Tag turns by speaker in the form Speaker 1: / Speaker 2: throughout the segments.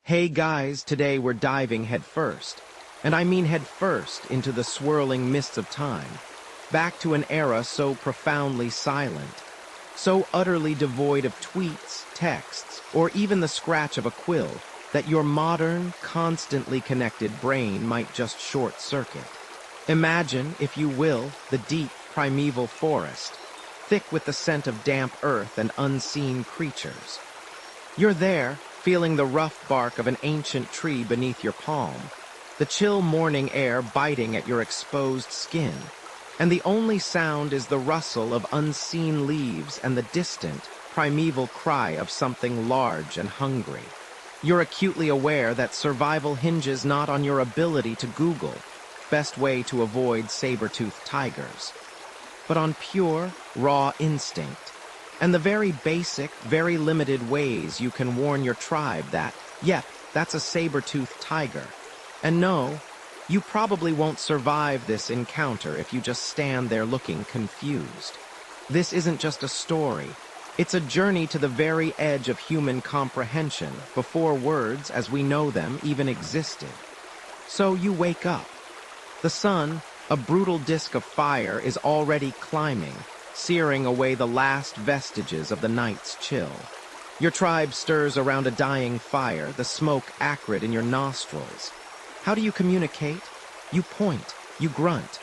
Speaker 1: Hey guys, today we're diving headfirst, and I mean headfirst into the swirling mists of time, back to an era so profoundly silent, so utterly devoid of tweets, texts, or even the scratch of a quill that your modern, constantly connected brain might just short-circuit. Imagine, if you will, the deep, primeval forest, thick with the scent of damp earth and unseen creatures. You're there, feeling the rough bark of an ancient tree beneath your palm, the chill morning air biting at your exposed skin, and the only sound is the rustle of unseen leaves and the distant, primeval cry of something large and hungry. You're acutely aware that survival hinges not on your ability to Google, best way to avoid saber-toothed tigers, but on pure, raw instinct, and the very basic, very limited ways you can warn your tribe that, yep, that's a saber-toothed tiger. And no, you probably won't survive this encounter if you just stand there looking confused. This isn't just a story. It's a journey to the very edge of human comprehension before words, as we know them, even existed. So you wake up. The sun, a brutal disk of fire, is already climbing, searing away the last vestiges of the night's chill. Your tribe stirs around a dying fire, the smoke acrid in your nostrils. How do you communicate? You point, you grunt.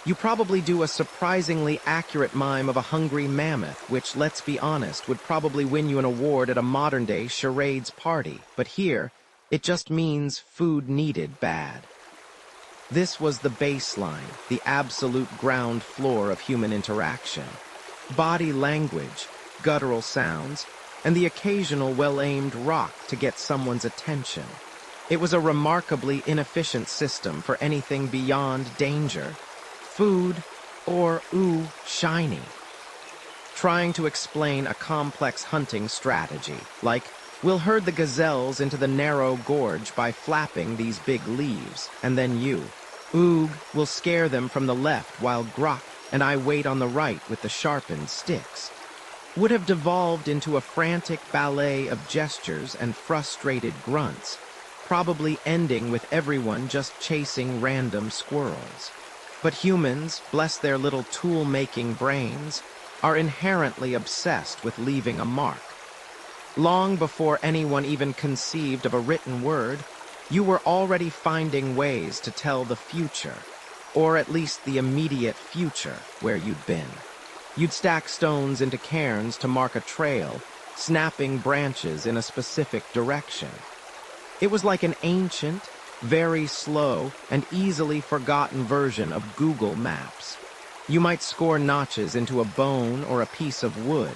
Speaker 1: You probably do a surprisingly accurate mime of a hungry mammoth, which, let's be honest, would probably win you an award at a modern-day charades party. But here, it just means food needed bad. This was the baseline, the absolute ground floor of human interaction. Body language, guttural sounds, and the occasional well-aimed rock to get someone's attention. It was a remarkably inefficient system for anything beyond danger, food, or, ooh, shiny. Trying to explain a complex hunting strategy, like, we'll herd the gazelles into the narrow gorge by flapping these big leaves, and then you. Oog will scare them from the left while Grok and I wait on the right with the sharpened sticks, would have devolved into a frantic ballet of gestures and frustrated grunts, probably ending with everyone just chasing random squirrels. But humans, bless their little tool-making brains, are inherently obsessed with leaving a mark. Long before anyone even conceived of a written word, you were already finding ways to tell the future, or at least the immediate future, where you'd been. You'd stack stones into cairns to mark a trail, snapping branches in a specific direction. It was like an ancient, very slow, and easily forgotten version of Google Maps. You might score notches into a bone or a piece of wood,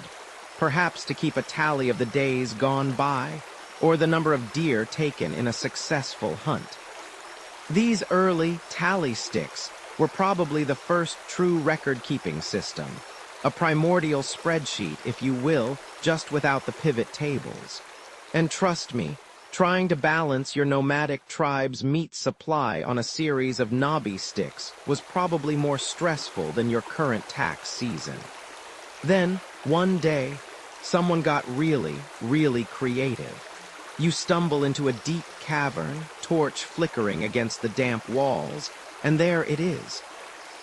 Speaker 1: perhaps to keep a tally of the days gone by, or the number of deer taken in a successful hunt. These early tally sticks were probably the first true record-keeping system, a primordial spreadsheet, if you will, just without the pivot tables. And trust me, trying to balance your nomadic tribe's meat supply on a series of knobby sticks was probably more stressful than your current tax season. Then, one day, someone got really, really creative. You stumble into a deep cavern, torch flickering against the damp walls, and there it is.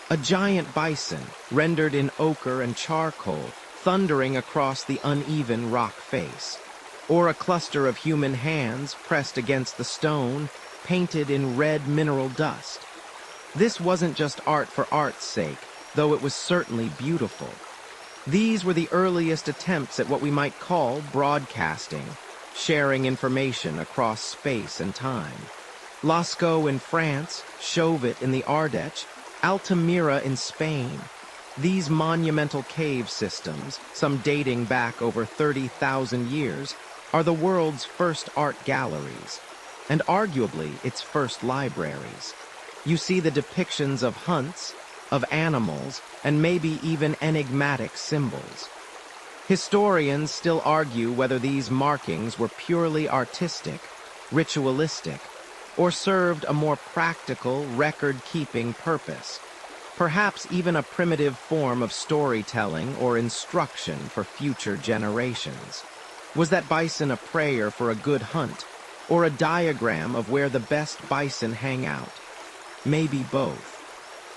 Speaker 1: A giant bison, rendered in ochre and charcoal, thundering across the uneven rock face. Or a cluster of human hands pressed against the stone, painted in red mineral dust. This wasn't just art for art's sake, though it was certainly beautiful. These were the earliest attempts at what we might call broadcasting, sharing information across space and time. Lascaux in France, Chauvet in the Ardèche, Altamira in Spain. These monumental cave systems, some dating back over 30,000 years, are the world's first art galleries, and arguably its first libraries. You see the depictions of hunts, of animals, and maybe even enigmatic symbols. Historians still argue whether these markings were purely artistic, ritualistic, or served a more practical, record-keeping purpose, perhaps even a primitive form of storytelling or instruction for future generations. Was that bison a prayer for a good hunt, Or a diagram of where the best bison hang out? Maybe both.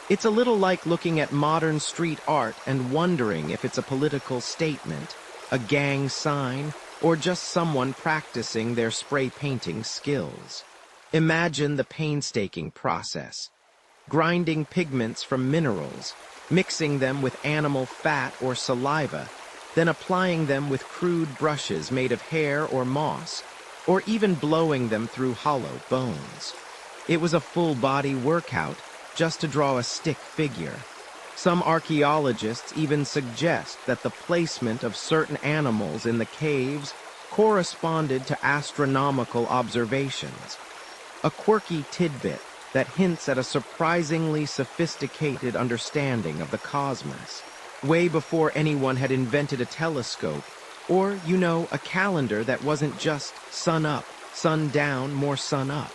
Speaker 1: It's a little like looking at modern street art and wondering if it's a political statement, a gang sign, or just someone practicing their spray painting skills. Imagine the painstaking process. Grinding pigments from minerals, mixing them with animal fat or saliva, then applying them with crude brushes made of hair or moss, or even blowing them through hollow bones. It was a full-body workout just to draw a stick figure. Some archaeologists even suggest that the placement of certain animals in the caves corresponded to astronomical observations. A quirky tidbit that hints at a surprisingly sophisticated understanding of the cosmos, way before anyone had invented a telescope, or, a calendar that wasn't just sun up, sun down, more sun up.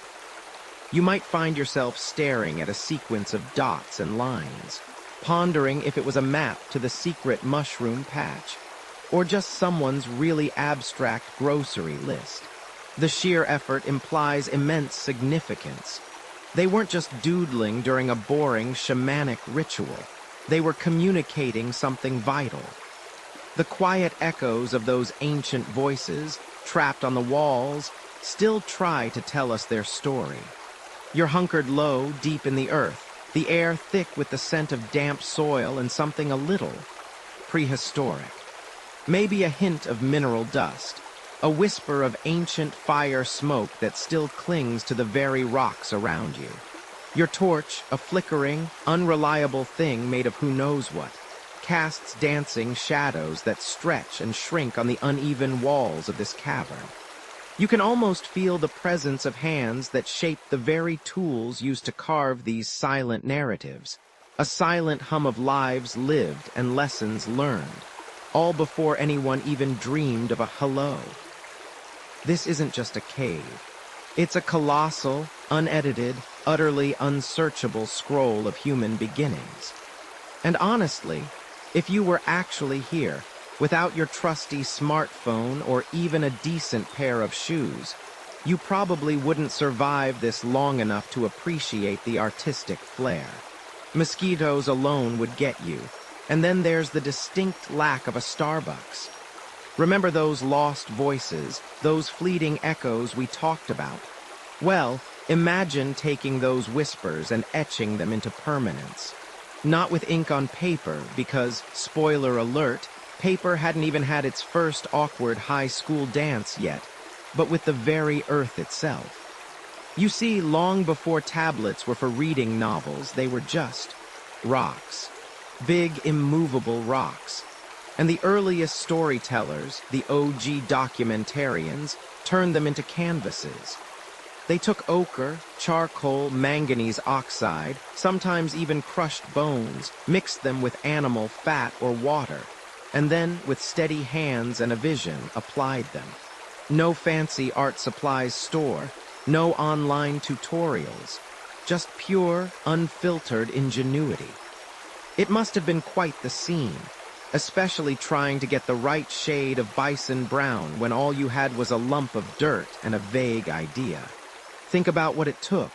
Speaker 1: You might find yourself staring at a sequence of dots and lines, pondering if it was a map to the secret mushroom patch, or just someone's really abstract grocery list. The sheer effort implies immense significance. They weren't just doodling during a boring shamanic ritual. They were communicating something vital. The quiet echoes of those ancient voices, trapped on the walls, still try to tell us their story. You're hunkered low, deep in the earth, the air thick with the scent of damp soil and something a little prehistoric. Maybe a hint of mineral dust, a whisper of ancient fire smoke that still clings to the very rocks around you. Your torch, a flickering, unreliable thing made of who knows what, casts dancing shadows that stretch and shrink on the uneven walls of this cavern. You can almost feel the presence of hands that shape the very tools used to carve these silent narratives, a silent hum of lives lived and lessons learned, all before anyone even dreamed of a hello. This isn't just a cave. It's a colossal, unedited, utterly unsearchable scroll of human beginnings. And honestly, if you were actually here, without your trusty smartphone or even a decent pair of shoes, you probably wouldn't survive this long enough to appreciate the artistic flair. Mosquitoes alone would get you, and then there's the distinct lack of a Starbucks. Remember those lost voices, those fleeting echoes we talked about? Well, imagine taking those whispers and etching them into permanence. Not with ink on paper, because, spoiler alert, paper hadn't even had its first awkward high school dance yet, but with the very earth itself. You see, long before tablets were for reading novels, they were just rocks. Big, immovable rocks. And the earliest storytellers, the OG documentarians, turned them into canvases. They took ochre, charcoal, manganese oxide, sometimes even crushed bones, mixed them with animal fat or water, and then, with steady hands and a vision, applied them. No fancy art supplies store, no online tutorials, just pure, unfiltered ingenuity. It must have been quite the scene, especially trying to get the right shade of bison brown when all you had was a lump of dirt and a vague idea. Think about what it took.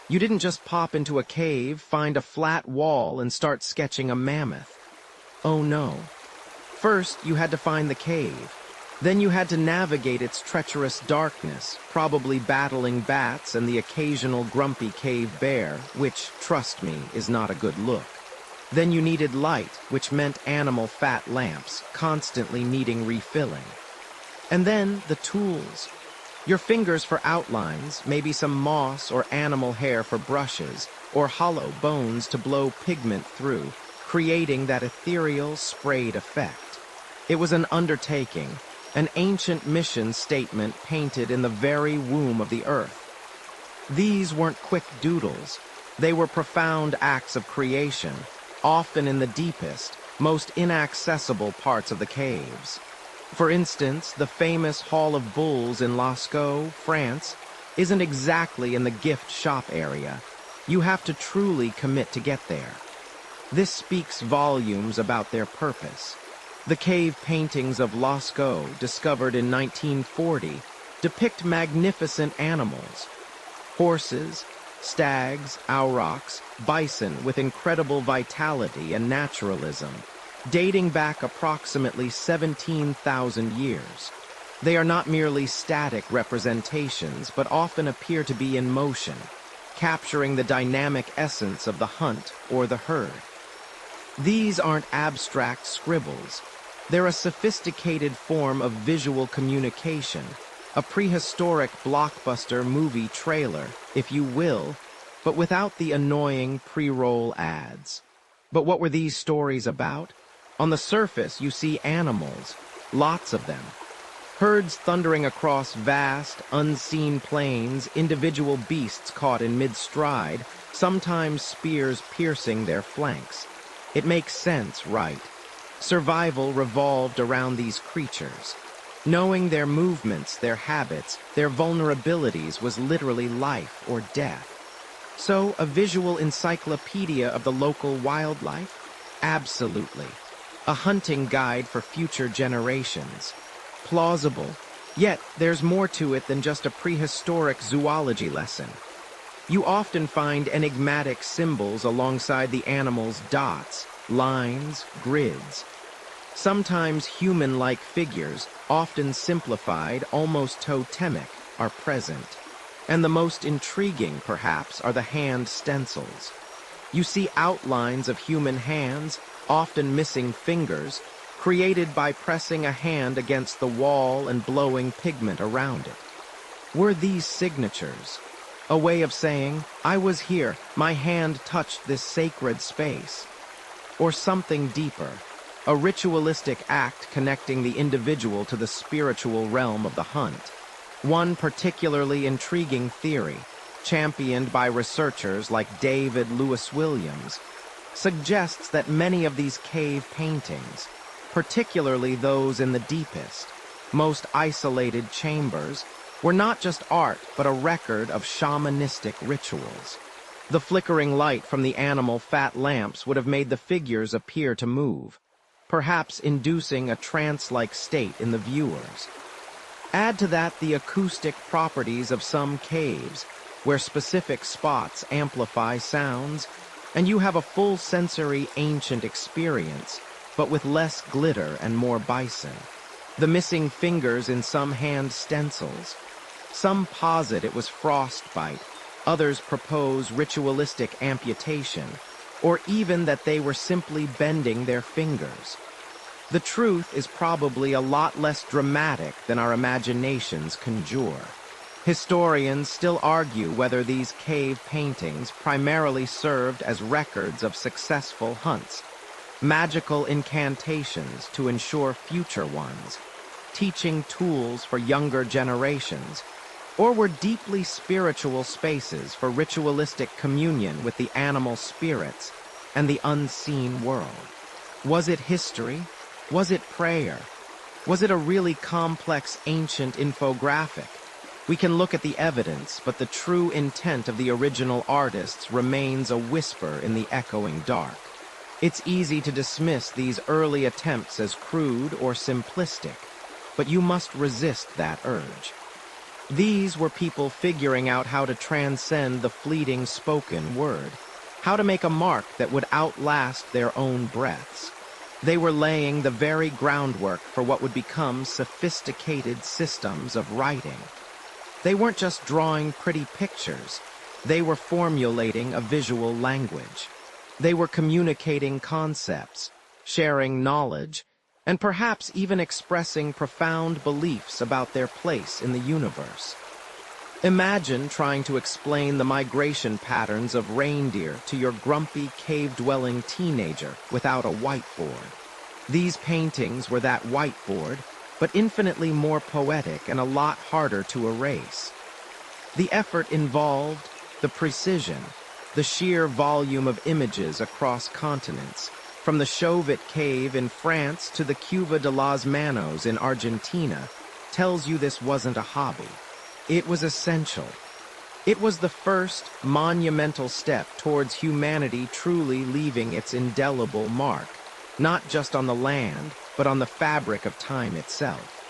Speaker 1: You didn't just pop into a cave, find a flat wall, and start sketching a mammoth. Oh no. First, you had to find the cave. Then you had to navigate its treacherous darkness, probably battling bats and the occasional grumpy cave bear, which, trust me, is not a good look. Then you needed light, which meant animal fat lamps, constantly needing refilling. And then the tools. Your fingers for outlines, maybe some moss or animal hair for brushes, or hollow bones to blow pigment through, creating that ethereal, sprayed effect. It was an undertaking, an ancient mission statement painted in the very womb of the earth. These weren't quick doodles. They were profound acts of creation, often in the deepest, most inaccessible parts of the caves. For instance, the famous Hall of Bulls in Lascaux, France, isn't exactly in the gift shop area. You have to truly commit to get there. This speaks volumes about their purpose. The cave paintings of Lascaux, discovered in 1940, depict magnificent animals. Horses, stags, aurochs, bison with incredible vitality and naturalism, dating back approximately 17,000 years. They are not merely static representations, but often appear to be in motion, capturing the dynamic essence of the hunt or the herd. These aren't abstract scribbles. They're a sophisticated form of visual communication, a prehistoric blockbuster movie trailer, if you will, but without the annoying pre-roll ads. But what were these stories about? On the surface, you see animals, lots of them. Herds thundering across vast, unseen plains, individual beasts caught in mid-stride, sometimes spears piercing their flanks. It makes sense, right? Survival revolved around these creatures. Knowing their movements, their habits, their vulnerabilities was literally life or death. So, a visual encyclopedia of the local wildlife? Absolutely. A hunting guide for future generations. Plausible, yet there's more to it than just a prehistoric zoology lesson. You often find enigmatic symbols alongside the animal's dots, lines, grids. Sometimes human-like figures, often simplified, almost totemic, are present. And the most intriguing, perhaps, are the hand stencils. You see outlines of human hands, often missing fingers, created by pressing a hand against the wall and blowing pigment around it. Were these signatures a way of saying, I was here, my hand touched this sacred space? Or something deeper, a ritualistic act connecting the individual to the spiritual realm of the hunt? One particularly intriguing theory, championed by researchers like David Lewis Williams, suggests that many of these cave paintings, particularly those in the deepest, most isolated chambers, were not just art but a record of shamanistic rituals. The flickering light from the animal fat lamps would have made the figures appear to move, perhaps inducing a trance-like state in the viewers. Add to that the acoustic properties of some caves, where specific spots amplify sounds, and you have a full sensory ancient experience, but with less glitter and more bison. The missing fingers in some hand stencils. Some posit it was frostbite, others propose ritualistic amputation, or even that they were simply bending their fingers. The truth is probably a lot less dramatic than our imaginations conjure. Historians still argue whether these cave paintings primarily served as records of successful hunts, magical incantations to ensure future ones, teaching tools for younger generations, or were deeply spiritual spaces for ritualistic communion with the animal spirits and the unseen world. Was it history? Was it prayer? Was it a really complex ancient infographic? We can look at the evidence, but the true intent of the original artists remains a whisper in the echoing dark. It's easy to dismiss these early attempts as crude or simplistic, but you must resist that urge. These were people figuring out how to transcend the fleeting spoken word, how to make a mark that would outlast their own breaths. They were laying the very groundwork for what would become sophisticated systems of writing. They weren't just drawing pretty pictures. They were formulating a visual language. They were communicating concepts, sharing knowledge, and perhaps even expressing profound beliefs about their place in the universe. Imagine trying to explain the migration patterns of reindeer to your grumpy, cave-dwelling teenager without a whiteboard. These paintings were that whiteboard, but infinitely more poetic and a lot harder to erase. The effort involved the precision, the sheer volume of images across continents, from the Chauvet Cave in France to the Cueva de las Manos in Argentina, tells you this wasn't a hobby. It was essential. It was the first monumental step towards humanity truly leaving its indelible mark, not just on the land, but on the fabric of time itself.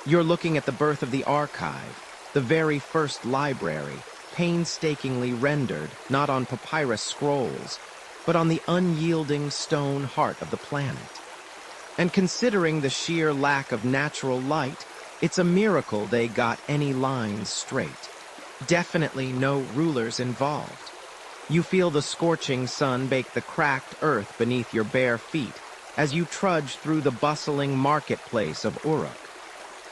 Speaker 1: You're looking at the birth of the archive, the very first library, painstakingly rendered, not on papyrus scrolls, but on the unyielding stone heart of the planet. And considering the sheer lack of natural light, it's a miracle they got any lines straight. Definitely no rulers involved. You feel the scorching sun bake the cracked earth beneath your bare feet as you trudge through the bustling marketplace of Uruk.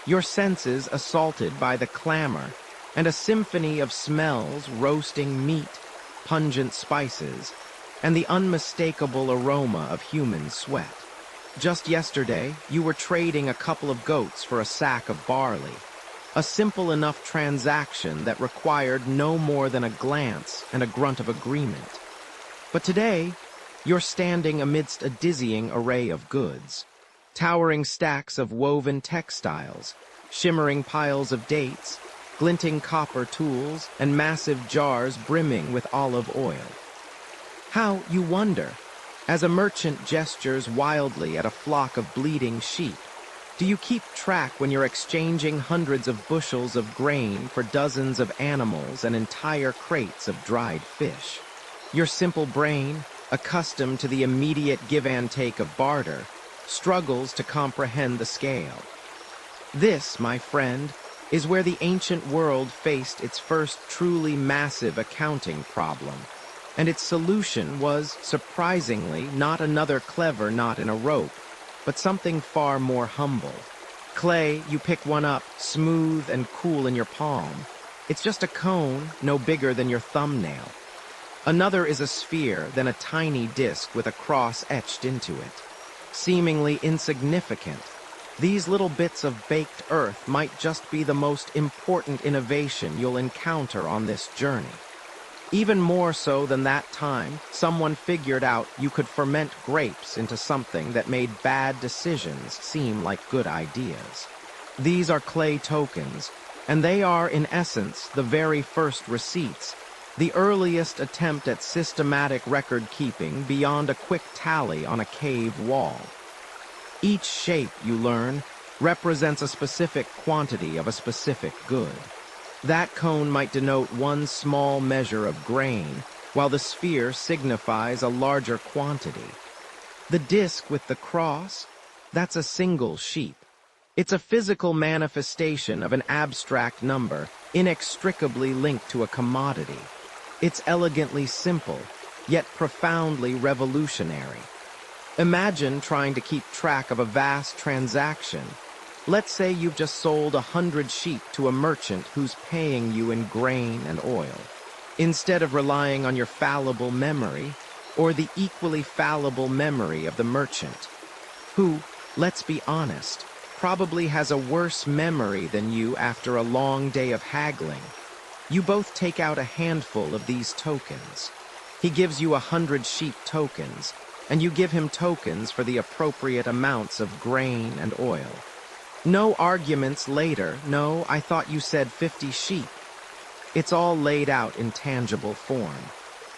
Speaker 1: Your senses assaulted by the clamor and a symphony of smells, roasting meat, pungent spices, and the unmistakable aroma of human sweat. Just yesterday, you were trading a couple of goats for a sack of barley, a simple enough transaction that required no more than a glance and a grunt of agreement. But today, you're standing amidst a dizzying array of goods. Towering stacks of woven textiles, shimmering piles of dates, glinting copper tools, and massive jars brimming with olive oil. How, you wonder, as a merchant gestures wildly at a flock of bleating sheep, do you keep track when you're exchanging hundreds of bushels of grain for dozens of animals and entire crates of dried fish? Your simple brain, accustomed to the immediate give and take of barter, struggles to comprehend the scale. This, my friend, is where the ancient world faced its first truly massive accounting problem, and its solution was, surprisingly, not another clever knot in a rope, but something far more humble. Clay, you pick one up, smooth and cool in your palm. It's just a cone, no bigger than your thumbnail. Another is a sphere, then a tiny disc with a cross etched into it. Seemingly insignificant, these little bits of baked earth might just be the most important innovation you'll encounter on this journey. Even more so than that time, someone figured out you could ferment grapes into something that made bad decisions seem like good ideas. These are clay tokens, and they are, in essence, the very first receipts, the earliest attempt at systematic record-keeping beyond a quick tally on a cave wall. Each shape, you learn, represents a specific quantity of a specific good. That cone might denote one small measure of grain, while the sphere signifies a larger quantity. The disc with the cross, that's a single sheep. It's a physical manifestation of an abstract number, inextricably linked to a commodity. It's elegantly simple, yet profoundly revolutionary. Imagine trying to keep track of a vast transaction. Let's say you've just sold 100 sheep to a merchant who's paying you in grain and oil. Instead of relying on your fallible memory, or the equally fallible memory of the merchant, who, let's be honest, probably has a worse memory than you after a long day of haggling, you both take out a handful of these tokens. He gives you 100 sheep tokens, and you give him tokens for the appropriate amounts of grain and oil. No arguments later. No, I thought you said 50 sheep. It's all laid out in tangible form.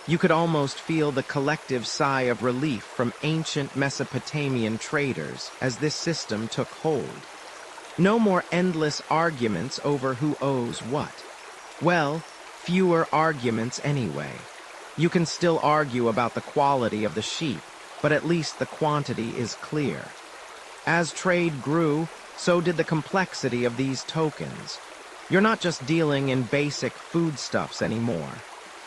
Speaker 1: You could almost feel the collective sigh of relief from ancient Mesopotamian traders as this system took hold. No more endless arguments over who owes what. Well, fewer arguments anyway. You can still argue about the quality of the sheep, but at least the quantity is clear. As trade grew, so did the complexity of these tokens. You're not just dealing in basic foodstuffs anymore.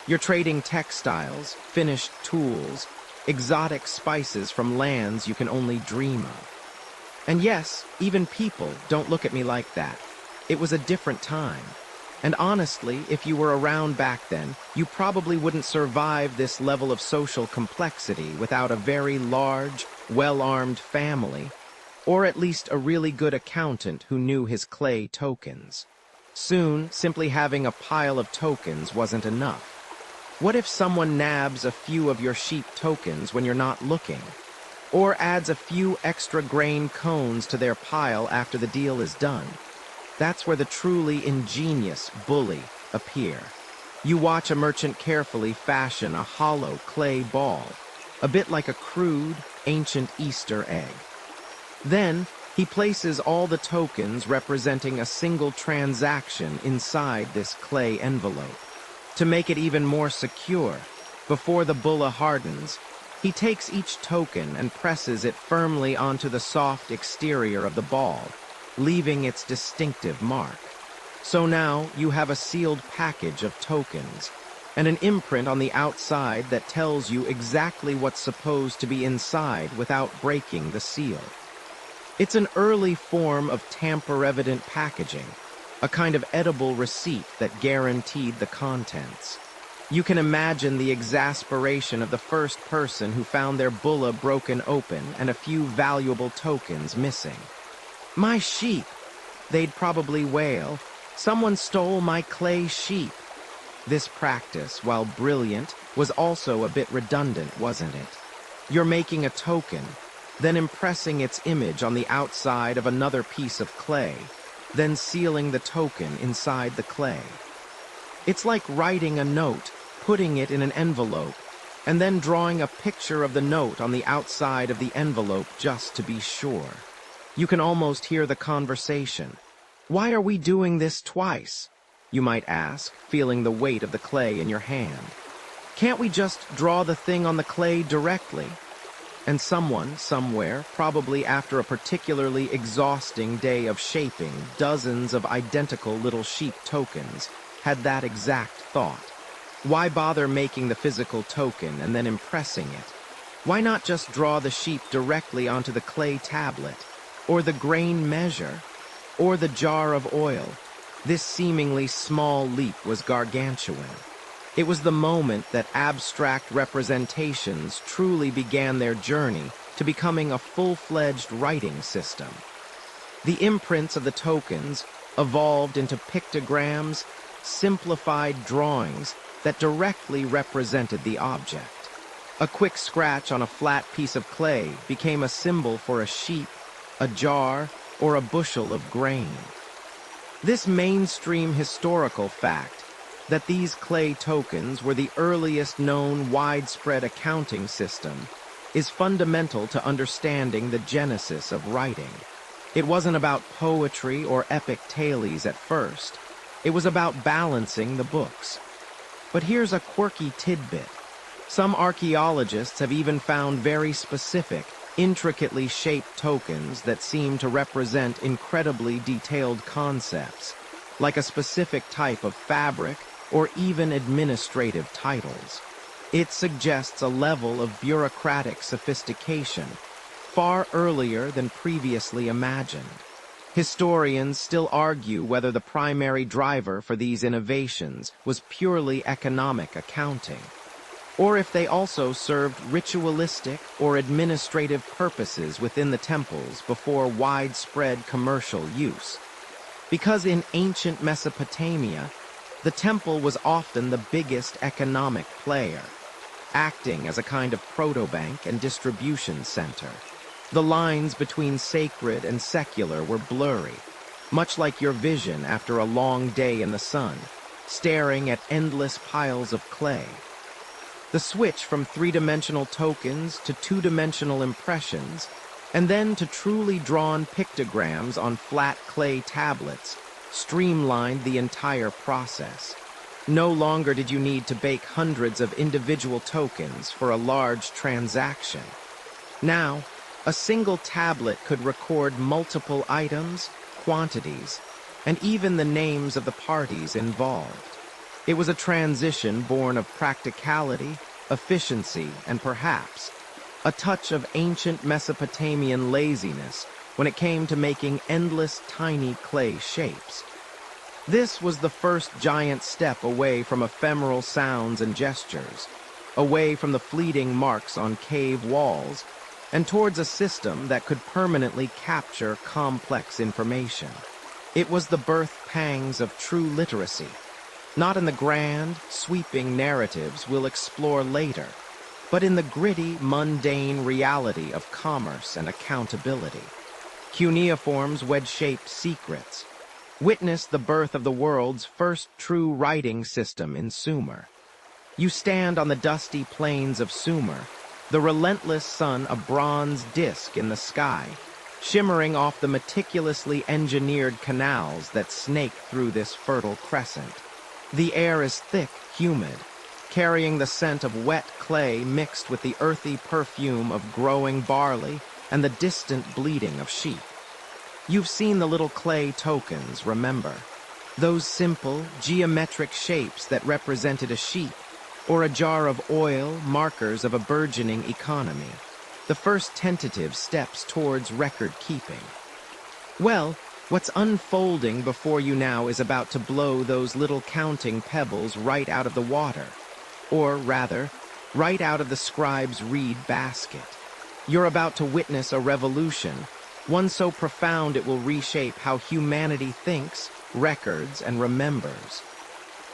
Speaker 1: You're trading textiles, finished tools, exotic spices from lands you can only dream of. And yes, even people don't look at me like that. It was a different time. And honestly, if you were around back then, you probably wouldn't survive this level of social complexity without a very large, well-armed family, or at least a really good accountant who knew his clay tokens. Soon, simply having a pile of tokens wasn't enough. What if someone nabs a few of your sheep tokens when you're not looking? Or adds a few extra grain cones to their pile after the deal is done? That's where the truly ingenious bully appear. You watch a merchant carefully fashion a hollow clay ball, a bit like a crude, ancient Easter egg. Then, He places all the tokens representing a single transaction inside this clay envelope. To make it even more secure, before the bulla hardens, he takes each token and presses it firmly onto the soft exterior of the ball, leaving its distinctive mark. So now you have a sealed package of tokens, and an imprint on the outside that tells you exactly what's supposed to be inside without breaking the seal. It's an early form of tamper-evident packaging, a kind of edible receipt that guaranteed the contents. You can imagine the exasperation of the first person who found their bulla broken open and a few valuable tokens missing. "My sheep!" They'd probably wail. "Someone stole my clay sheep." This practice, while brilliant, was also a bit redundant, wasn't it? You're making a token, then impressing its image on the outside of another piece of clay, then sealing the token inside the clay. It's like writing a note, putting it in an envelope, and then drawing a picture of the note on the outside of the envelope just to be sure. You can almost hear the conversation. "Why are we doing this twice?" you might ask, feeling the weight of the clay in your hand. "Can't we just draw the thing on the clay directly?" And someone, somewhere, probably after a particularly exhausting day of shaping dozens of identical little sheep tokens, had that exact thought. Why bother making the physical token and then impressing it? Why not just draw the sheep directly onto the clay tablet, or the grain measure, or the jar of oil? This seemingly small leap was gargantuan. It was the moment that abstract representations truly began their journey to becoming a full-fledged writing system. The imprints of the tokens evolved into pictograms, simplified drawings that directly represented the object. A quick scratch on a flat piece of clay became a symbol for a sheep, a jar, or a bushel of grain. This mainstream historical fact that these clay tokens were the earliest known widespread accounting system is fundamental to understanding the genesis of writing. It wasn't about poetry or epic tales at first. It was about balancing the books. But here's a quirky tidbit. Some archaeologists have even found very specific, intricately shaped tokens that seem to represent incredibly detailed concepts, like a specific type of fabric or even administrative titles. It suggests a level of bureaucratic sophistication far earlier than previously imagined. Historians still argue whether the primary driver for these innovations was purely economic accounting, or if they also served ritualistic or administrative purposes within the temples before widespread commercial use. Because in ancient Mesopotamia, the temple was often the biggest economic player, acting as a kind of protobank and distribution center. The lines between sacred and secular were blurry, much like your vision after a long day in the sun, staring at endless piles of clay. The switch from three-dimensional tokens to two-dimensional impressions, and then to truly drawn pictograms on flat clay tablets, streamlined the entire process. No longer did you need to bake hundreds of individual tokens for a large transaction. Now, a single tablet could record multiple items, quantities, and even the names of the parties involved. It was a transition born of practicality, efficiency, and perhaps a touch of ancient Mesopotamian laziness when it came to making endless tiny clay shapes. This was the first giant step away from ephemeral sounds and gestures, away from the fleeting marks on cave walls, and towards a system that could permanently capture complex information. It was the birth pangs of true literacy, not in the grand, sweeping narratives we'll explore later, but in the gritty, mundane reality of commerce and accountability. Cuneiform's wedge-shaped secrets. Witness the birth of the world's first true writing system in Sumer. You stand on the dusty plains of Sumer, the relentless sun a bronze disk in the sky, shimmering off the meticulously engineered canals that snake through this fertile crescent. The air is thick, humid, carrying the scent of wet clay mixed with the earthy perfume of growing barley and the distant bleating of sheep. You've seen the little clay tokens, remember? Those simple, geometric shapes that represented a sheep, or a jar of oil, markers of a burgeoning economy. The first tentative steps towards record-keeping. Well, what's unfolding before you now is about to blow those little counting pebbles right out of the water. Or rather, right out of the scribe's reed basket. You're about to witness a revolution, one so profound it will reshape how humanity thinks, records, and remembers.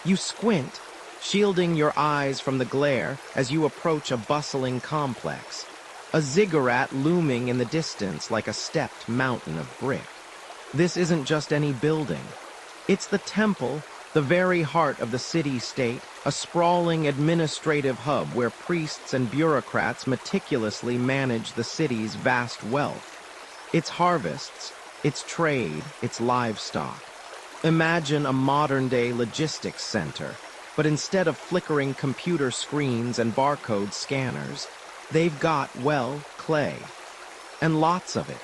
Speaker 1: You squint, shielding your eyes from the glare as you approach a bustling complex, a ziggurat looming in the distance like a stepped mountain of brick. This isn't just any building. It's the temple, the very heart of the city-state, a sprawling administrative hub where priests and bureaucrats meticulously manage the city's vast wealth. Its harvests, its trade, its livestock. Imagine a modern-day logistics center, but instead of flickering computer screens and barcode scanners, they've got, well, clay. And lots of it.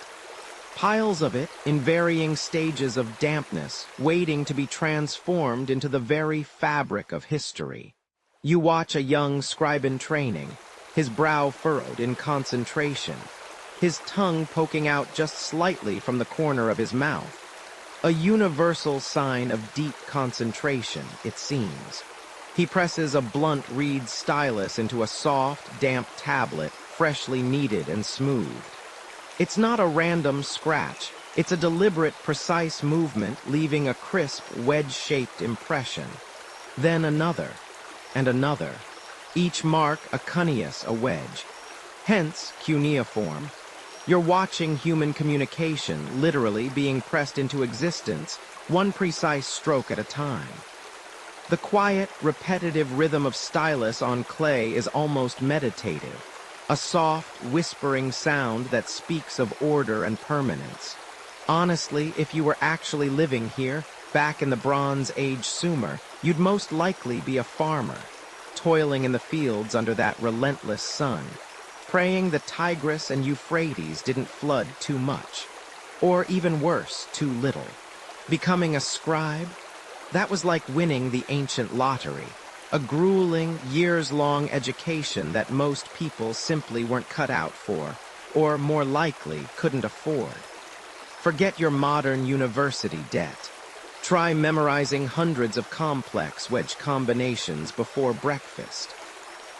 Speaker 1: Piles of it in varying stages of dampness, waiting to be transformed into the very fabric of history. You watch a young scribe in training, his brow furrowed in concentration, his tongue poking out just slightly from the corner of his mouth. A universal sign of deep concentration, it seems. He presses a blunt reed stylus into a soft, damp tablet, freshly kneaded and smooth. It's not a random scratch. It's a deliberate, precise movement, leaving a crisp, wedge-shaped impression. Then another, and another. Each mark a cuneus, a wedge. Hence, cuneiform. You're watching human communication, literally being pressed into existence, one precise stroke at a time. The quiet, repetitive rhythm of stylus on clay is almost meditative. A soft, whispering sound that speaks of order and permanence. Honestly, if you were actually living here, back in the Bronze Age Sumer, you'd most likely be a farmer, toiling in the fields under that relentless sun, praying the Tigris and Euphrates didn't flood too much, or even worse, too little. Becoming a scribe, that was like winning the ancient lottery. A grueling, years-long education that most people simply weren't cut out for, or more likely, couldn't afford. Forget your modern university debt. Try memorizing hundreds of complex wedge combinations before breakfast.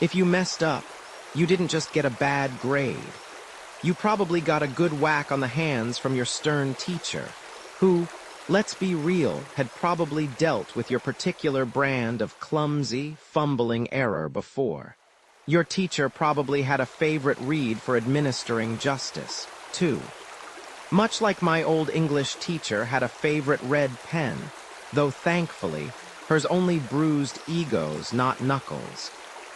Speaker 1: If you messed up, you didn't just get a bad grade. You probably got a good whack on the hands from your stern teacher, who, let's be real, had probably dealt with your particular brand of clumsy, fumbling error before. Your teacher probably had a favorite reed for administering justice, too. Much like my old English teacher had a favorite red pen, though thankfully, hers only bruised egos, not knuckles.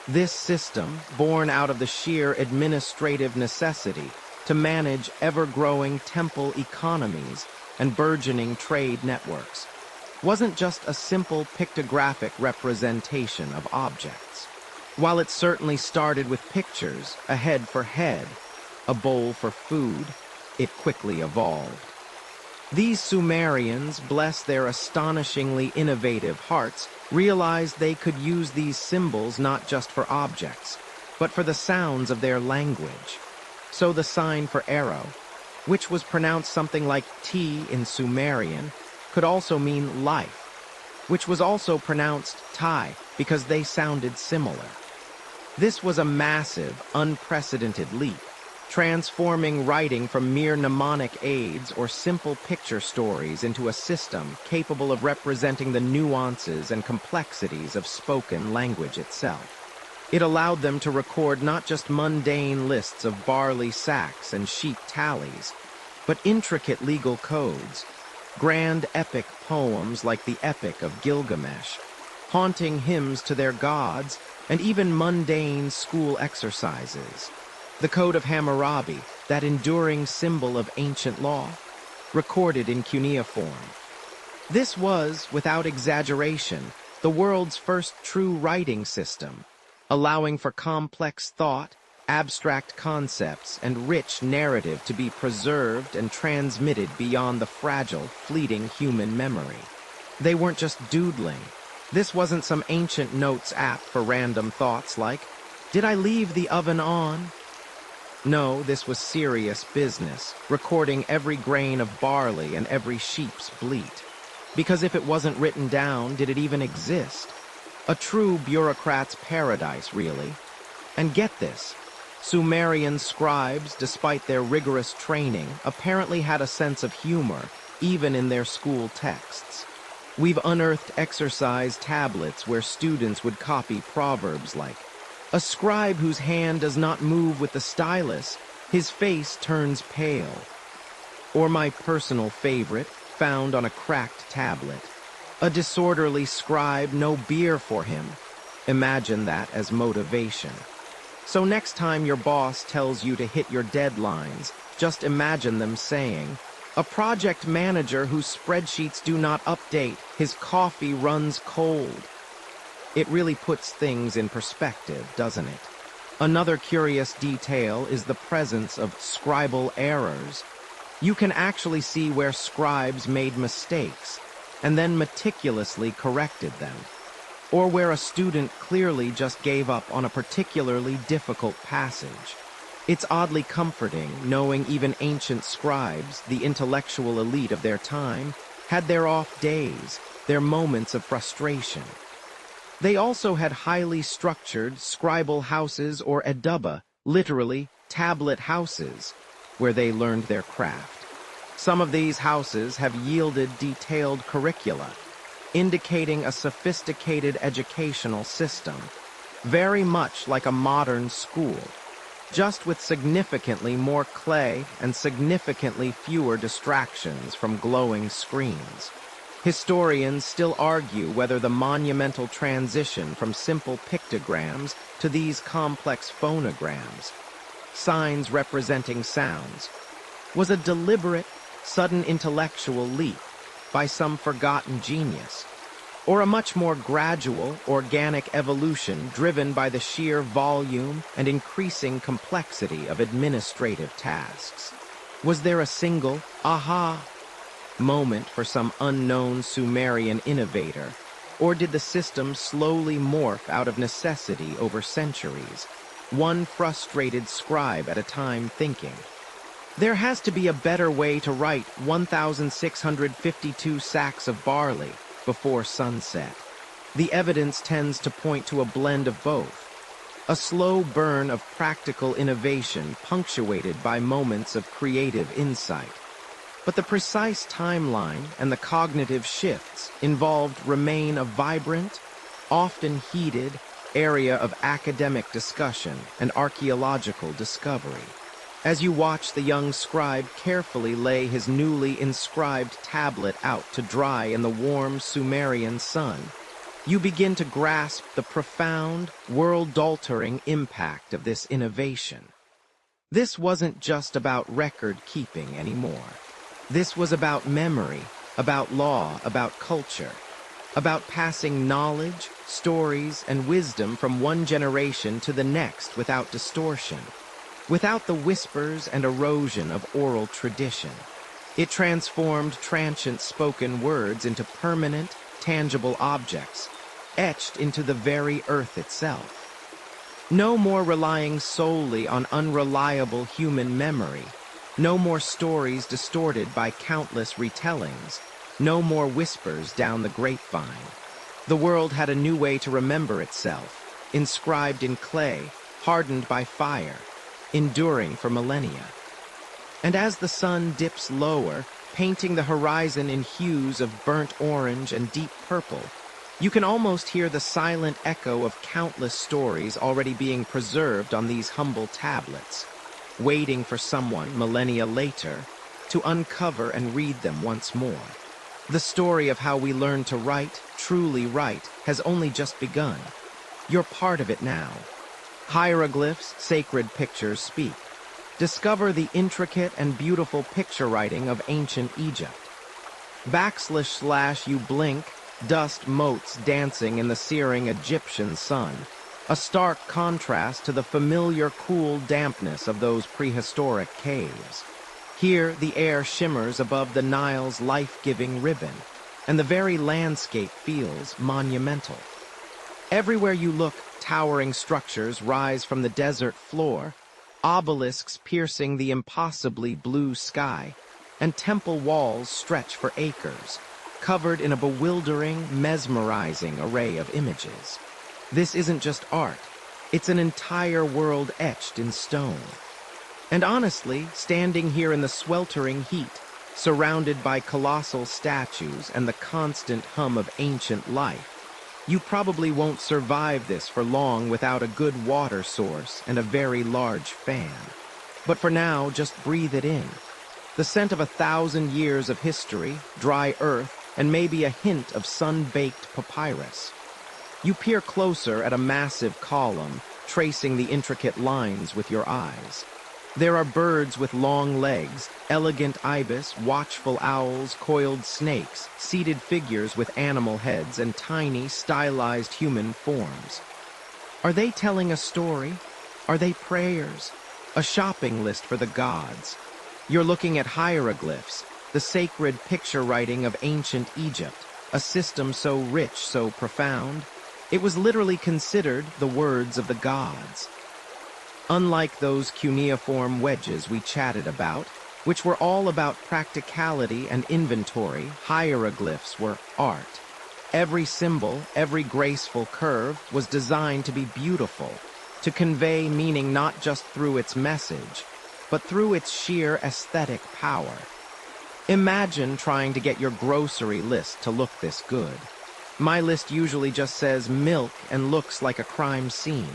Speaker 1: This system, born out of the sheer administrative necessity to manage ever-growing temple economies and burgeoning trade networks, wasn't just a simple pictographic representation of objects. While it certainly started with pictures, a head for head, a bowl for food, it quickly evolved. These Sumerians, bless their astonishingly innovative hearts, realized they could use these symbols not just for objects, but for the sounds of their language. So the sign for arrow, which was pronounced something like T in Sumerian, could also mean life, which was also pronounced Tai because they sounded similar. This was a massive, unprecedented leap, transforming writing from mere mnemonic aids or simple picture stories into a system capable of representing the nuances and complexities of spoken language itself. It allowed them to record not just mundane lists of barley sacks and sheep tallies, but intricate legal codes, grand epic poems like the Epic of Gilgamesh, haunting hymns to their gods, and even mundane school exercises. The Code of Hammurabi, that enduring symbol of ancient law, recorded in cuneiform. This was, without exaggeration, the world's first true writing system, allowing for complex thought, abstract concepts, and rich narrative to be preserved and transmitted beyond the fragile, fleeting human memory. They weren't just doodling. This wasn't some ancient notes app for random thoughts like, "Did I leave the oven on?" No, this was serious business, recording every grain of barley and every sheep's bleat. Because if it wasn't written down, did it even exist? A true bureaucrat's paradise, really. And get this, Sumerian scribes, despite their rigorous training, apparently had a sense of humor, even in their school texts. We've unearthed exercise tablets where students would copy proverbs like, "A scribe whose hand does not move with the stylus, his face turns pale." Or my personal favorite, found on a cracked tablet, "A disorderly scribe, no beer for him." Imagine that as motivation. So next time your boss tells you to hit your deadlines, just imagine them saying, "A project manager whose spreadsheets do not update, his coffee runs cold." It really puts things in perspective, doesn't it? Another curious detail is the presence of scribal errors. You can actually see where scribes made mistakes and then meticulously corrected them, or where a student clearly just gave up on a particularly difficult passage. It's oddly comforting knowing even ancient scribes, the intellectual elite of their time, had their off days, their moments of frustration. They also had highly structured scribal houses or edubba, literally tablet houses, where they learned their craft. Some of these houses have yielded detailed curricula, indicating a sophisticated educational system, very much like a modern school, just with significantly more clay and significantly fewer distractions from glowing screens. Historians still argue whether the monumental transition from simple pictograms to these complex phonograms, signs representing sounds, was a deliberate, sudden intellectual leap by some forgotten genius, or a much more gradual, organic evolution driven by the sheer volume and increasing complexity of administrative tasks. Was there a single, aha, moment for some unknown Sumerian innovator, or did the system slowly morph out of necessity over centuries, one frustrated scribe at a time thinking, "There has to be a better way to write 1,652 sacks of barley before sunset"? The evidence tends to point to a blend of both, a slow burn of practical innovation punctuated by moments of creative insight. But the precise timeline and the cognitive shifts involved remain a vibrant, often heated, area of academic discussion and archaeological discovery. As you watch the young scribe carefully lay his newly inscribed tablet out to dry in the warm Sumerian sun, you begin to grasp the profound, world-altering impact of this innovation. This wasn't just about record-keeping anymore. This was about memory, about law, about culture, about passing knowledge, stories, and wisdom from one generation to the next without distortion, without the whispers and erosion of oral tradition. It transformed transient spoken words into permanent, tangible objects, etched into the very earth itself. No more relying solely on unreliable human memory, no more stories distorted by countless retellings, no more whispers down the grapevine. The world had a new way to remember itself, inscribed in clay, hardened by fire, enduring for millennia. And as the sun dips lower, painting the horizon in hues of burnt orange and deep purple, you can almost hear the silent echo of countless stories already being preserved on these humble tablets, waiting for someone millennia later to uncover and read them once more. The story of how we learn to write, truly write, has only just begun. You're part of it now. Hieroglyphs, sacred pictures, speak. Discover the intricate and beautiful picture writing of ancient Egypt. / you blink, dust motes dancing in the searing Egyptian sun, a stark contrast to the familiar cool dampness of those prehistoric caves. Here, the air shimmers above the Nile's life-giving ribbon, and the very landscape feels monumental. Everywhere you look, towering structures rise from the desert floor, obelisks piercing the impossibly blue sky, and temple walls stretch for acres, covered in a bewildering, mesmerizing array of images. This isn't just art, it's an entire world etched in stone. And honestly, standing here in the sweltering heat, surrounded by colossal statues and the constant hum of ancient life, you probably won't survive this for long without a good water source and a very large fan. But for now, just breathe it in. The scent of 1,000 years of history, dry earth, and maybe a hint of sun-baked papyrus. You peer closer at a massive column, tracing the intricate lines with your eyes. There are birds with long legs, elegant ibis, watchful owls, coiled snakes, seated figures with animal heads, and tiny, stylized human forms. Are they telling a story? Are they prayers? A shopping list for the gods? You're looking at hieroglyphs, the sacred picture writing of ancient Egypt, a system so rich, so profound. It was literally considered the words of the gods. Unlike those cuneiform wedges we chatted about, which were all about practicality and inventory, hieroglyphs were art. Every symbol, every graceful curve was designed to be beautiful, to convey meaning not just through its message, but through its sheer aesthetic power. Imagine trying to get your grocery list to look this good. My list usually just says milk and looks like a crime scene.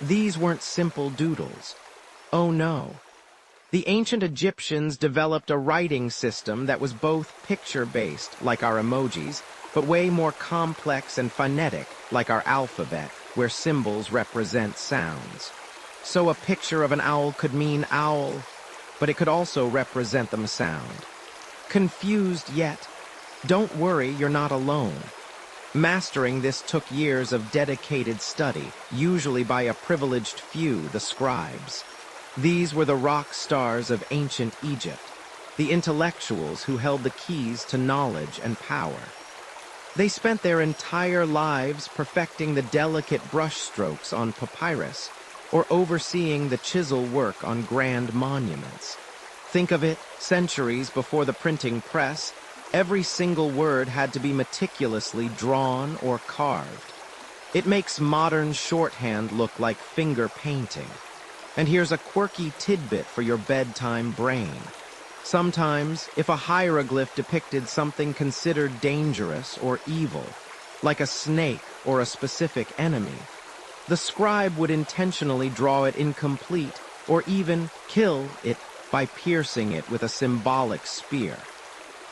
Speaker 1: These weren't simple doodles. Oh no. The ancient Egyptians developed a writing system that was both picture-based, like our emojis, but way more complex and phonetic, like our alphabet, where symbols represent sounds. So a picture of an owl could mean owl, but it could also represent the sound. Confused yet? Don't worry, you're not alone. Mastering this took years of dedicated study, usually by a privileged few, the scribes. These were the rock stars of ancient Egypt, the intellectuals who held the keys to knowledge and power. They spent their entire lives perfecting the delicate brushstrokes on papyrus, or overseeing the chisel work on grand monuments. Think of it, centuries before the printing press, every single word had to be meticulously drawn or carved. It makes modern shorthand look like finger painting. And here's a quirky tidbit for your bedtime brain. Sometimes, if a hieroglyph depicted something considered dangerous or evil, like a snake or a specific enemy, the scribe would intentionally draw it incomplete or even kill it by piercing it with a symbolic spear,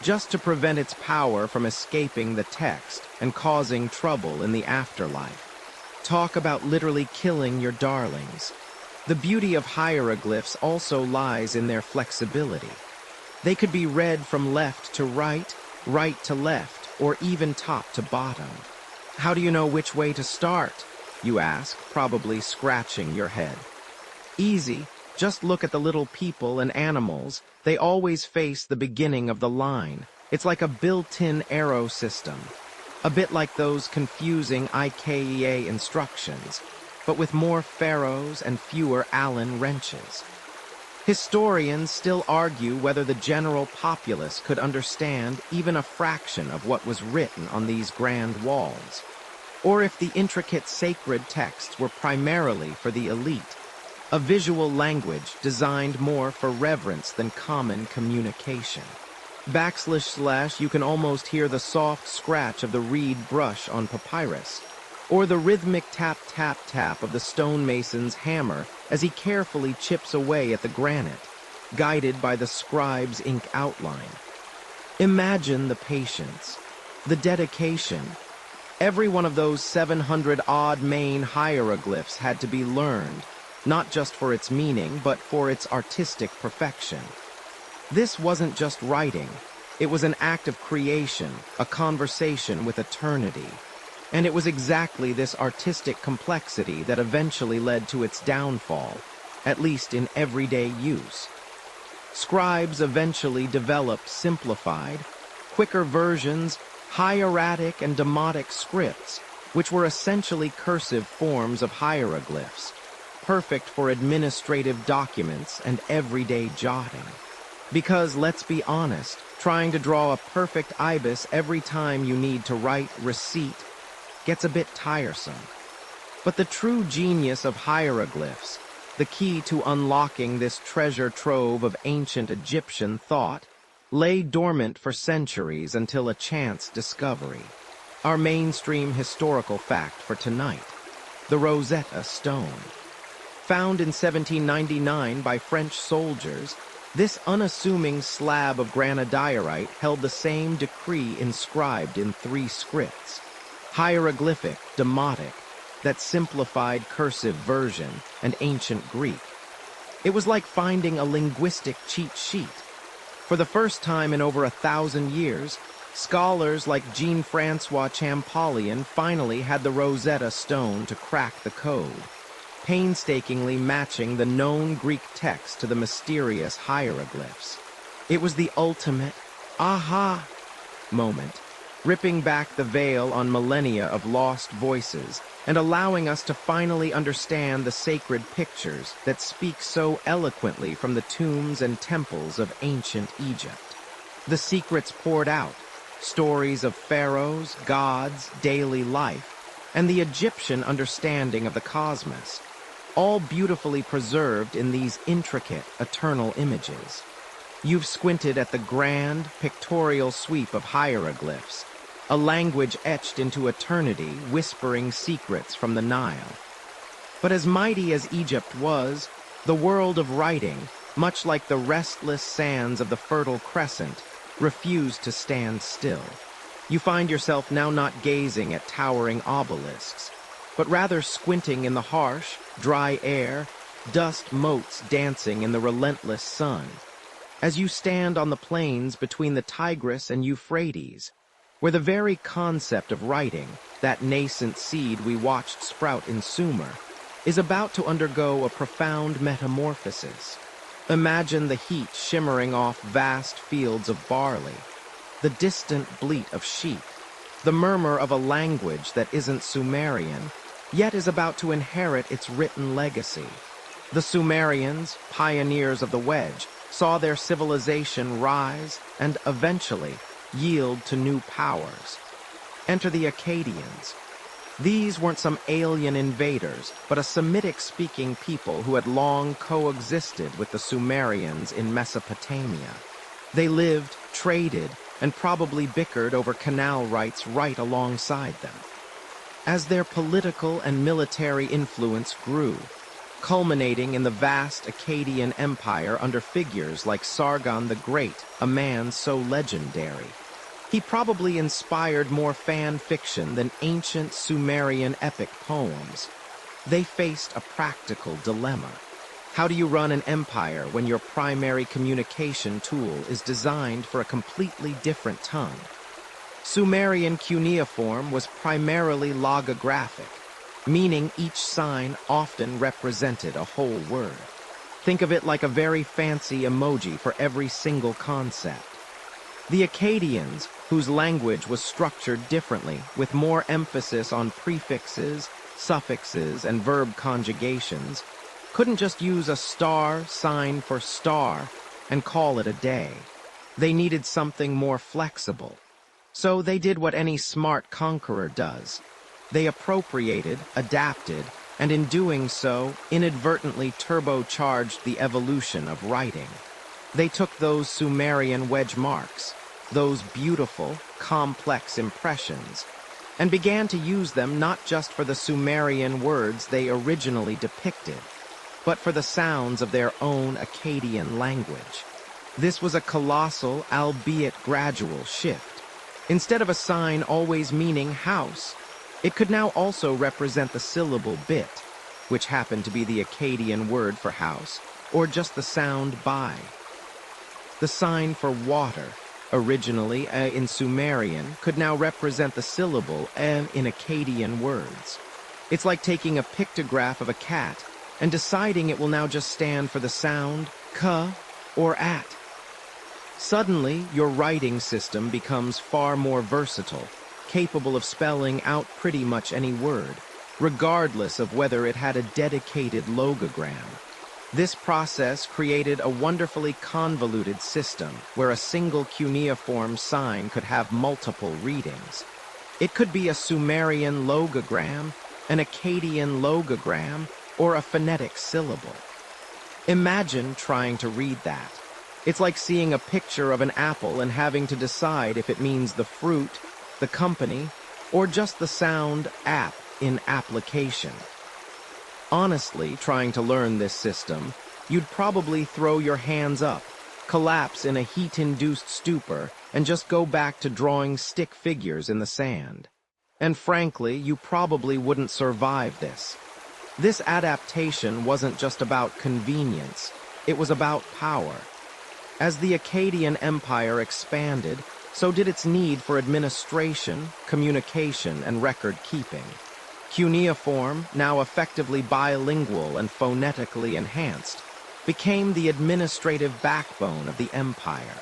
Speaker 1: just to prevent its power from escaping the text and causing trouble in the afterlife. Talk about literally killing your darlings. The beauty of hieroglyphs also lies in their flexibility. They could be read from left to right, right to left, or even top to bottom. How do you know which way to start? You ask, probably scratching your head. Easy. Just look at the little people and animals. They always face the beginning of the line. It's like a built-in arrow system. A bit like those confusing IKEA instructions, but with more pharaohs and fewer Allen wrenches. Historians still argue whether the general populace could understand even a fraction of what was written on these grand walls, or if the intricate sacred texts were primarily for the elite, a visual language designed more for reverence than common communication. / you can almost hear the soft scratch of the reed brush on papyrus, or the rhythmic tap-tap-tap of the stonemason's hammer as he carefully chips away at the granite, guided by the scribe's ink outline. Imagine the patience, the dedication, Every one of those 700-odd main hieroglyphs had to be learned, not just for its meaning, but for its artistic perfection. This wasn't just writing. It was an act of creation, a conversation with eternity. And it was exactly this artistic complexity that eventually led to its downfall, at least in everyday use. Scribes eventually developed simplified, quicker versions, hieratic and demotic scripts, which were essentially cursive forms of hieroglyphs, perfect for administrative documents and everyday jotting. Because, let's be honest, trying to draw a perfect ibis every time you need to write receipt gets a bit tiresome. But the true genius of hieroglyphs, the key to unlocking this treasure trove of ancient Egyptian thought, lay dormant for centuries until a chance discovery. Our mainstream historical fact for tonight: the Rosetta Stone. Found in 1799 by French soldiers, this unassuming slab of granodiorite held the same decree inscribed in 3 scripts: hieroglyphic, demotic, that simplified cursive version, and ancient Greek. It was like finding a linguistic cheat sheet. For the first time in over 1,000 years, scholars like Jean-Francois Champollion finally had the Rosetta Stone to crack the code, painstakingly matching the known Greek text to the mysterious hieroglyphs. It was the ultimate aha moment, ripping back the veil on millennia of lost voices and allowing us to finally understand the sacred pictures that speak so eloquently from the tombs and temples of ancient Egypt. The secrets poured out, stories of pharaohs, gods, daily life, and the Egyptian understanding of the cosmos, all beautifully preserved in these intricate, eternal images. You've squinted at the grand, pictorial sweep of hieroglyphs, a language etched into eternity, whispering secrets from the Nile. But as mighty as Egypt was, the world of writing, much like the restless sands of the Fertile Crescent, refused to stand still. You find yourself now not gazing at towering obelisks, but rather squinting in the harsh, dry air, dust motes dancing in the relentless sun. As you stand on the plains between the Tigris and Euphrates, where the very concept of writing, that nascent seed we watched sprout in Sumer, is about to undergo a profound metamorphosis. Imagine the heat shimmering off vast fields of barley, the distant bleat of sheep, the murmur of a language that isn't Sumerian, yet is about to inherit its written legacy. The Sumerians, pioneers of the wedge, saw their civilization rise and eventually yield to new powers. Enter the Akkadians. These weren't some alien invaders, but a Semitic-speaking people who had long coexisted with the Sumerians in Mesopotamia. They lived, traded, and probably bickered over canal rights right alongside them. As their political and military influence grew, culminating in the vast Akkadian Empire under figures like Sargon the Great, a man so legendary, he probably inspired more fan fiction than ancient Sumerian epic poems. They faced a practical dilemma. How do you run an empire when your primary communication tool is designed for a completely different tongue? Sumerian cuneiform was primarily logographic, meaning each sign often represented a whole word. Think of it like a very fancy emoji for every single concept. The Akkadians, whose language was structured differently, with more emphasis on prefixes, suffixes, and verb conjugations, couldn't just use a star sign for star and call it a day. They needed something more flexible. So they did what any smart conqueror does. They appropriated, adapted, and in doing so, inadvertently turbocharged the evolution of writing. They took those Sumerian wedge marks, those beautiful, complex impressions, and began to use them not just for the Sumerian words they originally depicted, but for the sounds of their own Akkadian language. This was a colossal, albeit gradual, shift. Instead of a sign always meaning house, It could now also represent the syllable bit, which happened to be the Akkadian word for house, or just the sound by. The sign for water, originally in Sumerian, could now represent the syllable in Akkadian words. It's like taking a pictograph of a cat and deciding it will now just stand for the sound ka or at. Suddenly, your writing system becomes far more versatile, capable of spelling out pretty much any word, regardless of whether it had a dedicated logogram. This process created a wonderfully convoluted system where a single cuneiform sign could have multiple readings. It could be a Sumerian logogram, an Akkadian logogram, or a phonetic syllable. Imagine trying to read that. It's like seeing a picture of an apple and having to decide if it means the fruit, the company, or just the sound app in application. Honestly, trying to learn this system, you'd probably throw your hands up, collapse in a heat-induced stupor, and just go back to drawing stick figures in the sand. And frankly, you probably wouldn't survive this. This adaptation wasn't just about convenience, it was about power. As the Akkadian Empire expanded, so did its need for administration, communication, and record-keeping. Cuneiform, now effectively bilingual and phonetically enhanced, became the administrative backbone of the empire.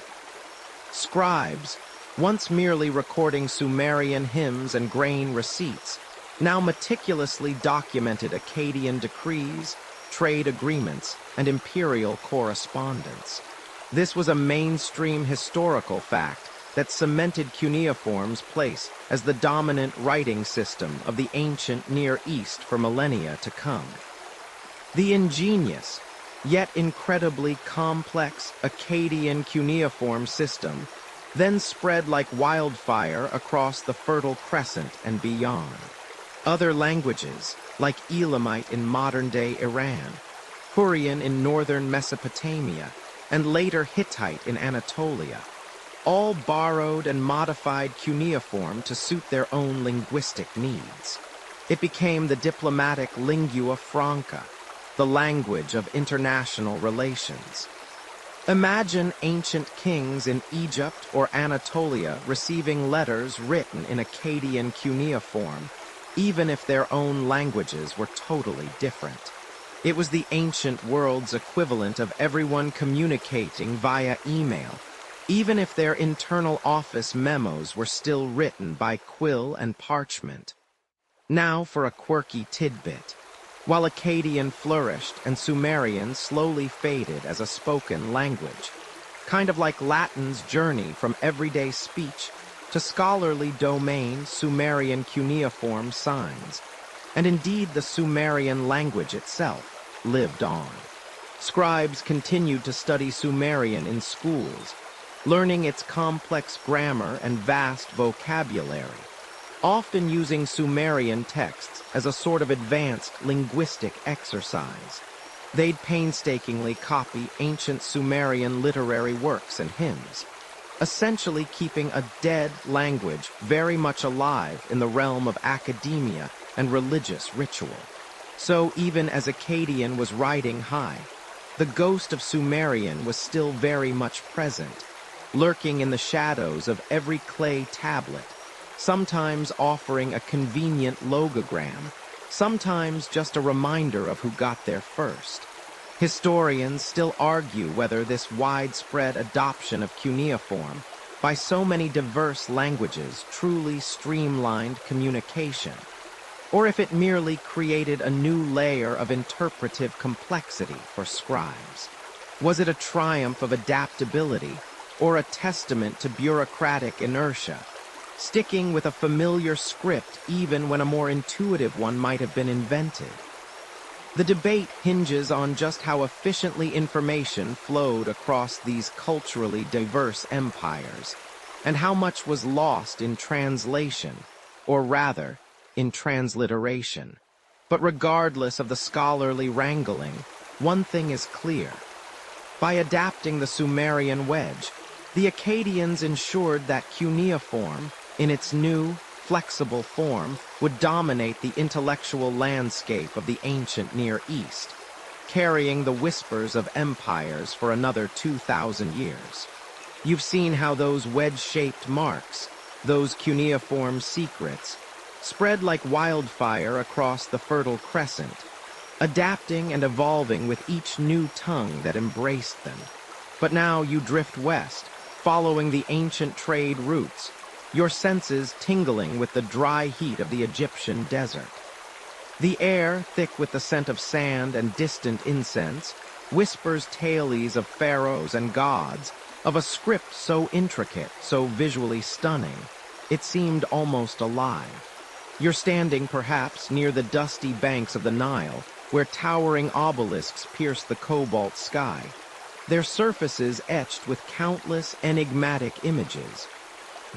Speaker 1: Scribes, once merely recording Sumerian hymns and grain receipts, now meticulously documented Akkadian decrees, trade agreements, and imperial correspondence. This was a mainstream historical fact that cemented cuneiform's place as the dominant writing system of the ancient Near East for millennia to come. The ingenious, yet incredibly complex Akkadian cuneiform system then spread like wildfire across the Fertile Crescent and beyond. Other languages, like Elamite in modern-day Iran, Hurrian in northern Mesopotamia, and later Hittite in Anatolia, all borrowed and modified cuneiform to suit their own linguistic needs. It became the diplomatic lingua franca, the language of international relations. Imagine ancient kings in Egypt or Anatolia receiving letters written in Akkadian cuneiform, even if their own languages were totally different. It was the ancient world's equivalent of everyone communicating via email, even if their internal office memos were still written by quill and parchment. Now for a quirky tidbit. While Akkadian flourished and Sumerian slowly faded as a spoken language, kind of like Latin's journey from everyday speech to scholarly domain Sumerian cuneiform signs, and indeed the Sumerian language itself lived on. Scribes continued to study Sumerian in schools, learning its complex grammar and vast vocabulary, often using Sumerian texts as a sort of advanced linguistic exercise. They'd painstakingly copy ancient Sumerian literary works and hymns, essentially keeping a dead language very much alive in the realm of academia and religious ritual. So even as Akkadian was riding high, the ghost of Sumerian was still very much present, lurking in the shadows of every clay tablet, sometimes offering a convenient logogram, sometimes just a reminder of who got there first. Historians still argue whether this widespread adoption of cuneiform by so many diverse languages truly streamlined communication, or if it merely created a new layer of interpretive complexity for scribes. Was it a triumph of adaptability, or a testament to bureaucratic inertia, sticking with a familiar script even when a more intuitive one might have been invented? The debate hinges on just how efficiently information flowed across these culturally diverse empires, and how much was lost in translation, or rather, in transliteration. But regardless of the scholarly wrangling, one thing is clear. By adapting the Sumerian wedge, the Akkadians ensured that cuneiform, in its new, flexible form would dominate the intellectual landscape of the ancient Near East, carrying the whispers of empires for another 2,000 years. You've seen how those wedge-shaped marks, those cuneiform secrets, spread like wildfire across the Fertile Crescent, adapting and evolving with each new tongue that embraced them. But now you drift west, following the ancient trade routes, your senses tingling with the dry heat of the Egyptian desert. The air, thick with the scent of sand and distant incense, whispers tales of pharaohs and gods, of a script so intricate, so visually stunning, it seemed almost alive. You're standing, perhaps, near the dusty banks of the Nile, where towering obelisks pierce the cobalt sky, their surfaces etched with countless enigmatic images.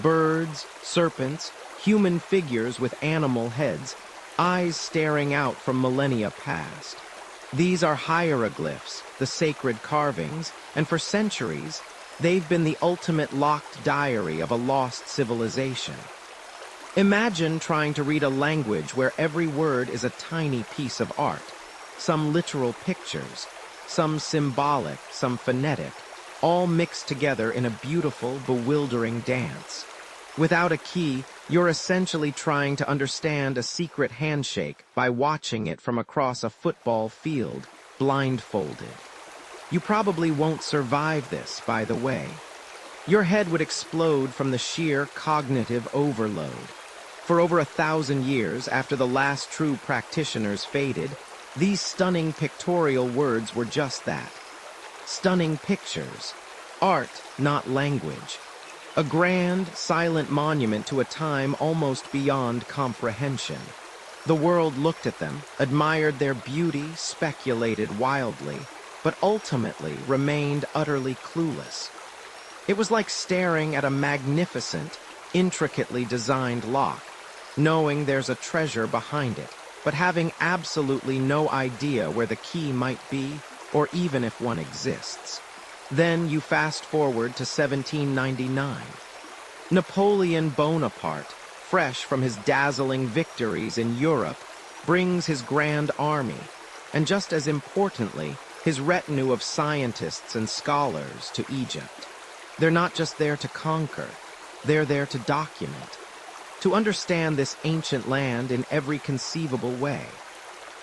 Speaker 1: Birds, serpents, human figures with animal heads, eyes staring out from millennia past. These are hieroglyphs, the sacred carvings, and for centuries, they've been the ultimate locked diary of a lost civilization. Imagine trying to read a language where every word is a tiny piece of art, some literal pictures, some symbolic, some phonetic, all mixed together in a beautiful, bewildering dance. Without a key, you're essentially trying to understand a secret handshake by watching it from across a football field, blindfolded. You probably won't survive this, by the way. Your head would explode from the sheer cognitive overload. For over 1,000 years after the last true practitioners faded, these stunning pictorial words were just that. Stunning pictures. Art, not language. A grand, silent monument to a time almost beyond comprehension. The world looked at them, admired their beauty, speculated wildly, but ultimately remained utterly clueless. It was like staring at a magnificent, intricately designed lock, knowing there's a treasure behind it, but having absolutely no idea where the key might be, or even if one exists. Then you fast forward to 1799. Napoleon Bonaparte, fresh from his dazzling victories in Europe, brings his grand army, and just as importantly, his retinue of scientists and scholars to Egypt. They're not just there to conquer, they're there to document, to understand this ancient land in every conceivable way.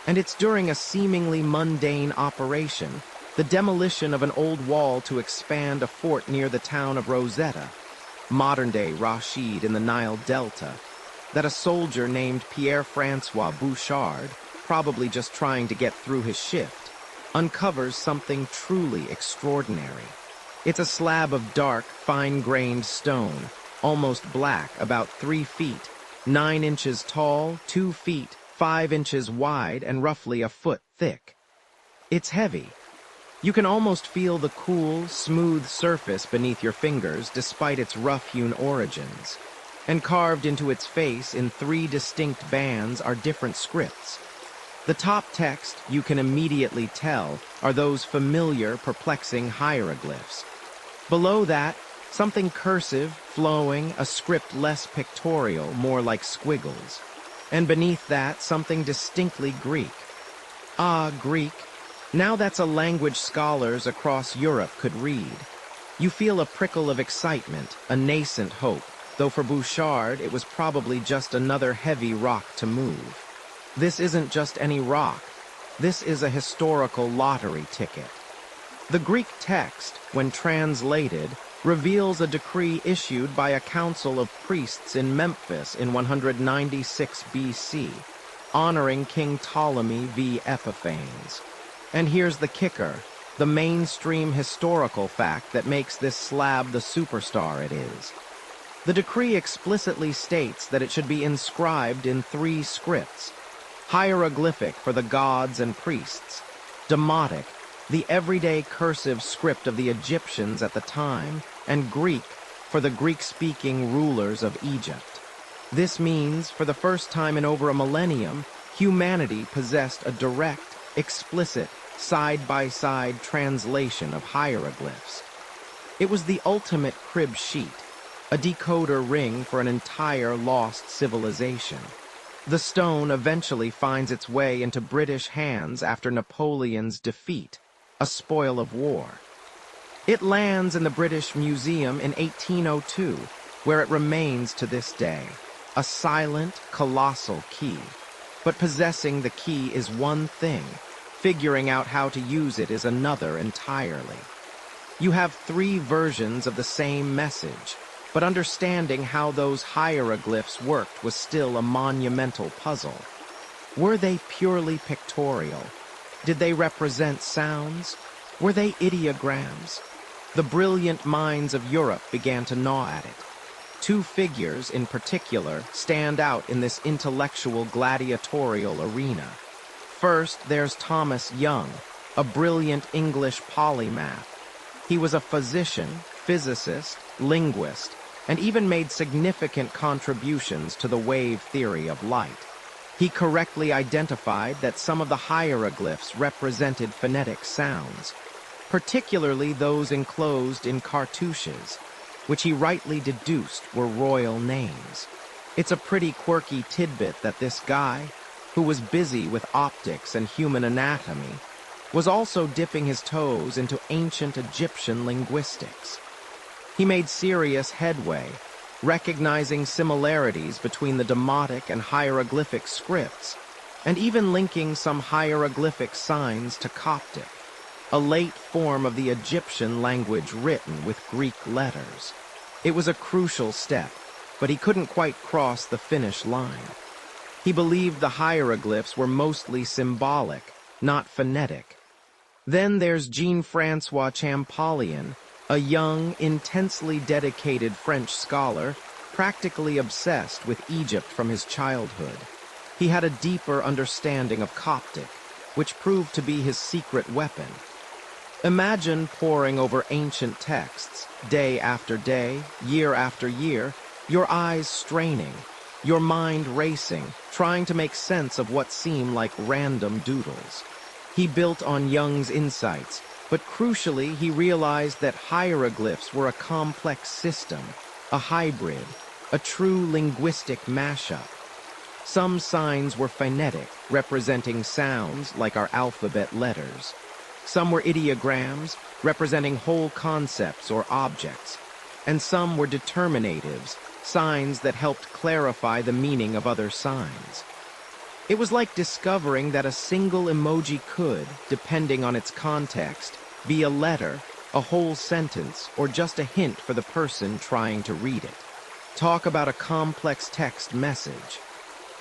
Speaker 1: And it's during a seemingly mundane operation, the demolition of an old wall to expand a fort near the town of Rosetta, modern-day Rashid in the Nile Delta, that a soldier named Pierre-Francois Bouchard, probably just trying to get through his shift, uncovers something truly extraordinary. It's a slab of dark, fine-grained stone, almost black, about 3 feet, 9 inches tall, 2 feet, 5 inches wide, and roughly a foot thick. It's heavy. You can almost feel the cool, smooth surface beneath your fingers despite its rough-hewn origins. And carved into its face in 3 distinct bands are different scripts. The top text, you can immediately tell, are those familiar, perplexing hieroglyphs. Below that, something cursive, flowing, a script less pictorial, more like squiggles. And beneath that, something distinctly Greek. Ah, Greek. Now that's a language scholars across Europe could read. You feel a prickle of excitement, a nascent hope, though for Bouchard it was probably just another heavy rock to move. This isn't just any rock. This is a historical lottery ticket. The Greek text, when translated, reveals a decree issued by a council of priests in Memphis in 196 BC, honoring King Ptolemy V. Epiphanes. And here's the kicker, the mainstream historical fact that makes this slab the superstar it is. The decree explicitly states that it should be inscribed in 3 scripts: hieroglyphic for the gods and priests, Demotic, the everyday cursive script of the Egyptians at the time, and Greek for the Greek-speaking rulers of Egypt. This means, for the first time in over a millennium, humanity possessed a direct, explicit, side-by-side translation of hieroglyphs. It was the ultimate crib sheet, a decoder ring for an entire lost civilization. The stone eventually finds its way into British hands after Napoleon's defeat, a spoil of war. It lands in the British Museum in 1802, where it remains to this day, a silent, colossal key. But possessing the key is one thing, figuring out how to use it is another entirely. You have three versions of the same message, but understanding how those hieroglyphs worked was still a monumental puzzle. Were they purely pictorial? Did they represent sounds? Were they ideograms? The brilliant minds of Europe began to gnaw at it. Two figures, in particular, stand out in this intellectual gladiatorial arena. First, there's Thomas Young, a brilliant English polymath. He was a physician, physicist, linguist, and even made significant contributions to the wave theory of light. He correctly identified that some of the hieroglyphs represented phonetic sounds, particularly those enclosed in cartouches, which he rightly deduced were royal names. It's a pretty quirky tidbit that this guy, who was busy with optics and human anatomy, was also dipping his toes into ancient Egyptian linguistics. He made serious headway, recognizing similarities between the Demotic and hieroglyphic scripts, and even linking some hieroglyphic signs to Coptic, a late form of the Egyptian language written with Greek letters. It was a crucial step, but he couldn't quite cross the finish line. He believed the hieroglyphs were mostly symbolic, not phonetic. Then there's Jean-François Champollion, a young, intensely dedicated French scholar, practically obsessed with Egypt from his childhood. He had a deeper understanding of Coptic, which proved to be his secret weapon. Imagine poring over ancient texts, day after day, year after year, your eyes straining, your mind racing, trying to make sense of what seemed like random doodles. He built on Young's insights, but crucially he realized that hieroglyphs were a complex system, a hybrid, a true linguistic mashup. Some signs were phonetic, representing sounds like our alphabet letters. Some were ideograms, representing whole concepts or objects, and some were determinatives, signs that helped clarify the meaning of other signs. It was like discovering that a single emoji could, depending on its context, be a letter, a whole sentence, or just a hint for the person trying to read it. Talk about a complex text message.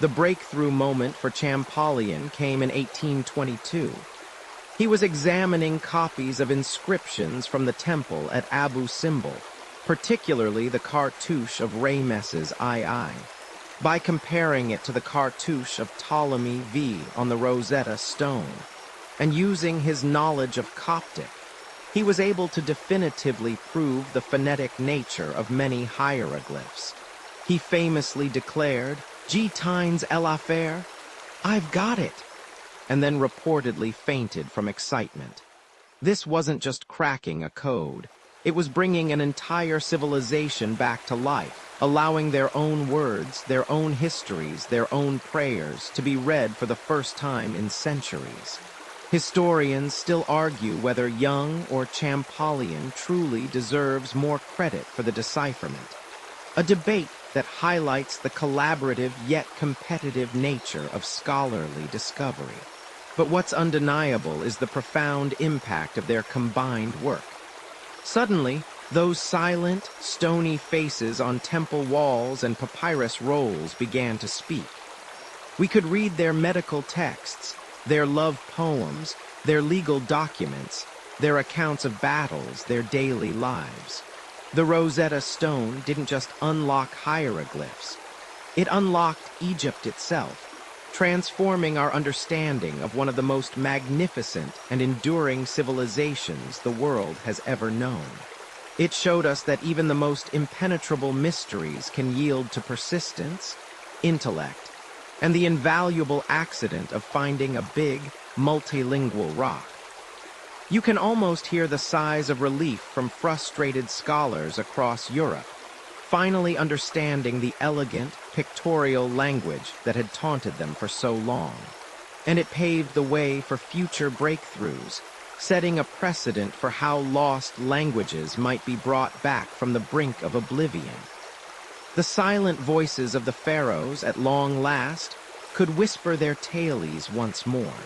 Speaker 1: The breakthrough moment for Champollion came in 1822. He was examining copies of inscriptions from the temple at Abu Simbel, particularly the cartouche of Ramesses II. By comparing it to the cartouche of Ptolemy V on the Rosetta Stone, and using his knowledge of Coptic, he was able to definitively prove the phonetic nature of many hieroglyphs. He famously declared, "G tines el affaire, I've got it," and then reportedly fainted from excitement. This wasn't just cracking a code. It was bringing an entire civilization back to life, allowing their own words, their own histories, their own prayers to be read for the first time in centuries. Historians still argue whether Young or Champollion truly deserves more credit for the decipherment, a debate that highlights the collaborative yet competitive nature of scholarly discovery. But what's undeniable is the profound impact of their combined work. Suddenly, those silent, stony faces on temple walls and papyrus rolls began to speak. We could read their medical texts, their love poems, their legal documents, their accounts of battles, their daily lives. The Rosetta Stone didn't just unlock hieroglyphs. It unlocked Egypt itself, transforming our understanding of one of the most magnificent and enduring civilizations the world has ever known. It showed us that even the most impenetrable mysteries can yield to persistence, intellect, and the invaluable accident of finding a big, multilingual rock. You can almost hear the sighs of relief from frustrated scholars across Europe. finally understanding the elegant, pictorial language that had taunted them for so long. And it paved the way for future breakthroughs, setting a precedent for how lost languages might be brought back from the brink of oblivion. The silent voices of the pharaohs, at long last, could whisper their tales once more.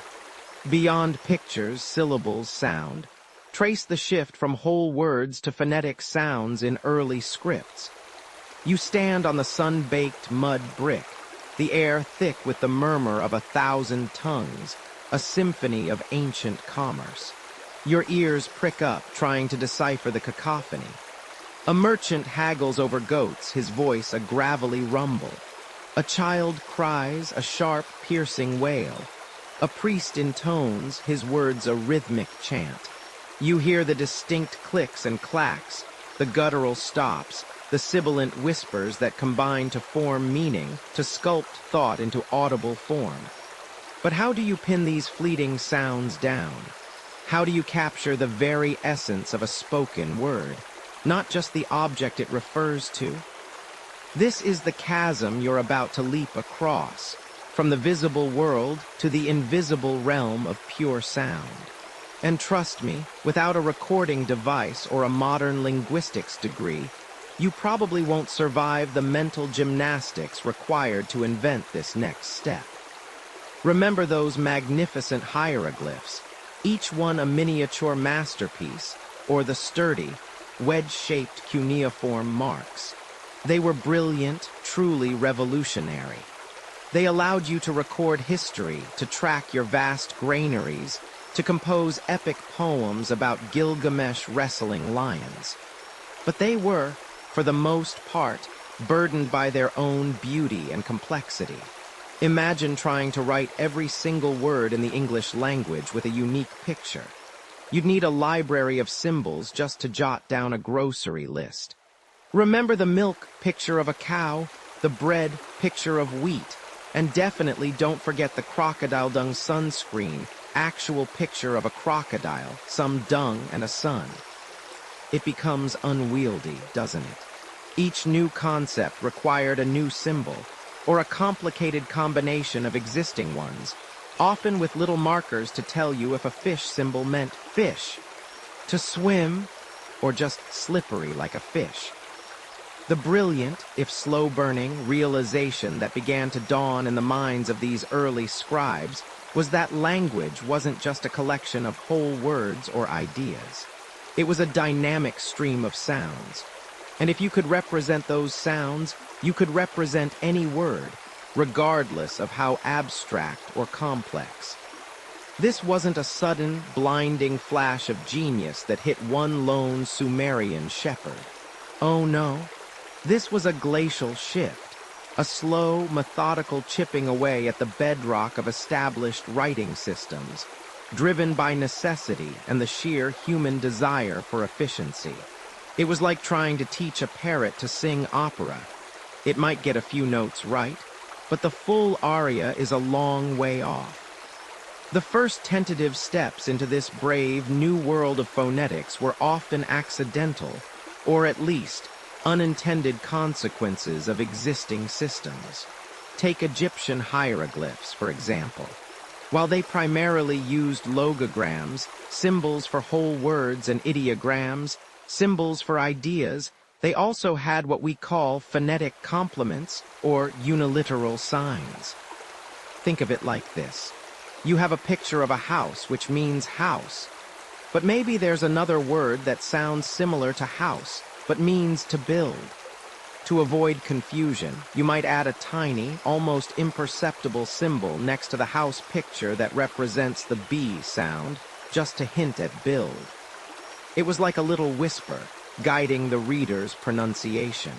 Speaker 1: Beyond pictures, syllables, sound, trace the shift from whole words to phonetic sounds in early scripts. You stand on the sun-baked mud brick, the air thick with the murmur of 1,000 tongues, a symphony of ancient commerce. Your ears prick up, trying to decipher the cacophony. A merchant haggles over goats, his voice a gravelly rumble. A child cries, a sharp, piercing wail. A priest intones, his words a rhythmic chant. You hear the distinct clicks and clacks, the guttural stops, the sibilant whispers that combine to form meaning, to sculpt thought into audible form. But how do you pin these fleeting sounds down? How do you capture the very essence of a spoken word, not just the object it refers to? This is the chasm you're about to leap across, from the visible world to the invisible realm of pure sound. And trust me, without a recording device or a modern linguistics degree, you probably won't survive the mental gymnastics required to invent this next step. Remember those magnificent hieroglyphs, each one a miniature masterpiece, or the sturdy, wedge-shaped cuneiform marks. They were brilliant, truly revolutionary. They allowed you to record history, to track your vast granaries, to compose epic poems about Gilgamesh wrestling lions. But they were, for the most part, burdened by their own beauty and complexity. Imagine trying to write every single word in the English language with a unique picture. You'd need a library of symbols just to jot down a grocery list. Remember the milk picture of a cow, the bread picture of wheat, and definitely don't forget the crocodile dung sunscreen, actual picture of a crocodile, some dung and a sun. It becomes unwieldy, doesn't it? Each new concept required a new symbol, or a complicated combination of existing ones, often with little markers to tell you if a fish symbol meant fish, to swim, or just slippery like a fish. The brilliant, if slow-burning, realization that began to dawn in the minds of these early scribes was that language wasn't just a collection of whole words or ideas. It was a dynamic stream of sounds. And if you could represent those sounds, you could represent any word, regardless of how abstract or complex. This wasn't a sudden, blinding flash of genius that hit one lone Sumerian shepherd. Oh no, this was a glacial shift, a slow, methodical chipping away at the bedrock of established writing systems, driven by necessity and the sheer human desire for efficiency. It was like trying to teach a parrot to sing opera. It might get a few notes right, but the full aria is a long way off. The first tentative steps into this brave new world of phonetics were often accidental, or at least unintended consequences of existing systems. Take Egyptian hieroglyphs, for example. While they primarily used logograms, symbols for whole words, and ideograms, symbols for ideas, they also had what we call phonetic complements, or uniliteral signs. Think of it like this. You have a picture of a house, which means house. But maybe there's another word that sounds similar to house, but means to build. To avoid confusion, you might add a tiny, almost imperceptible symbol next to the house picture that represents the B sound, just to hint at build. It was like a little whisper, guiding the reader's pronunciation.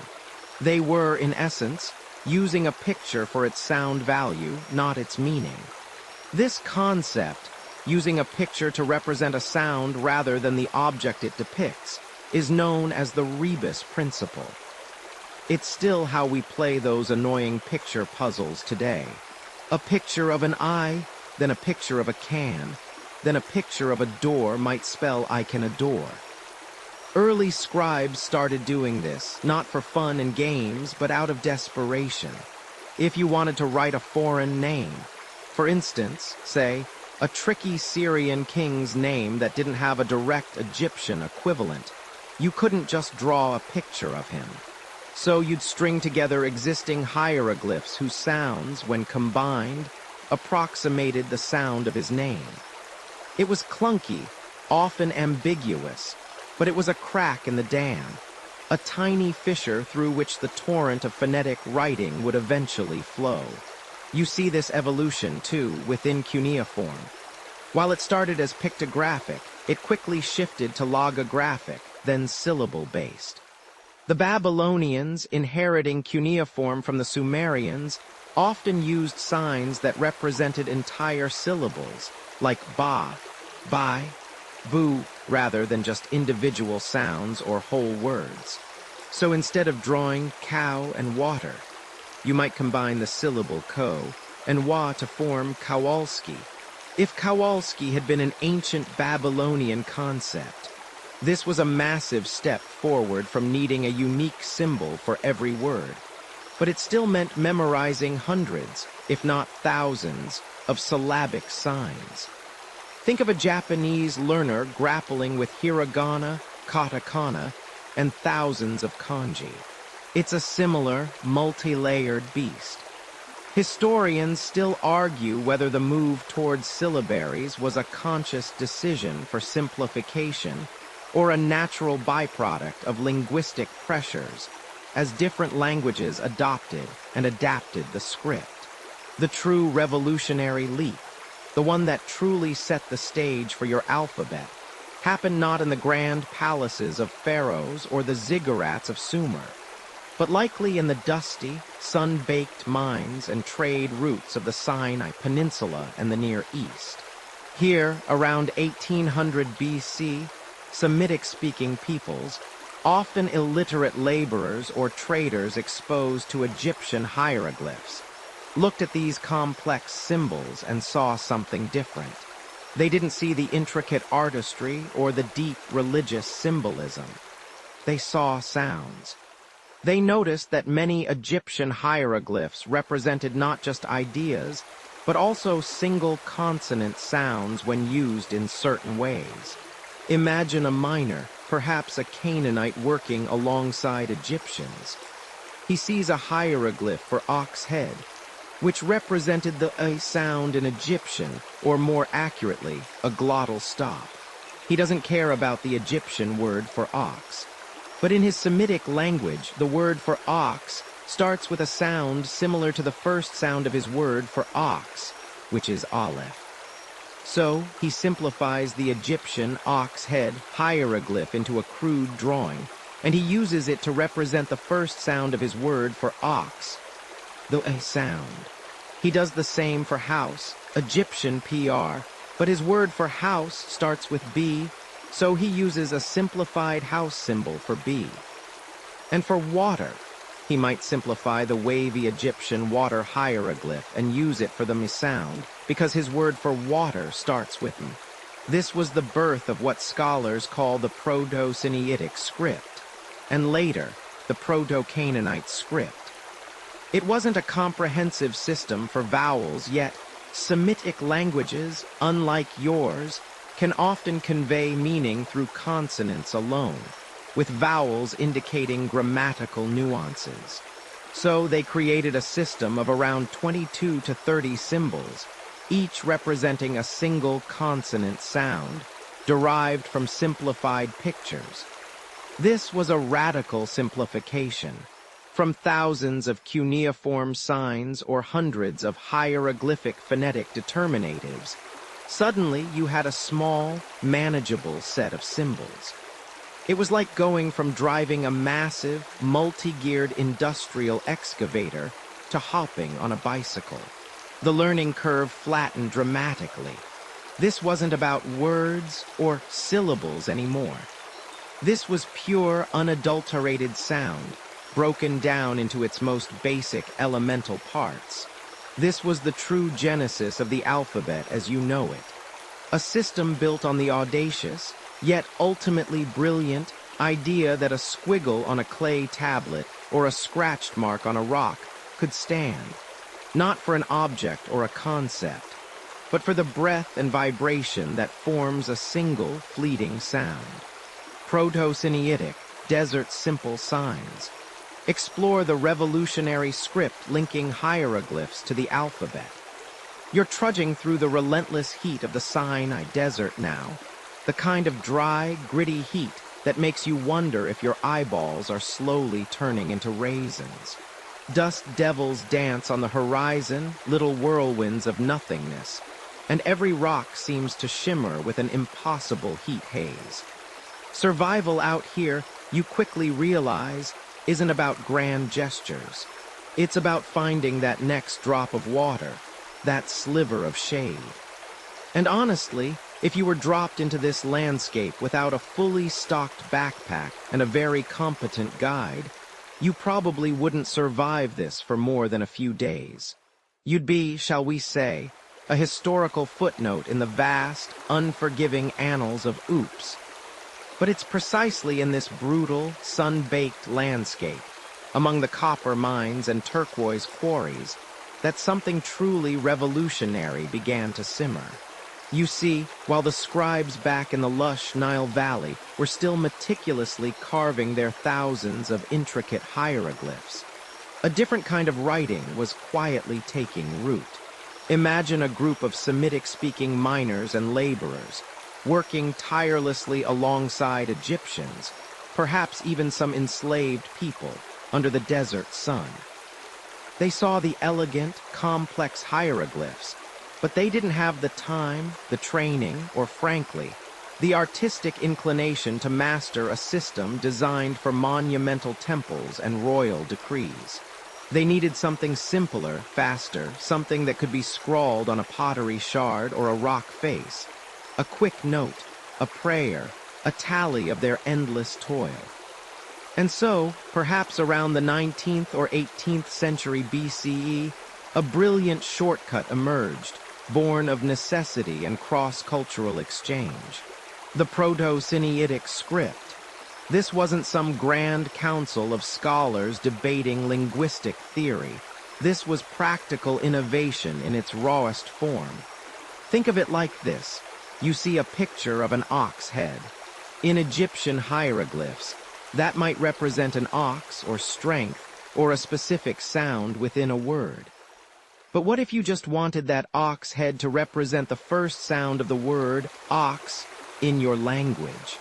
Speaker 1: They were, in essence, using a picture for its sound value, not its meaning. This concept, using a picture to represent a sound rather than the object it depicts, is known as the rebus principle. It's still how we play those annoying picture puzzles today. A picture of an eye, then a picture of a can, then a picture of a door might spell I can adore. Early scribes started doing this, not for fun and games, but out of desperation. If you wanted to write a foreign name, for instance, say, a tricky Syrian king's name that didn't have a direct Egyptian equivalent, you couldn't just draw a picture of him. So you'd string together existing hieroglyphs whose sounds, when combined, approximated the sound of his name. It was clunky, often ambiguous, but it was a crack in the dam, a tiny fissure through which the torrent of phonetic writing would eventually flow. You see this evolution, too, within cuneiform. While it started as pictographic, it quickly shifted to logographic, then syllable-based. The Babylonians, inheriting cuneiform from the Sumerians, often used signs that represented entire syllables, like ba, bai, bu, rather than just individual sounds or whole words. So instead of drawing cow and water, you might combine the syllable ko and wa to form Kowalski. If Kowalski had been an ancient Babylonian concept, this was a massive step forward from needing a unique symbol for every word. But it still meant memorizing hundreds, if not thousands, of syllabic signs. Think of a Japanese learner grappling with hiragana, katakana, and thousands of kanji. It's a similar, multi-layered beast. Historians still argue whether the move towards syllabaries was a conscious decision for simplification or a natural byproduct of linguistic pressures as different languages adopted and adapted the script. The true revolutionary leap, the one that truly set the stage for your alphabet, happened not in the grand palaces of pharaohs or the ziggurats of Sumer, but likely in the dusty, sun-baked mines and trade routes of the Sinai Peninsula and the Near East. Here, around 1800 BC, Semitic-speaking peoples, often illiterate laborers or traders exposed to Egyptian hieroglyphs, looked at these complex symbols and saw something different. They didn't see the intricate artistry or the deep religious symbolism. They saw sounds. They noticed that many Egyptian hieroglyphs represented not just ideas, but also single consonant sounds when used in certain ways. Imagine a miner, perhaps a Canaanite working alongside Egyptians. He sees a hieroglyph for ox head, which represented the a sound in Egyptian, or more accurately, a glottal stop. He doesn't care about the Egyptian word for ox. But in his Semitic language, the word for ox starts with a sound similar to the first sound of his word for ox, which is aleph. So, he simplifies the Egyptian ox head hieroglyph into a crude drawing, and he uses it to represent the first sound of his word for ox, the a sound. He does the same for house, Egyptian PR, but his word for house starts with B, so he uses a simplified house symbol for B. And for water, he might simplify the wavy Egyptian water hieroglyph and use it for the mi sound, because his word for water starts with M. This was the birth of what scholars call the Proto-Sinaitic script, and later, the Proto-Canaanite script. It wasn't a comprehensive system for vowels, yet Semitic languages, unlike yours, can often convey meaning through consonants alone, with vowels indicating grammatical nuances. So they created a system of around 22 to 30 symbols, each representing a single consonant sound, derived from simplified pictures. This was a radical simplification. From thousands of cuneiform signs or hundreds of hieroglyphic phonetic determinatives, suddenly you had a small, manageable set of symbols. It was like going from driving a massive, multi-geared industrial excavator to hopping on a bicycle. The learning curve flattened dramatically. This wasn't about words or syllables anymore. This was pure, unadulterated sound, broken down into its most basic elemental parts. This was the true genesis of the alphabet as you know it. A system built on the audacious, yet ultimately brilliant, idea that a squiggle on a clay tablet or a scratched mark on a rock could stand, not for an object or a concept, but for the breath and vibration that forms a single fleeting sound. Proto-Sinaitic, desert simple signs. Explore the revolutionary script linking hieroglyphs to the alphabet. You're trudging through the relentless heat of the Sinai desert now, the kind of dry, gritty heat that makes you wonder if your eyeballs are slowly turning into raisins. Dust devils dance on the horizon, little whirlwinds of nothingness, and every rock seems to shimmer with an impossible heat haze. Survival out here, you quickly realize, isn't about grand gestures. It's about finding that next drop of water, that sliver of shade. And honestly, if you were dropped into this landscape without a fully stocked backpack and a very competent guide, you probably wouldn't survive this for more than a few days. You'd be, shall we say, a historical footnote in the vast, unforgiving annals of oops. But it's precisely in this brutal, sun-baked landscape, among the copper mines and turquoise quarries, that something truly revolutionary began to simmer. You see, while the scribes back in the lush Nile Valley were still meticulously carving their thousands of intricate hieroglyphs, a different kind of writing was quietly taking root. Imagine a group of Semitic-speaking miners and laborers, working tirelessly alongside Egyptians, perhaps even some enslaved people, under the desert sun. They saw the elegant, complex hieroglyphs, but they didn't have the time, the training, or frankly, the artistic inclination to master a system designed for monumental temples and royal decrees. They needed something simpler, faster, something that could be scrawled on a pottery shard or a rock face. A quick note, a prayer, a tally of their endless toil. And so, perhaps around the 19th or 18th century BCE, a brilliant shortcut emerged, born of necessity and cross-cultural exchange. The Proto-Sinaitic script. This wasn't some grand council of scholars debating linguistic theory. This was practical innovation in its rawest form. Think of it like this. You see a picture of an ox head. In Egyptian hieroglyphs, that might represent an ox or strength or a specific sound within a word. But what if you just wanted that ox head to represent the first sound of the word ox in your language?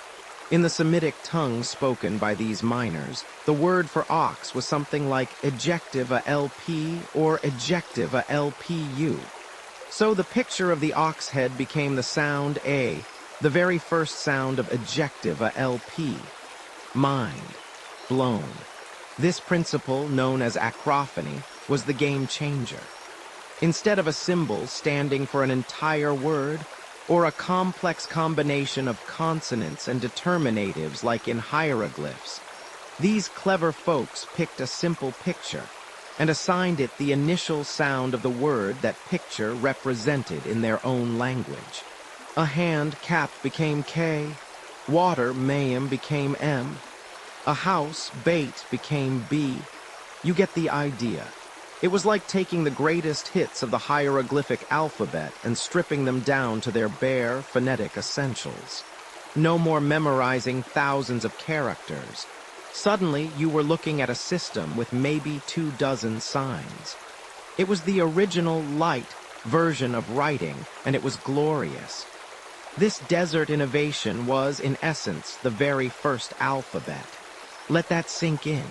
Speaker 1: In the Semitic tongue spoken by these miners, the word for ox was something like ejectiva LP or ejectiva LPU. So the picture of the ox head became the sound A, the very first sound of ejectiva LP. Mind. Blown. This principle, known as acrophony, was the game changer. Instead of a symbol standing for an entire word, or a complex combination of consonants and determinatives like in hieroglyphs, these clever folks picked a simple picture and assigned it the initial sound of the word that picture represented in their own language. A hand cap became K, water mayim became M, a house bait became B. You get the idea. It was like taking the greatest hits of the hieroglyphic alphabet and stripping them down to their bare, phonetic essentials. No more memorizing thousands of characters. Suddenly, you were looking at a system with maybe 24 signs. It was the original light version of writing, and it was glorious. This desert innovation was, in essence, the very first alphabet. Let that sink in.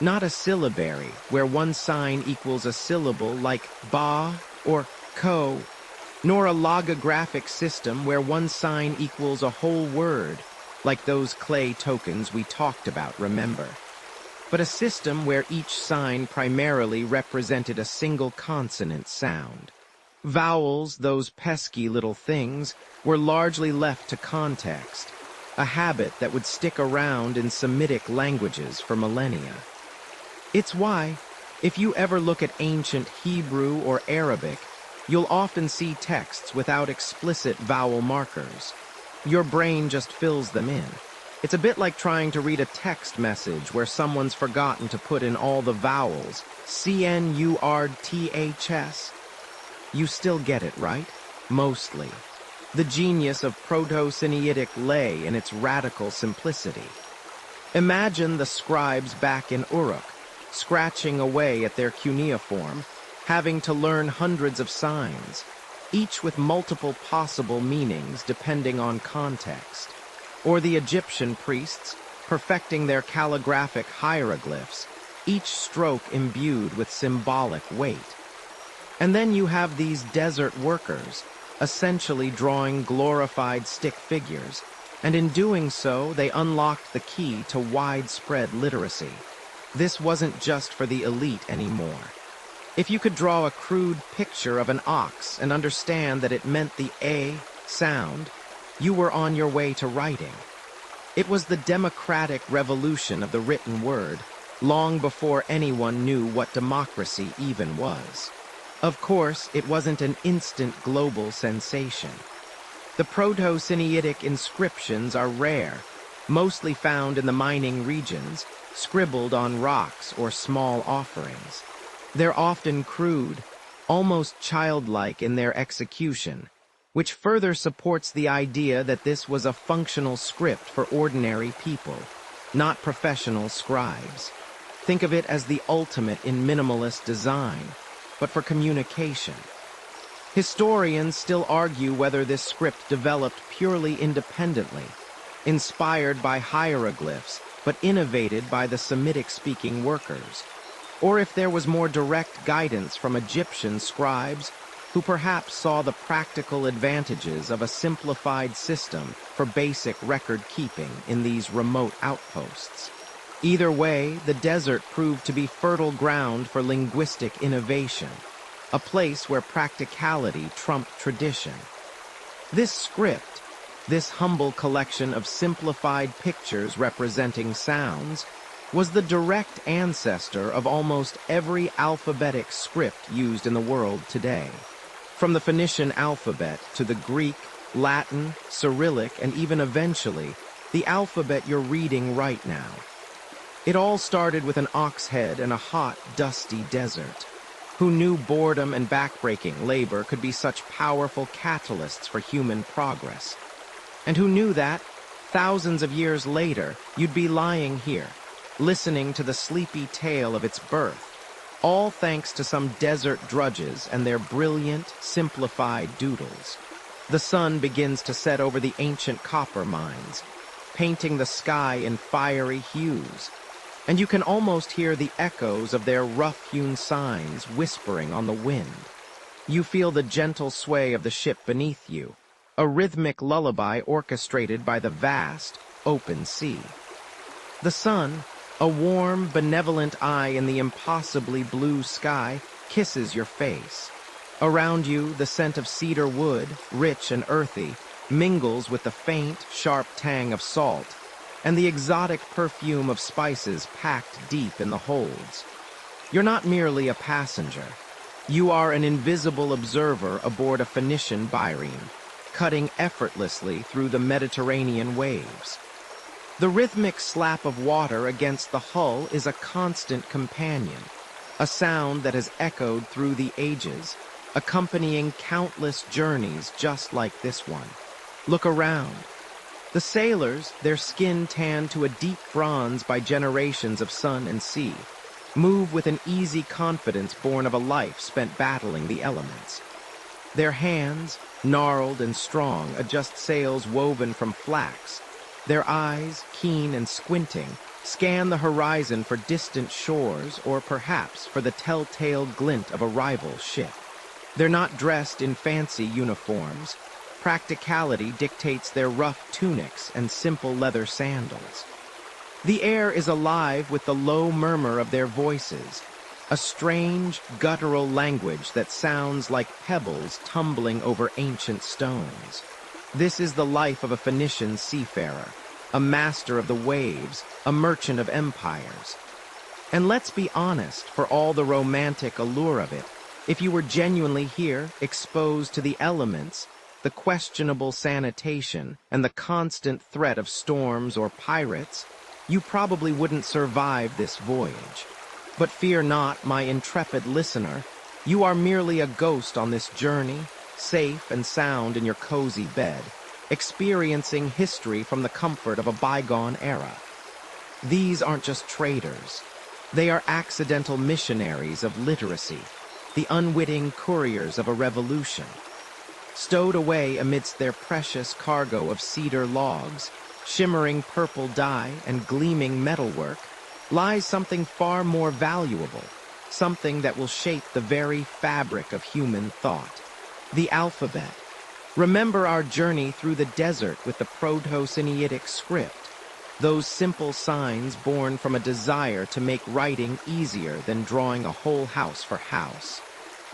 Speaker 1: Not a syllabary, where one sign equals a syllable like ba or ko, nor a logographic system where one sign equals a whole word, like those clay tokens we talked about, remember? But a system where each sign primarily represented a single consonant sound. Vowels, those pesky little things, were largely left to context, a habit that would stick around in Semitic languages for millennia. It's why, if you ever look at ancient Hebrew or Arabic, you'll often see texts without explicit vowel markers. Your brain just fills them in. It's a bit like trying to read a text message where someone's forgotten to put in all the vowels. CNURTHS. You still get it, right? Mostly. The genius of Proto-Sinaitic lay in its radical simplicity. Imagine the scribes back in Uruk, scratching away at their cuneiform, having to learn hundreds of signs, each with multiple possible meanings depending on context. Or the Egyptian priests, perfecting their calligraphic hieroglyphs, each stroke imbued with symbolic weight. And then you have these desert workers, essentially drawing glorified stick figures, and in doing so, they unlocked the key to widespread literacy. This wasn't just for the elite anymore. If you could draw a crude picture of an ox and understand that it meant the A sound, you were on your way to writing. It was the democratic revolution of the written word, long before anyone knew what democracy even was. Of course, it wasn't an instant global sensation. The Proto-Sinaitic inscriptions are rare, mostly found in the mining regions, scribbled on rocks or small offerings. They're often crude, almost childlike in their execution, which further supports the idea that this was a functional script for ordinary people, not professional scribes. Think of it as the ultimate in minimalist design, but for communication. Historians still argue whether this script developed purely independently, inspired by hieroglyphs, but innovated by the Semitic-speaking workers, or if there was more direct guidance from Egyptian scribes who perhaps saw the practical advantages of a simplified system for basic record-keeping in these remote outposts. Either way, the desert proved to be fertile ground for linguistic innovation, a place where practicality trumped tradition. This script, this humble collection of simplified pictures representing sounds, was the direct ancestor of almost every alphabetic script used in the world today. From the Phoenician alphabet to the Greek, Latin, Cyrillic, and even eventually, the alphabet you're reading right now. It all started with an ox head in a hot, dusty desert. Who knew boredom and backbreaking labor could be such powerful catalysts for human progress? And who knew that, thousands of years later, you'd be lying here, listening to the sleepy tale of its birth, all thanks to some desert drudges and their brilliant, simplified doodles. The sun begins to set over the ancient copper mines, painting the sky in fiery hues, and you can almost hear the echoes of their rough-hewn signs whispering on the wind. You feel the gentle sway of the ship beneath you, a rhythmic lullaby orchestrated by the vast, open sea. The sun, a warm, benevolent eye in the impossibly blue sky, kisses your face. Around you, the scent of cedar wood, rich and earthy, mingles with the faint, sharp tang of salt, and the exotic perfume of spices packed deep in the holds. You're not merely a passenger. You are an invisible observer aboard a Phoenician bireme, cutting effortlessly through the Mediterranean waves. The rhythmic slap of water against the hull is a constant companion, a sound that has echoed through the ages, accompanying countless journeys just like this one. Look around. The sailors, their skin tanned to a deep bronze by generations of sun and sea, move with an easy confidence born of a life spent battling the elements. Their hands, gnarled and strong, adjust sails woven from flax. Their eyes, keen and squinting, scan the horizon for distant shores or perhaps for the telltale glint of a rival ship. They're not dressed in fancy uniforms. Practicality dictates their rough tunics and simple leather sandals. The air is alive with the low murmur of their voices, a strange, guttural language that sounds like pebbles tumbling over ancient stones. This is the life of a Phoenician seafarer, a master of the waves, a merchant of empires. And let's be honest, for all the romantic allure of it, if you were genuinely here, exposed to the elements, the questionable sanitation, and the constant threat of storms or pirates, you probably wouldn't survive this voyage. But fear not, my intrepid listener, you are merely a ghost on this journey, safe and sound in your cozy bed, experiencing history from the comfort of a bygone era. These aren't just traders. They are accidental missionaries of literacy, the unwitting couriers of a revolution. Stowed away amidst their precious cargo of cedar logs, shimmering purple dye and gleaming metalwork, lies something far more valuable, something that will shape the very fabric of human thought: the alphabet. Remember our journey through the desert with the Proto-Sinaitic script, those simple signs born from a desire to make writing easier than drawing a whole house for house.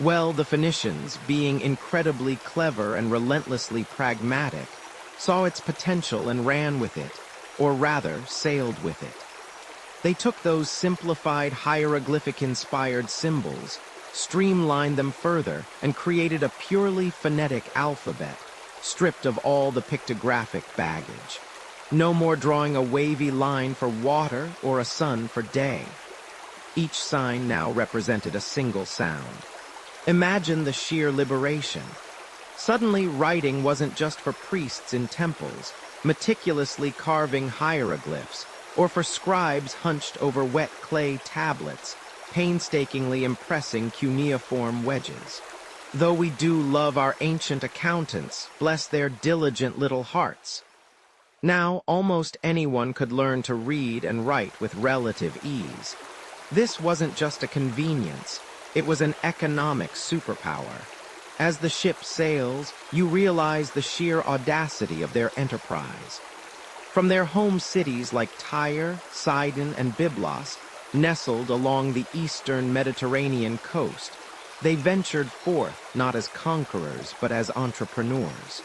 Speaker 1: Well, the Phoenicians, being incredibly clever and relentlessly pragmatic, saw its potential and ran with it, or rather, sailed with it. They took those simplified hieroglyphic-inspired symbols, streamlined them further, and created a purely phonetic alphabet, stripped of all the pictographic baggage. No more drawing a wavy line for water or a sun for day. Each sign now represented a single sound. Imagine the sheer liberation. Suddenly, writing wasn't just for priests in temples, meticulously carving hieroglyphs, or for scribes hunched over wet clay tablets, painstakingly impressing cuneiform wedges. Though we do love our ancient accountants, bless their diligent little hearts. Now, almost anyone could learn to read and write with relative ease. This wasn't just a convenience, it was an economic superpower. As the ship sails, you realize the sheer audacity of their enterprise. From their home cities like Tyre, Sidon, and Byblos, nestled along the eastern Mediterranean coast, they ventured forth not as conquerors but as entrepreneurs.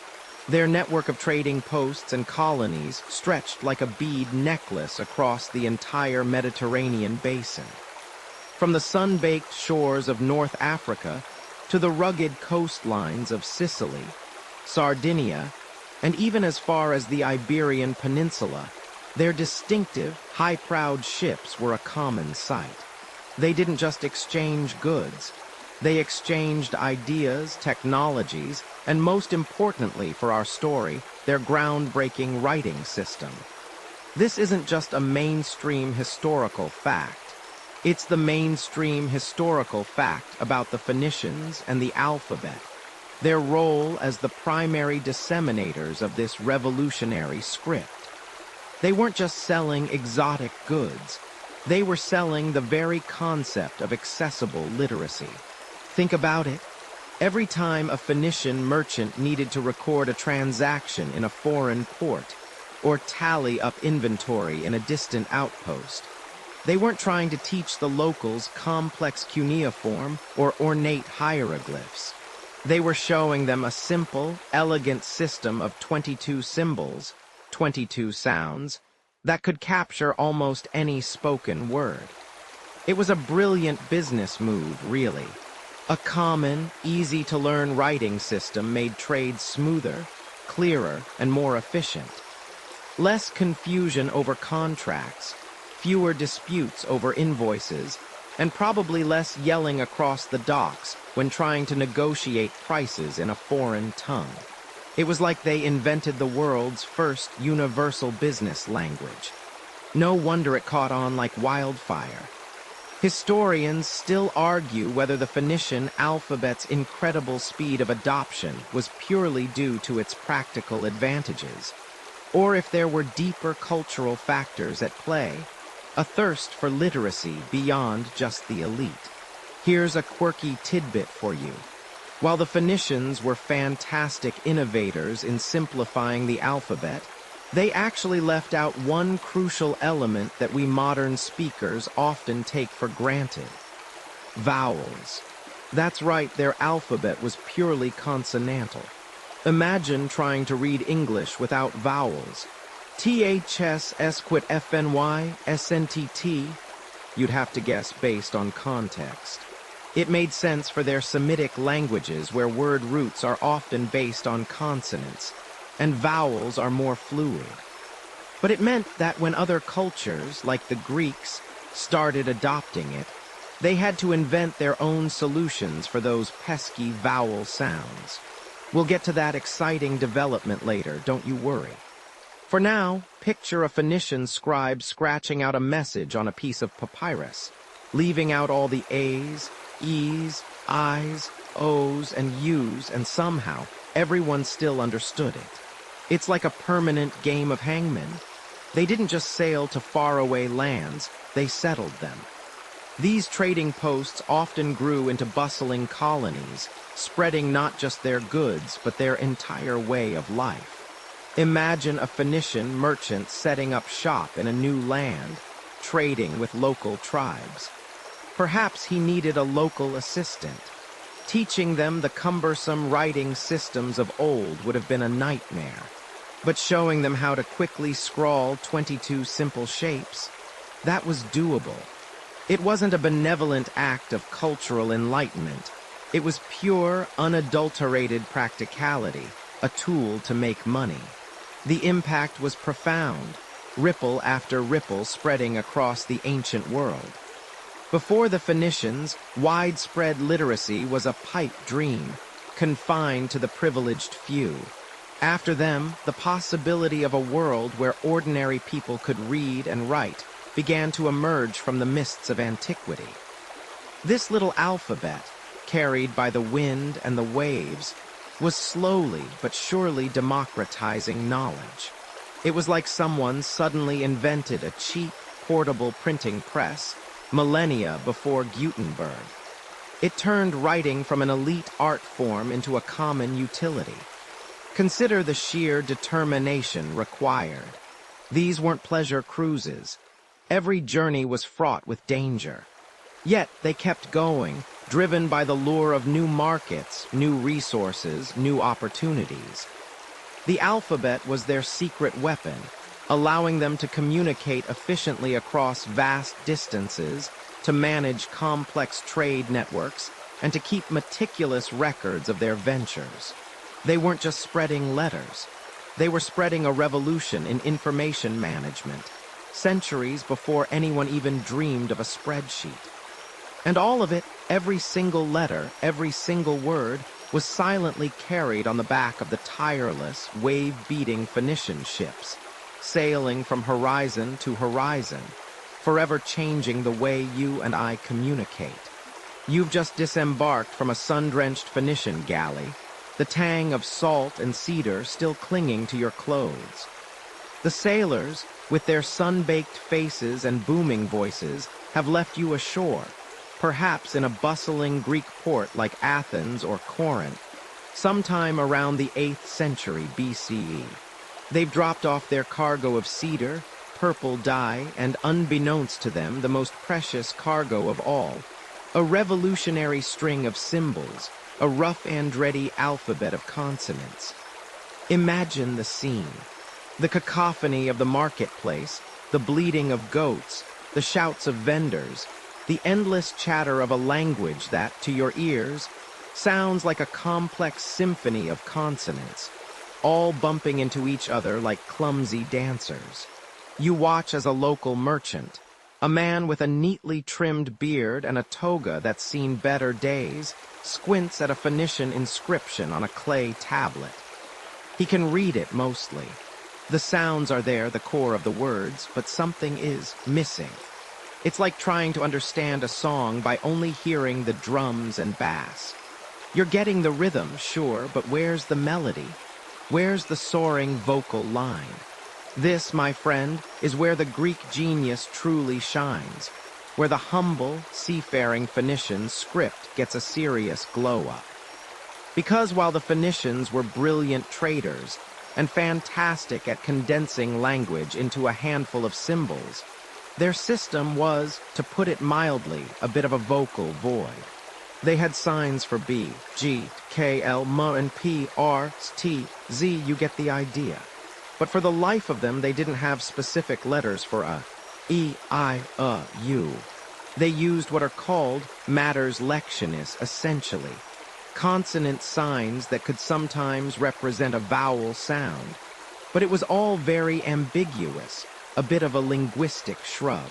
Speaker 1: Their network of trading posts and colonies stretched like a bead necklace across the entire Mediterranean basin. From the sun-baked shores of North Africa to the rugged coastlines of Sicily, Sardinia, and even as far as the Iberian Peninsula, their distinctive, high-prowed ships were a common sight. They didn't just exchange goods. They exchanged ideas, technologies, and most importantly for our story, their groundbreaking writing system. This isn't just a mainstream historical fact. It's the mainstream historical fact about the Phoenicians and the alphabet, their role as the primary disseminators of this revolutionary script. They weren't just selling exotic goods. They were selling the very concept of accessible literacy. Think about it. Every time a Phoenician merchant needed to record a transaction in a foreign port or tally up inventory in a distant outpost, they weren't trying to teach the locals complex cuneiform or ornate hieroglyphs. They were showing them a simple, elegant system of 22 symbols, 22 sounds, that could capture almost any spoken word. It was a brilliant business move, really. A common, easy-to-learn writing system made trade smoother, clearer, and more efficient. Less confusion over contracts, fewer disputes over invoices, and probably less yelling across the docks when trying to negotiate prices in a foreign tongue. It was like they invented the world's first universal business language. No wonder it caught on like wildfire. Historians still argue whether the Phoenician alphabet's incredible speed of adoption was purely due to its practical advantages, or if there were deeper cultural factors at play, a thirst for literacy beyond just the elite. Here's a quirky tidbit for you. While the Phoenicians were fantastic innovators in simplifying the alphabet, they actually left out one crucial element that we modern speakers often take for granted: vowels. That's right, their alphabet was purely consonantal. Imagine trying to read English without vowels. THS, SQUIT, FNY, SNTT. You'd have to guess based on context. It made sense for their Semitic languages where word roots are often based on consonants, and vowels are more fluid. But it meant that when other cultures, like the Greeks, started adopting it, they had to invent their own solutions for those pesky vowel sounds. We'll get to that exciting development later, don't you worry. For now, picture a Phoenician scribe scratching out a message on a piece of papyrus, leaving out all the A's, E's, I's, O's, and U's, and somehow everyone still understood it. It's like a permanent game of hangman. They didn't just sail to faraway lands, they settled them. These trading posts often grew into bustling colonies, spreading not just their goods, but their entire way of life. Imagine a Phoenician merchant setting up shop in a new land, trading with local tribes. Perhaps he needed a local assistant. Teaching them the cumbersome writing systems of old would have been a nightmare. But showing them how to quickly scrawl 22 simple shapes, that was doable. It wasn't a benevolent act of cultural enlightenment. It was pure, unadulterated practicality, a tool to make money. The impact was profound, ripple after ripple spreading across the ancient world. Before the Phoenicians, widespread literacy was a pipe dream, confined to the privileged few. After them, the possibility of a world where ordinary people could read and write began to emerge from the mists of antiquity. This little alphabet, carried by the wind and the waves, was slowly but surely democratizing knowledge. It was like someone suddenly invented a cheap, portable printing press, millennia before Gutenberg. It turned writing from an elite art form into a common utility. Consider the sheer determination required. These weren't pleasure cruises. Every journey was fraught with danger. Yet they kept going, driven by the lure of new markets, new resources, new opportunities. The alphabet was their secret weapon, allowing them to communicate efficiently across vast distances, to manage complex trade networks, and to keep meticulous records of their ventures. They weren't just spreading letters. They were spreading a revolution in information management, centuries before anyone even dreamed of a spreadsheet. And all of it, every single letter, every single word, was silently carried on the back of the tireless, wave-beating Phoenician ships, sailing from horizon to horizon, forever changing the way you and I communicate. You've just disembarked from a sun-drenched Phoenician galley, the tang of salt and cedar still clinging to your clothes. The sailors, with their sun-baked faces and booming voices, have left you ashore, perhaps in a bustling Greek port like Athens or Corinth, sometime around the 8th century BCE. They've dropped off their cargo of cedar, purple dye, and unbeknownst to them, the most precious cargo of all, a revolutionary string of symbols, a rough and ready alphabet of consonants. Imagine the scene. The cacophony of the marketplace, the bleating of goats, the shouts of vendors, the endless chatter of a language that, to your ears, sounds like a complex symphony of consonants, all bumping into each other like clumsy dancers. You watch as a local merchant, a man with a neatly trimmed beard and a toga that's seen better days, squints at a Phoenician inscription on a clay tablet. He can read it mostly. The sounds are there, the core of the words, but something is missing. It's like trying to understand a song by only hearing the drums and bass. You're getting the rhythm, sure, but where's the melody? Where's the soaring vocal line? This, my friend, is where the Greek genius truly shines, where the humble, seafaring Phoenician script gets a serious glow-up. Because while the Phoenicians were brilliant traders and fantastic at condensing language into a handful of symbols, their system was, to put it mildly, a bit of a vocal void. They had signs for B, G, K, L, M, and P, R, T, Z, you get the idea. But for the life of them, they didn't have specific letters for a, E, I, U. They used what are called matters lectionis, essentially, consonant signs that could sometimes represent a vowel sound. But it was all very ambiguous, a bit of a linguistic shrug.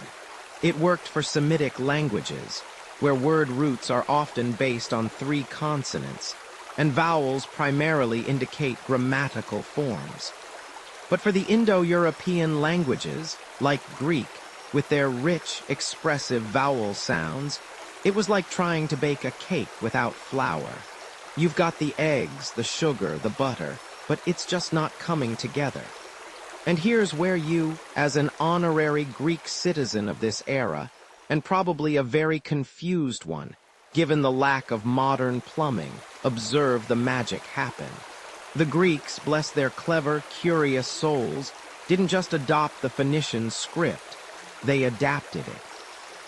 Speaker 1: It worked for Semitic languages, where word roots are often based on 3 consonants, and vowels primarily indicate grammatical forms. But for the Indo-European languages, like Greek, with their rich, expressive vowel sounds, it was like trying to bake a cake without flour. You've got the eggs, the sugar, the butter, but it's just not coming together. And here's where you, as an honorary Greek citizen of this era, and probably a very confused one, given the lack of modern plumbing, observe the magic happen. The Greeks, bless their clever, curious souls, didn't just adopt the Phoenician script, they adapted it.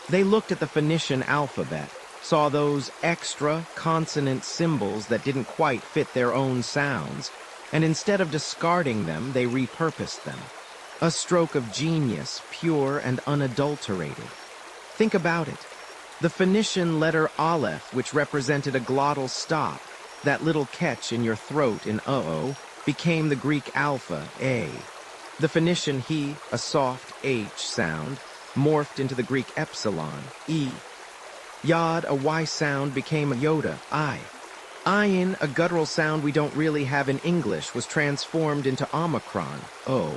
Speaker 1: They looked at the Phoenician alphabet, saw those extra consonant symbols that didn't quite fit their own sounds, and instead of discarding them, they repurposed them. A stroke of genius, pure and unadulterated. Think about it. The Phoenician letter Aleph, which represented a glottal stop, that little catch in your throat in uh-oh, became the Greek alpha, A. The Phoenician he, a soft H sound, morphed into the Greek epsilon, E. Yod, a Y sound, became a Yoda, I. Ayin, a guttural sound we don't really have in English, was transformed into Omicron, O.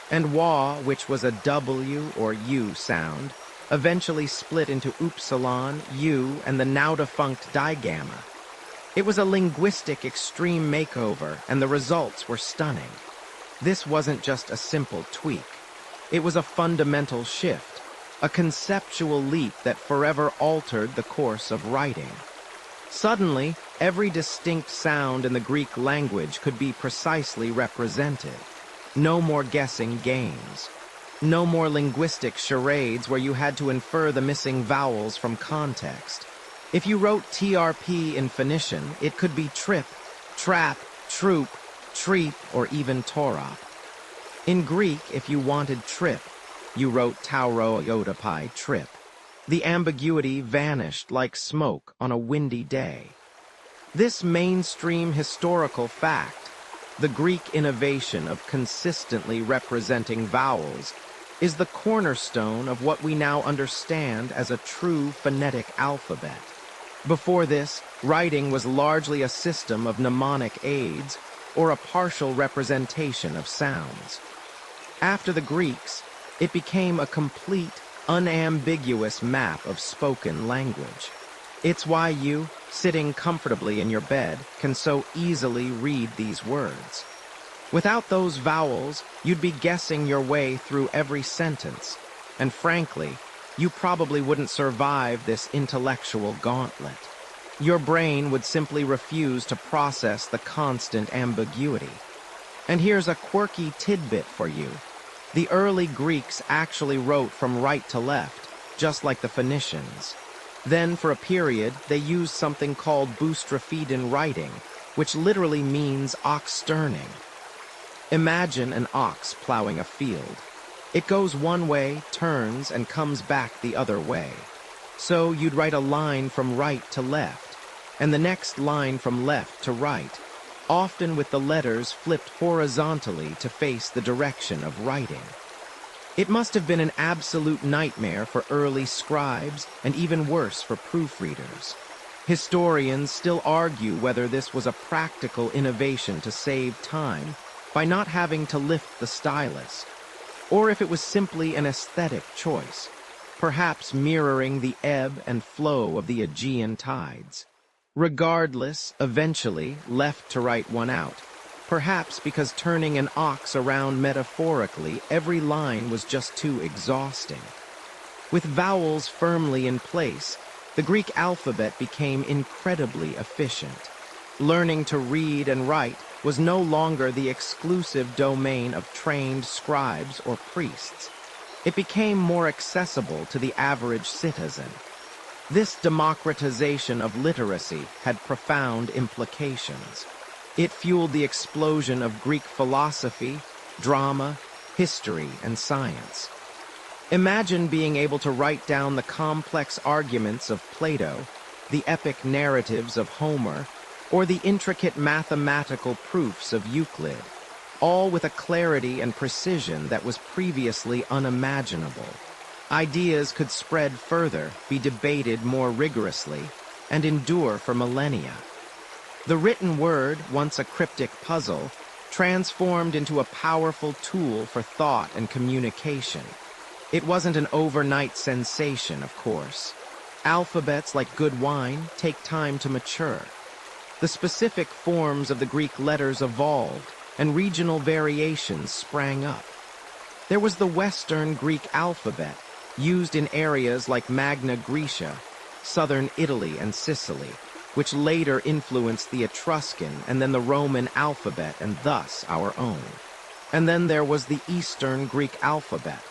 Speaker 1: And Wa, which was a W or U sound, eventually split into Upsilon, U, and the now-defunct digamma. It was a linguistic extreme makeover, and the results were stunning. This wasn't just a simple tweak. It was a fundamental shift, a conceptual leap that forever altered the course of writing. Suddenly, every distinct sound in the Greek language could be precisely represented. No more guessing games. No more linguistic charades where you had to infer the missing vowels from context. If you wrote TRP in Phoenician, it could be trip, trap, troop, treep, or even torop. In Greek, if you wanted trip, you wrote tauro iodopai, trip. The ambiguity vanished like smoke on a windy day. This mainstream historical fact, the Greek innovation of consistently representing vowels, is the cornerstone of what we now understand as a true phonetic alphabet. Before this, writing was largely a system of mnemonic aids or a partial representation of sounds. After the Greeks, it became a complete, unambiguous map of spoken language. It's why you, sitting comfortably in your bed, can so easily read these words. Without those vowels, you'd be guessing your way through every sentence, and frankly, you probably wouldn't survive this intellectual gauntlet. Your brain would simply refuse to process the constant ambiguity. And here's a quirky tidbit for you. The early Greeks actually wrote from right to left, just like the Phoenicians. Then, for a period, they used something called boustrophedon writing, which literally means ox sterning. Imagine an ox plowing a field. It goes one way, turns, and comes back the other way. So you'd write a line from right to left, and the next line from left to right, often with the letters flipped horizontally to face the direction of writing. It must have been an absolute nightmare for early scribes, and even worse for proofreaders. Historians still argue whether this was a practical innovation to save time by not having to lift the stylus, or if it was simply an aesthetic choice, perhaps mirroring the ebb and flow of the Aegean tides. Regardless, eventually, left to write one out, perhaps because turning an ox around metaphorically, every line was just too exhausting. With vowels firmly in place, the Greek alphabet became incredibly efficient. Learning to read and write was no longer the exclusive domain of trained scribes or priests. It became more accessible to the average citizen. This democratization of literacy had profound implications. It fueled the explosion of Greek philosophy, drama, history, and science. Imagine being able to write down the complex arguments of Plato, the epic narratives of Homer, or the intricate mathematical proofs of Euclid, all with a clarity and precision that was previously unimaginable. Ideas could spread further, be debated more rigorously, and endure for millennia. The written word, once a cryptic puzzle, transformed into a powerful tool for thought and communication. It wasn't an overnight sensation, of course. Alphabets, like good wine, take time to mature. The specific forms of the Greek letters evolved, and regional variations sprang up. There was the Western Greek alphabet, used in areas like Magna Graecia, southern Italy and Sicily, which later influenced the Etruscan and then the Roman alphabet and thus our own. And then there was the Eastern Greek alphabet,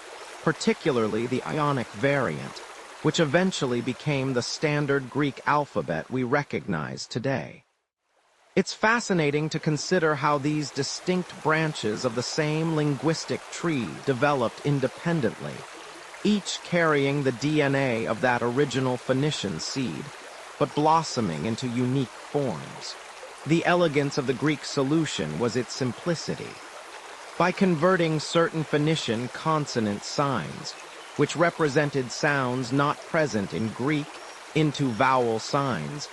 Speaker 1: particularly the Ionic variant, which eventually became the standard Greek alphabet we recognize today. It's fascinating to consider how these distinct branches of the same linguistic tree developed independently, each carrying the DNA of that original Phoenician seed, but blossoming into unique forms. The elegance of the Greek solution was its simplicity. By converting certain Phoenician consonant signs, which represented sounds not present in Greek, into vowel signs,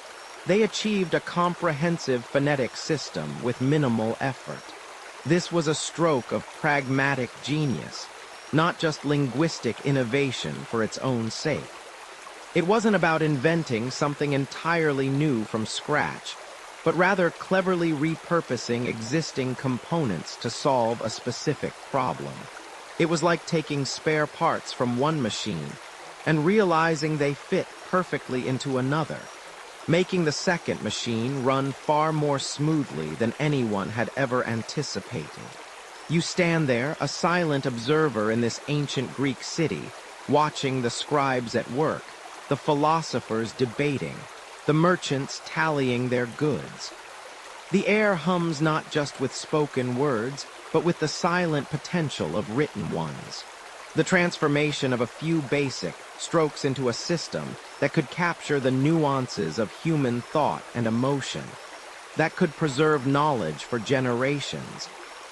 Speaker 1: they achieved a comprehensive phonetic system with minimal effort. This was a stroke of pragmatic genius, not just linguistic innovation for its own sake. It wasn't about inventing something entirely new from scratch, but rather cleverly repurposing existing components to solve a specific problem. It was like taking spare parts from one machine and realizing they fit perfectly into another, making the second machine run far more smoothly than anyone had ever anticipated. You stand there, a silent observer in this ancient Greek city, watching the scribes at work, the philosophers debating, the merchants tallying their goods. The air hums not just with spoken words, but with the silent potential of written ones. The transformation of a few basic strokes into a system that could capture the nuances of human thought and emotion, that could preserve knowledge for generations,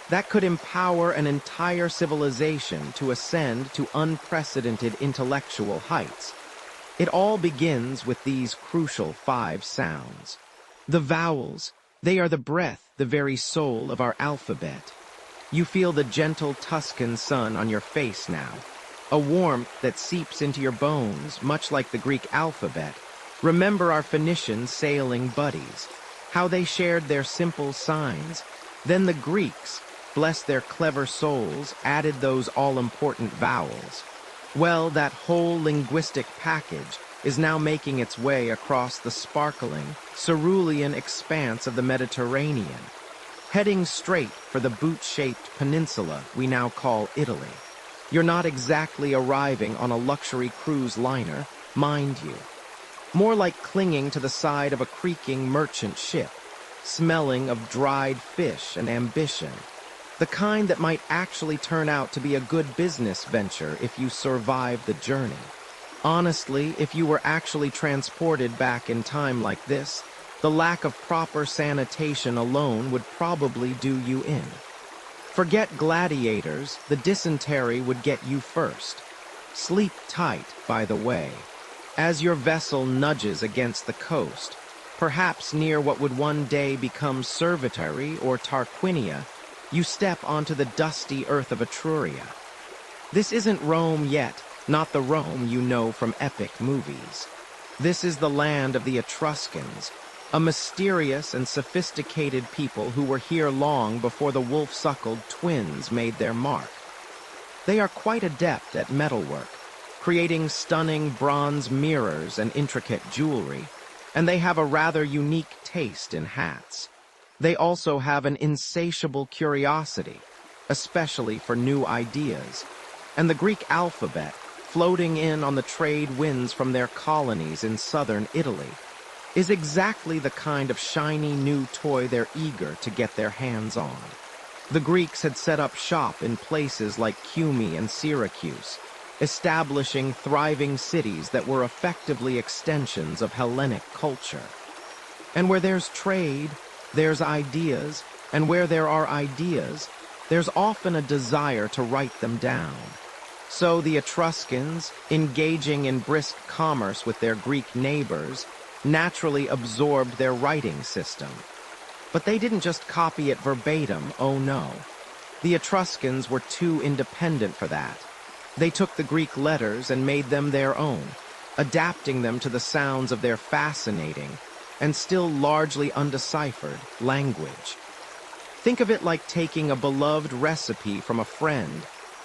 Speaker 1: that could empower an entire civilization to ascend to unprecedented intellectual heights. It all begins with these crucial 5 sounds. The vowels, they are the breath, the very soul of our alphabet. You feel the gentle Tuscan sun on your face now, a warmth that seeps into your bones, much like the Greek alphabet. Remember our Phoenician sailing buddies, how they shared their simple signs. Then the Greeks, bless their clever souls, added those all-important vowels. Well, that whole linguistic package is now making its way across the sparkling, cerulean expanse of the Mediterranean, heading straight for the boot-shaped peninsula we now call Italy. You're not exactly arriving on a luxury cruise liner, mind you. More like clinging to the side of a creaking merchant ship, smelling of dried fish and ambition, the kind that might actually turn out to be a good business venture if you survive the journey. Honestly, if you were actually transported back in time like this, the lack of proper sanitation alone would probably do you in. Forget gladiators, the dysentery would get you first. Sleep tight, by the way. As your vessel nudges against the coast, perhaps near what would one day become Cerveteri or Tarquinia, you step onto the dusty earth of Etruria. This isn't Rome yet, not the Rome you know from epic movies. This is the land of the Etruscans, a mysterious and sophisticated people who were here long before the wolf-suckled twins made their mark. They are quite adept at metalwork, creating stunning bronze mirrors and intricate jewelry, and they have a rather unique taste in hats. They also have an insatiable curiosity, especially for new ideas, and the Greek alphabet, floating in on the trade winds from their colonies in southern Italy, is exactly the kind of shiny new toy they're eager to get their hands on. The Greeks had set up shop in places like Cumae and Syracuse, establishing thriving cities that were effectively extensions of Hellenic culture. And where there's trade, there's ideas, and where there are ideas, there's often a desire to write them down. So the Etruscans, engaging in brisk commerce with their Greek neighbors, naturally absorbed their writing system. But they didn't just copy it verbatim, oh no. The Etruscans were too independent for that. They took the Greek letters and made them their own, adapting them to the sounds of their fascinating, and still largely undeciphered, language. Think of it like taking a beloved recipe from a friend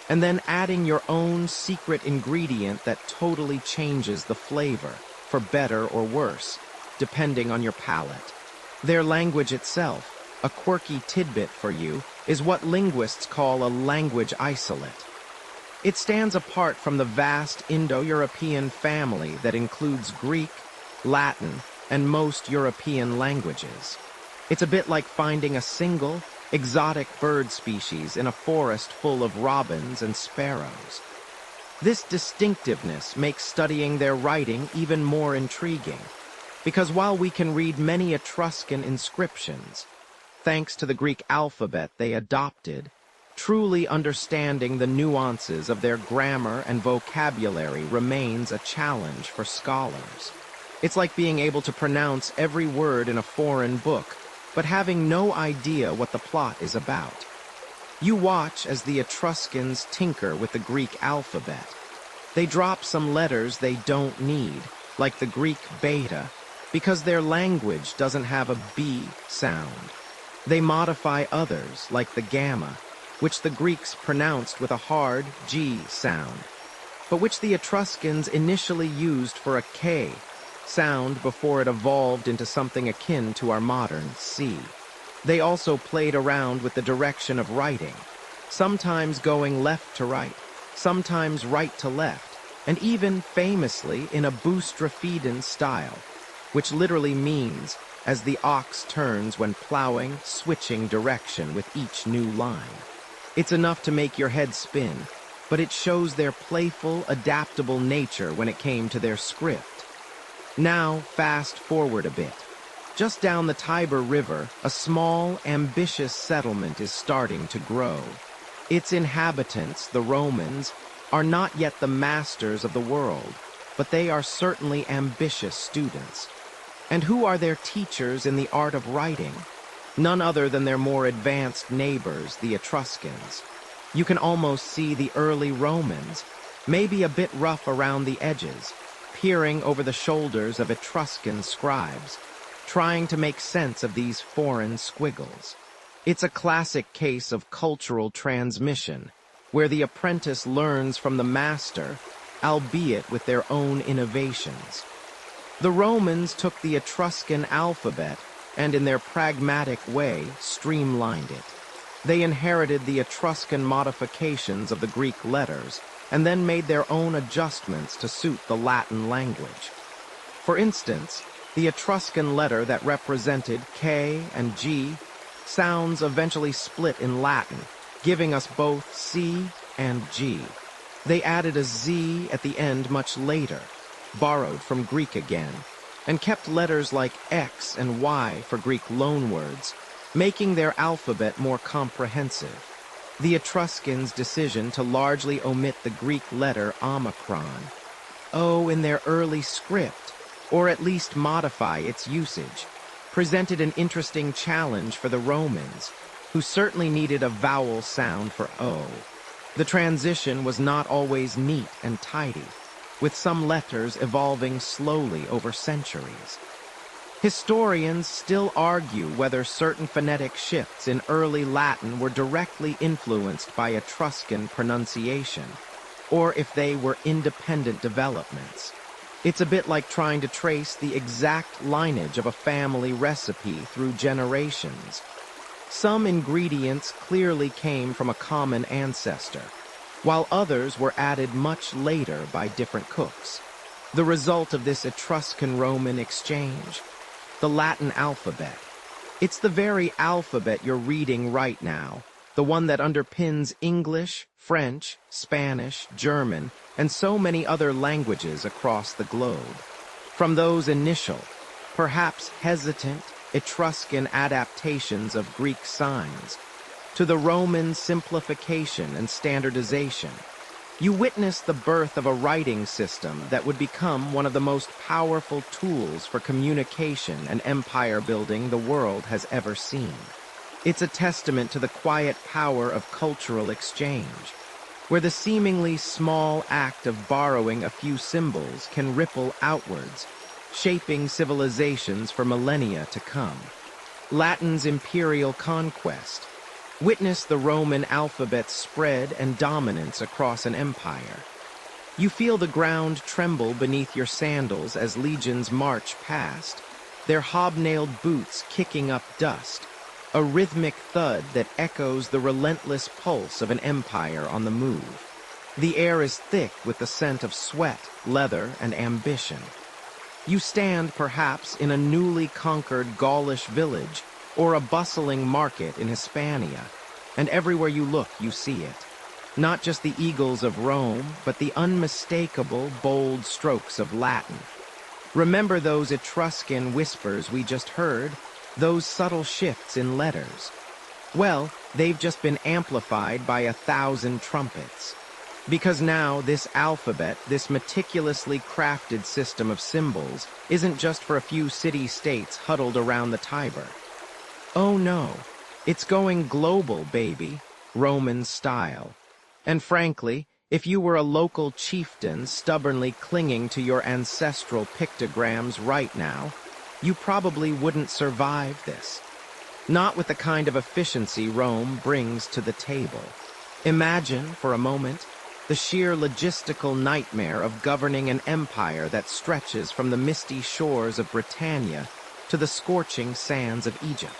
Speaker 1: and then adding your own secret ingredient that totally changes the flavor, for better or worse, depending on your palate. Their language itself, a quirky tidbit for you, is what linguists call a language isolate. It stands apart from the vast Indo-European family that includes Greek, Latin, and most European languages. It's a bit like finding a single, exotic bird species in a forest full of robins and sparrows. This distinctiveness makes studying their writing even more intriguing, because while we can read many Etruscan inscriptions, thanks to the Greek alphabet they adopted, truly understanding the nuances of their grammar and vocabulary remains a challenge for scholars. It's like being able to pronounce every word in a foreign book, but having no idea what the plot is about. You watch as the Etruscans tinker with the Greek alphabet. They drop some letters they don't need, like the Greek beta, because their language doesn't have a B sound. They modify others, like the gamma, which the Greeks pronounced with a hard G sound, but which the Etruscans initially used for a K sound before it evolved into something akin to our modern C. They also played around with the direction of writing, sometimes going left to right, sometimes right to left, and even famously in a boustrophedon style, which literally means as the ox turns when plowing, switching direction with each new line. It's enough to make your head spin, but it shows their playful, adaptable nature when it came to their script. Now, fast forward a bit. Just down the Tiber River, a small, ambitious settlement is starting to grow. Its inhabitants, the Romans, are not yet the masters of the world, but they are certainly ambitious students. And who are their teachers in the art of writing? None other than their more advanced neighbors, the Etruscans. You can almost see the early Romans, maybe a bit rough around the edges, peering over the shoulders of Etruscan scribes, trying to make sense of these foreign squiggles. It's a classic case of cultural transmission, where the apprentice learns from the master, albeit with their own innovations. The Romans took the Etruscan alphabet and, in their pragmatic way, streamlined it. They inherited the Etruscan modifications of the Greek letters and then made their own adjustments to suit the Latin language. For instance, the Etruscan letter that represented K and G sounds eventually split in Latin, giving us both C and G. They added a Z at the end much later, borrowed from Greek again, and kept letters like X and Y for Greek loanwords, making their alphabet more comprehensive. The Etruscans' decision to largely omit the Greek letter omicron, in their early script, or at least modify its usage, presented an interesting challenge for the Romans, who certainly needed a vowel sound for O. The transition was not always neat and tidy, with some letters evolving slowly over centuries. Historians still argue whether certain phonetic shifts in early Latin were directly influenced by Etruscan pronunciation, or if they were independent developments. It's a bit like trying to trace the exact lineage of a family recipe through generations. Some ingredients clearly came from a common ancestor, while others were added much later by different cooks. The result of this Etruscan-Roman exchange? The Latin alphabet. It's the very alphabet you're reading right now, the one that underpins English, French, Spanish, German, and so many other languages across the globe. From those initial, perhaps hesitant, Etruscan adaptations of Greek signs, to the Roman simplification and standardization, you witness the birth of a writing system that would become one of the most powerful tools for communication and empire building the world has ever seen. It's a testament to the quiet power of cultural exchange, where the seemingly small act of borrowing a few symbols can ripple outwards, shaping civilizations for millennia to come. Latin's imperial conquest. Witness the Roman alphabet's spread and dominance across an empire. You feel the ground tremble beneath your sandals as legions march past, their hobnailed boots kicking up dust, a rhythmic thud that echoes the relentless pulse of an empire on the move. The air is thick with the scent of sweat, leather, and ambition. You stand, perhaps, in a newly conquered Gaulish village or a bustling market in Hispania, and everywhere you look, you see it. Not just the eagles of Rome, but the unmistakable, bold strokes of Latin. Remember those Etruscan whispers we just heard? Those subtle shifts in letters? Well, they've just been amplified by 1,000 trumpets. Because now this alphabet, this meticulously crafted system of symbols, isn't just for a few city-states huddled around the Tiber. Oh no, it's going global, baby, Roman style. And frankly, if you were a local chieftain stubbornly clinging to your ancestral pictograms right now, you probably wouldn't survive this. Not with the kind of efficiency Rome brings to the table. Imagine, for a moment, the sheer logistical nightmare of governing an empire that stretches from the misty shores of Britannia to the scorching sands of Egypt.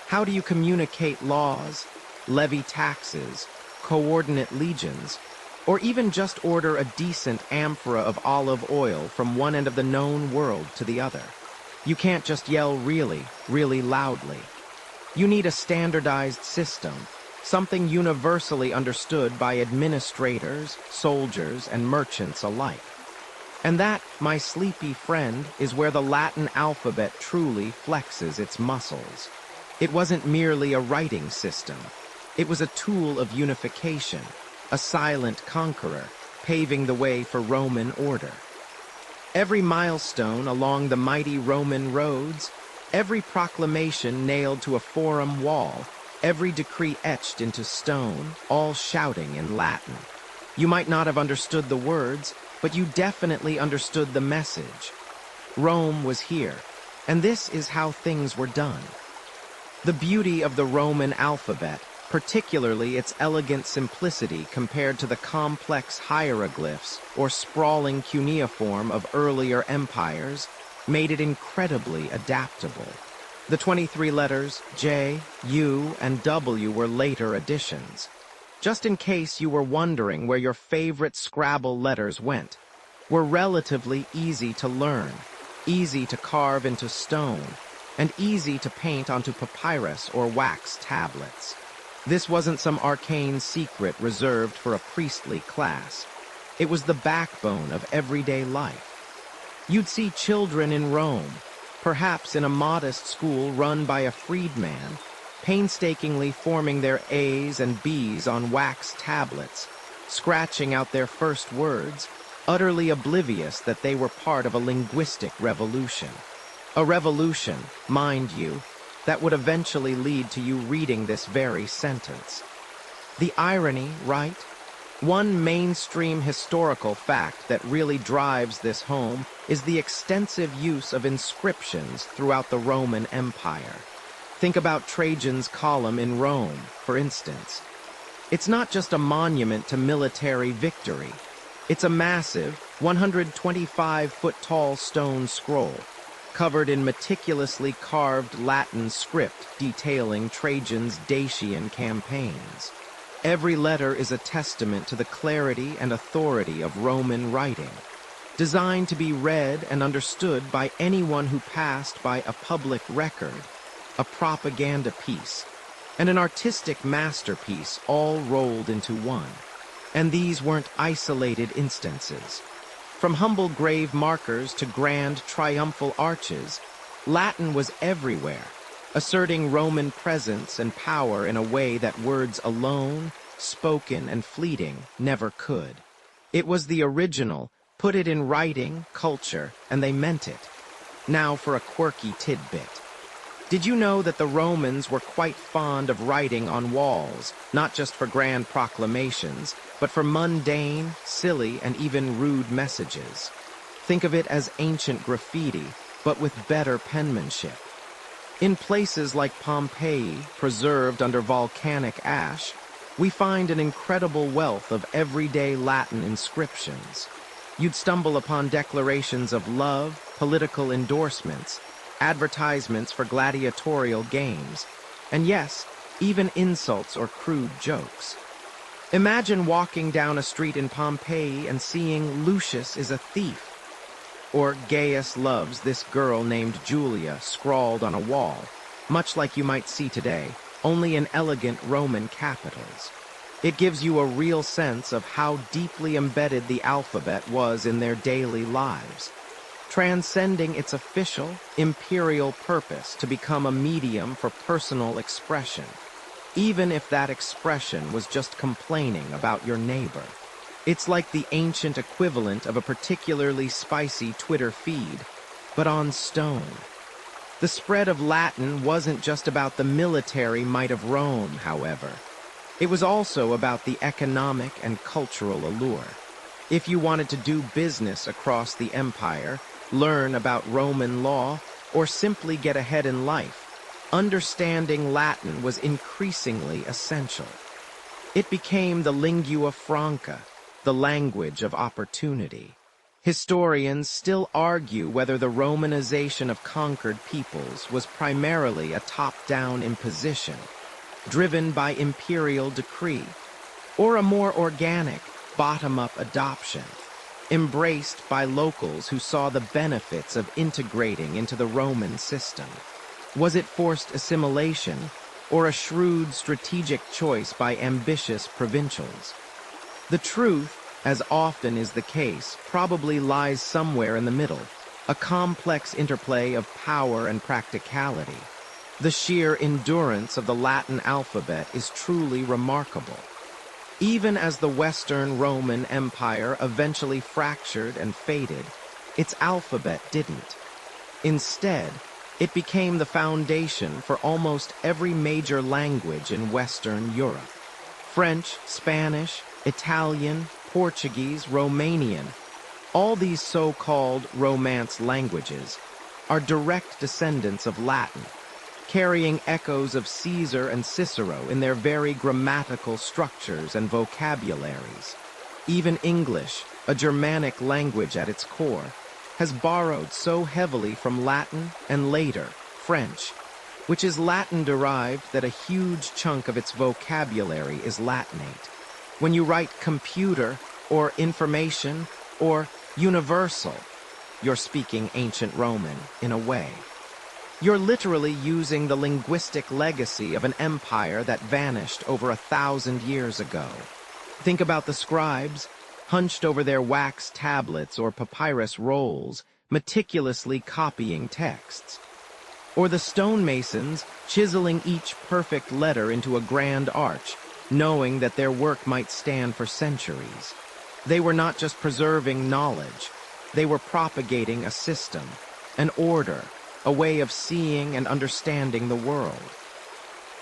Speaker 1: How do you communicate laws, levy taxes, coordinate legions, or even just order a decent amphora of olive oil from one end of the known world to the other? You can't just yell really, really loudly. You need a standardized system, something universally understood by administrators, soldiers, and merchants alike. And that, my sleepy friend, is where the Latin alphabet truly flexes its muscles. It wasn't merely a writing system. It was a tool of unification, a silent conqueror, paving the way for Roman order. Every milestone along the mighty Roman roads, every proclamation nailed to a forum wall, every decree etched into stone, all shouting in Latin. You might not have understood the words, but you definitely understood the message. Rome was here, and this is how things were done. The beauty of the Roman alphabet, particularly its elegant simplicity compared to the complex hieroglyphs or sprawling cuneiform of earlier empires, made it incredibly adaptable. The 23 letters J, U, and W were later additions. Just in case you were wondering where your favorite Scrabble letters went, were relatively easy to learn, easy to carve into stone, and easy to paint onto papyrus or wax tablets. This wasn't some arcane secret reserved for a priestly class. It was the backbone of everyday life. You'd see children in Rome, perhaps in a modest school run by a freedman, painstakingly forming their A's and B's on wax tablets, scratching out their first words, utterly oblivious that they were part of a linguistic revolution. A revolution, mind you, that would eventually lead to you reading this very sentence. The irony, right? One mainstream historical fact that really drives this home is the extensive use of inscriptions throughout the Roman Empire. Think about Trajan's column in Rome, for instance. It's not just a monument to military victory. It's a massive, 125-foot-tall stone scroll, covered in meticulously carved Latin script detailing Trajan's Dacian campaigns. Every letter is a testament to the clarity and authority of Roman writing, designed to be read and understood by anyone who passed by a public record, a propaganda piece, and an artistic masterpiece all rolled into one. And these weren't isolated instances. From humble grave markers to grand triumphal arches, Latin was everywhere, asserting Roman presence and power in a way that words alone, spoken and fleeting, never could. It was the original, put it in writing, culture, and they meant it. Now for a quirky tidbit. Did you know that the Romans were quite fond of writing on walls, not just for grand proclamations, but for mundane, silly, and even rude messages? Think of it as ancient graffiti, but with better penmanship. In places like Pompeii, preserved under volcanic ash, we find an incredible wealth of everyday Latin inscriptions. You'd stumble upon declarations of love, political endorsements, advertisements for gladiatorial games, and yes, even insults or crude jokes. Imagine walking down a street in Pompeii and seeing "Lucius is a thief," or "Gaius loves this girl named Julia" scrawled on a wall, much like you might see today, only in elegant Roman capitals. It gives you a real sense of how deeply embedded the alphabet was in their daily lives, transcending its official, imperial purpose to become a medium for personal expression, even if that expression was just complaining about your neighbor. It's like the ancient equivalent of a particularly spicy Twitter feed, but on stone. The spread of Latin wasn't just about the military might of Rome, however. It was also about the economic and cultural allure. If you wanted to do business across the empire, learn about Roman law, or simply get ahead in life, understanding Latin was increasingly essential. It became the lingua franca, the language of opportunity. Historians still argue whether the Romanization of conquered peoples was primarily a top-down imposition, driven by imperial decree, or a more organic, bottom-up adoption, embraced by locals who saw the benefits of integrating into the Roman system. Was it forced assimilation, or a shrewd strategic choice by ambitious provincials? The truth, as often is the case, probably lies somewhere in the middle, a complex interplay of power and practicality. The sheer endurance of the Latin alphabet is truly remarkable. Even as the Western Roman Empire eventually fractured and faded, its alphabet didn't. Instead, it became the foundation for almost every major language in Western Europe. French, Spanish, Italian, Portuguese, Romanian, all these so-called Romance languages are direct descendants of Latin, carrying echoes of Caesar and Cicero in their very grammatical structures and vocabularies. Even English, a Germanic language at its core, has borrowed so heavily from Latin and later, French, which is Latin-derived that a huge chunk of its vocabulary is Latinate. When you write computer, or information, or universal, you're speaking ancient Roman in a way. You're literally using the linguistic legacy of an empire that vanished over 1,000 years ago. Think about the scribes, hunched over their wax tablets or papyrus rolls, meticulously copying texts. Or the stonemasons, chiseling each perfect letter into a grand arch, knowing that their work might stand for centuries. They were not just preserving knowledge, they were propagating a system, an order, a way of seeing and understanding the world.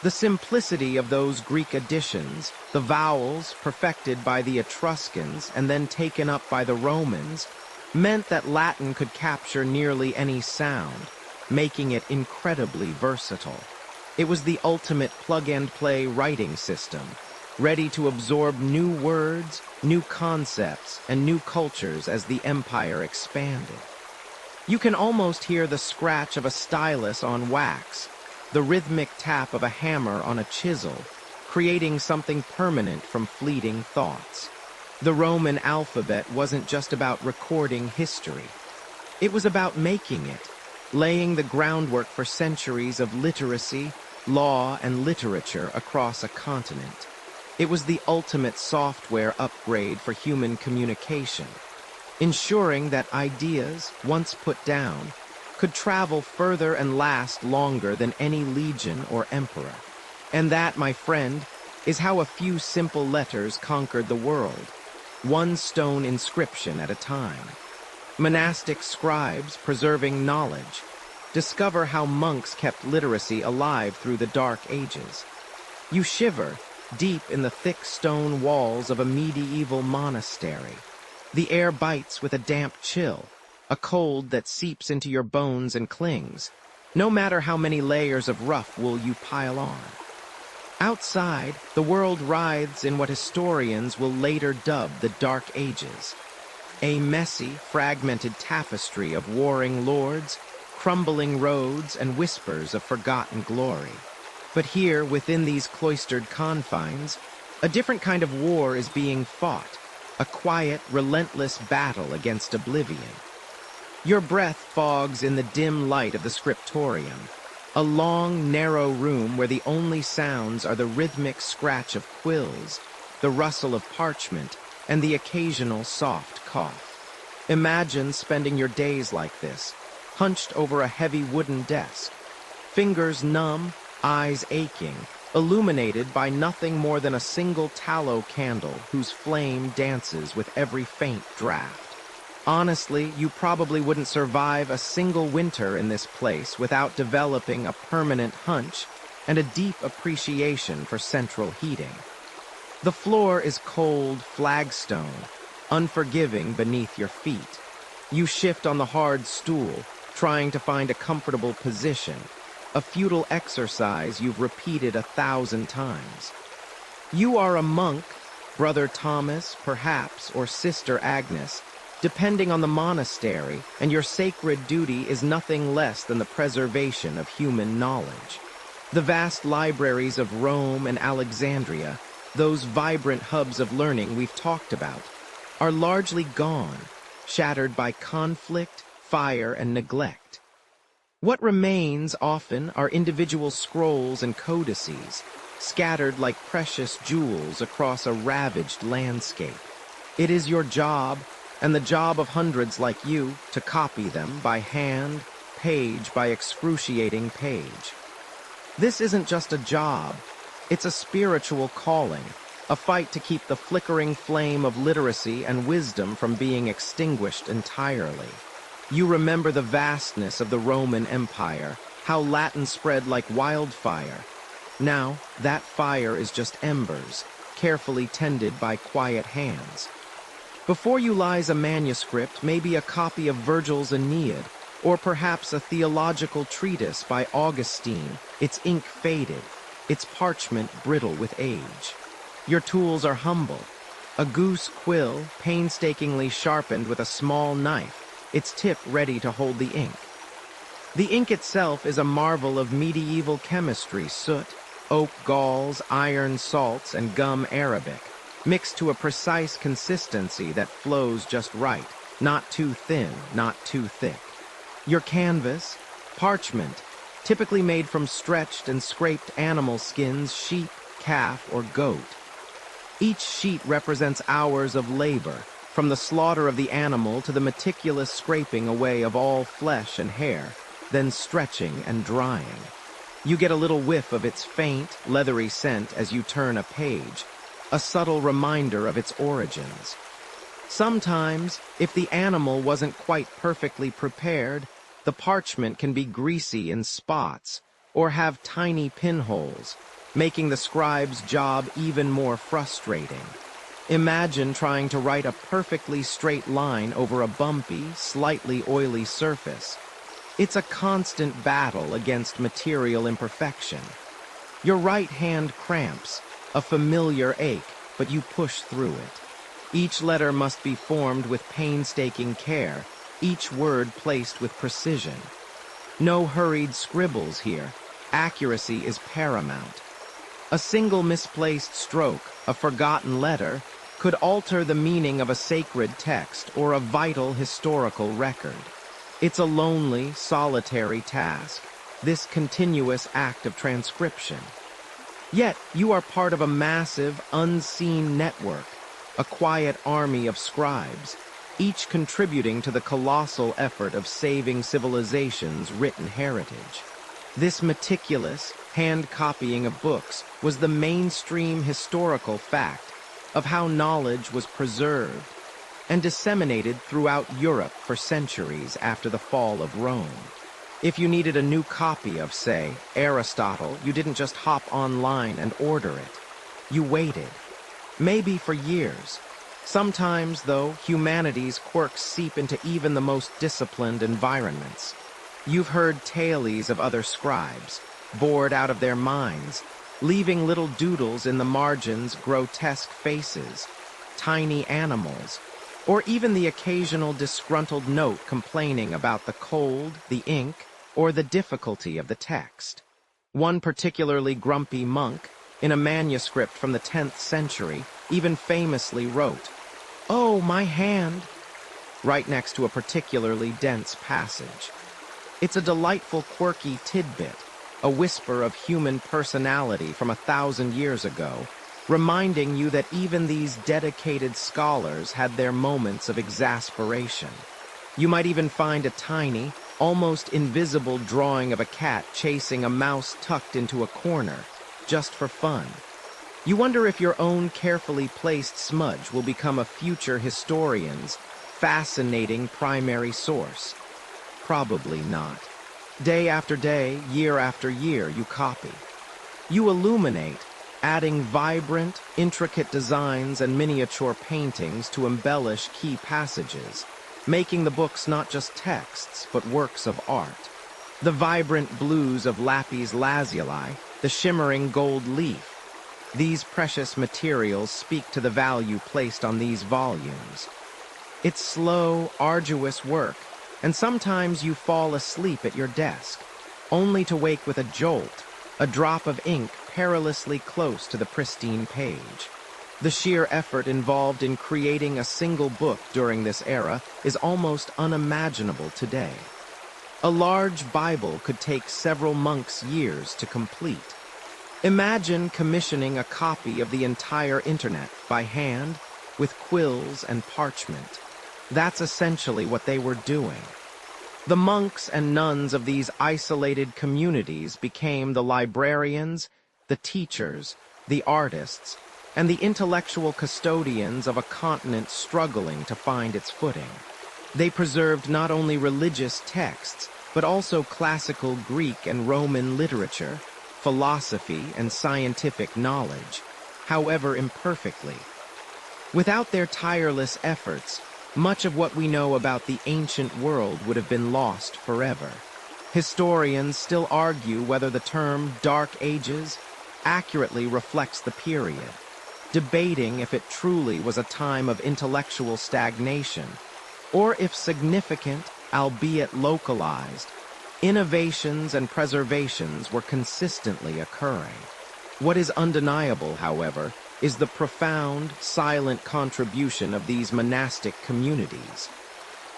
Speaker 1: The simplicity of those Greek additions, the vowels perfected by the Etruscans and then taken up by the Romans, meant that Latin could capture nearly any sound, making it incredibly versatile. It was the ultimate plug-and-play writing system, ready to absorb new words, new concepts, and new cultures as the empire expanded. You can almost hear the scratch of a stylus on wax, the rhythmic tap of a hammer on a chisel, creating something permanent from fleeting thoughts. The Roman alphabet wasn't just about recording history. It was about making it, laying the groundwork for centuries of literacy, law, and literature across a continent. It was the ultimate software upgrade for human communication, ensuring that ideas, once put down, could travel further and last longer than any legion or emperor. And that, my friend, is how a few simple letters conquered the world, one stone inscription at a time. Monastic scribes, preserving knowledge, discover how monks kept literacy alive through the Dark Ages. You shiver deep in the thick stone walls of a medieval monastery. The air bites with a damp chill, a cold that seeps into your bones and clings, no matter how many layers of rough wool you pile on. Outside, the world writhes in what historians will later dub the Dark Ages, a messy, fragmented tapestry of warring lords, crumbling roads, and whispers of forgotten glory. But here, within these cloistered confines, a different kind of war is being fought, a quiet, relentless battle against oblivion. Your breath fogs in the dim light of the scriptorium, a long, narrow room where the only sounds are the rhythmic scratch of quills, the rustle of parchment, and the occasional soft cough. Imagine spending your days like this, hunched over a heavy wooden desk, fingers numb, eyes aching, illuminated by nothing more than a single tallow candle whose flame dances with every faint draft. Honestly, you probably wouldn't survive a single winter in this place without developing a permanent hunch and a deep appreciation for central heating. The floor is cold flagstone, unforgiving beneath your feet. You shift on the hard stool, trying to find a comfortable position, a futile exercise you've repeated 1,000 times. You are a monk, Brother Thomas, perhaps, or Sister Agnes, depending on the monastery, and your sacred duty is nothing less than the preservation of human knowledge. The vast libraries of Rome and Alexandria, those vibrant hubs of learning we've talked about, are largely gone, shattered by conflict, fire, and neglect. What remains often are individual scrolls and codices, scattered like precious jewels across a ravaged landscape. It is your job, and the job of hundreds like you, to copy them by hand, page by excruciating page. This isn't just a job, it's a spiritual calling, a fight to keep the flickering flame of literacy and wisdom from being extinguished entirely. You remember the vastness of the Roman Empire, how Latin spread like wildfire. Now, that fire is just embers, carefully tended by quiet hands. Before you lies a manuscript, maybe a copy of Virgil's Aeneid, or perhaps a theological treatise by Augustine, its ink faded, its parchment brittle with age. Your tools are humble. A goose quill, painstakingly sharpened with a small knife, its tip ready to hold the ink. The ink itself is a marvel of medieval chemistry: soot, oak galls, iron salts, and gum arabic, mixed to a precise consistency that flows just right, not too thin, not too thick. Your canvas, parchment, typically made from stretched and scraped animal skins, sheep, calf, or goat. Each sheet represents hours of labor, from the slaughter of the animal to the meticulous scraping away of all flesh and hair, then stretching and drying. You get a little whiff of its faint, leathery scent as you turn a page, a subtle reminder of its origins. Sometimes, if the animal wasn't quite perfectly prepared, the parchment can be greasy in spots or have tiny pinholes, making the scribe's job even more frustrating. Imagine trying to write a perfectly straight line over a bumpy, slightly oily surface. It's a constant battle against material imperfection. Your right hand cramps, a familiar ache, but you push through it. Each letter must be formed with painstaking care, each word placed with precision. No hurried scribbles here. Accuracy is paramount. A single misplaced stroke, a forgotten letter, could alter the meaning of a sacred text or a vital historical record. It's a lonely, solitary task, this continuous act of transcription. Yet, you are part of a massive, unseen network, a quiet army of scribes, each contributing to the colossal effort of saving civilization's written heritage. This meticulous, hand-copying of books was the mainstream historical fact of how knowledge was preserved and disseminated throughout Europe for centuries after the fall of Rome. If you needed a new copy of, say, Aristotle, you didn't just hop online and order it. You waited, maybe for years. Sometimes, though, humanity's quirks seep into even the most disciplined environments. You've heard tales of other scribes, bored out of their minds, leaving little doodles in the margins, grotesque faces, tiny animals, or even the occasional disgruntled note complaining about the cold, the ink, or the difficulty of the text. One particularly grumpy monk, in a manuscript from the 10th century, even famously wrote, "Oh, my hand," right next to a particularly dense passage. It's a delightful, quirky tidbit, a whisper of human personality from 1,000 years ago, reminding you that even these dedicated scholars had their moments of exasperation. You might even find a tiny, almost invisible drawing of a cat chasing a mouse tucked into a corner, just for fun. You wonder if your own carefully placed smudge will become a future historian's fascinating primary source. Probably not. Day after day, year after year, you copy. You illuminate, adding vibrant, intricate designs and miniature paintings to embellish key passages, making the books not just texts, but works of art. The vibrant blues of lapis lazuli, the shimmering gold leaf. These precious materials speak to the value placed on these volumes. It's slow, arduous work, and sometimes you fall asleep at your desk, only to wake with a jolt, a drop of ink perilously close to the pristine page. The sheer effort involved in creating a single book during this era is almost unimaginable today. A large Bible could take several monks' years to complete. Imagine commissioning a copy of the entire internet by hand with quills and parchment. That's essentially what they were doing. The monks and nuns of these isolated communities became the librarians, the teachers, the artists, and the intellectual custodians of a continent struggling to find its footing. They preserved not only religious texts, but also classical Greek and Roman literature, philosophy, and scientific knowledge, however imperfectly. Without their tireless efforts, much of what we know about the ancient world would have been lost forever. Historians still argue whether the term Dark Ages accurately reflects the period, debating if it truly was a time of intellectual stagnation, or if significant, albeit localized, innovations and preservations were consistently occurring. What is undeniable, however, is the profound, silent contribution of these monastic communities.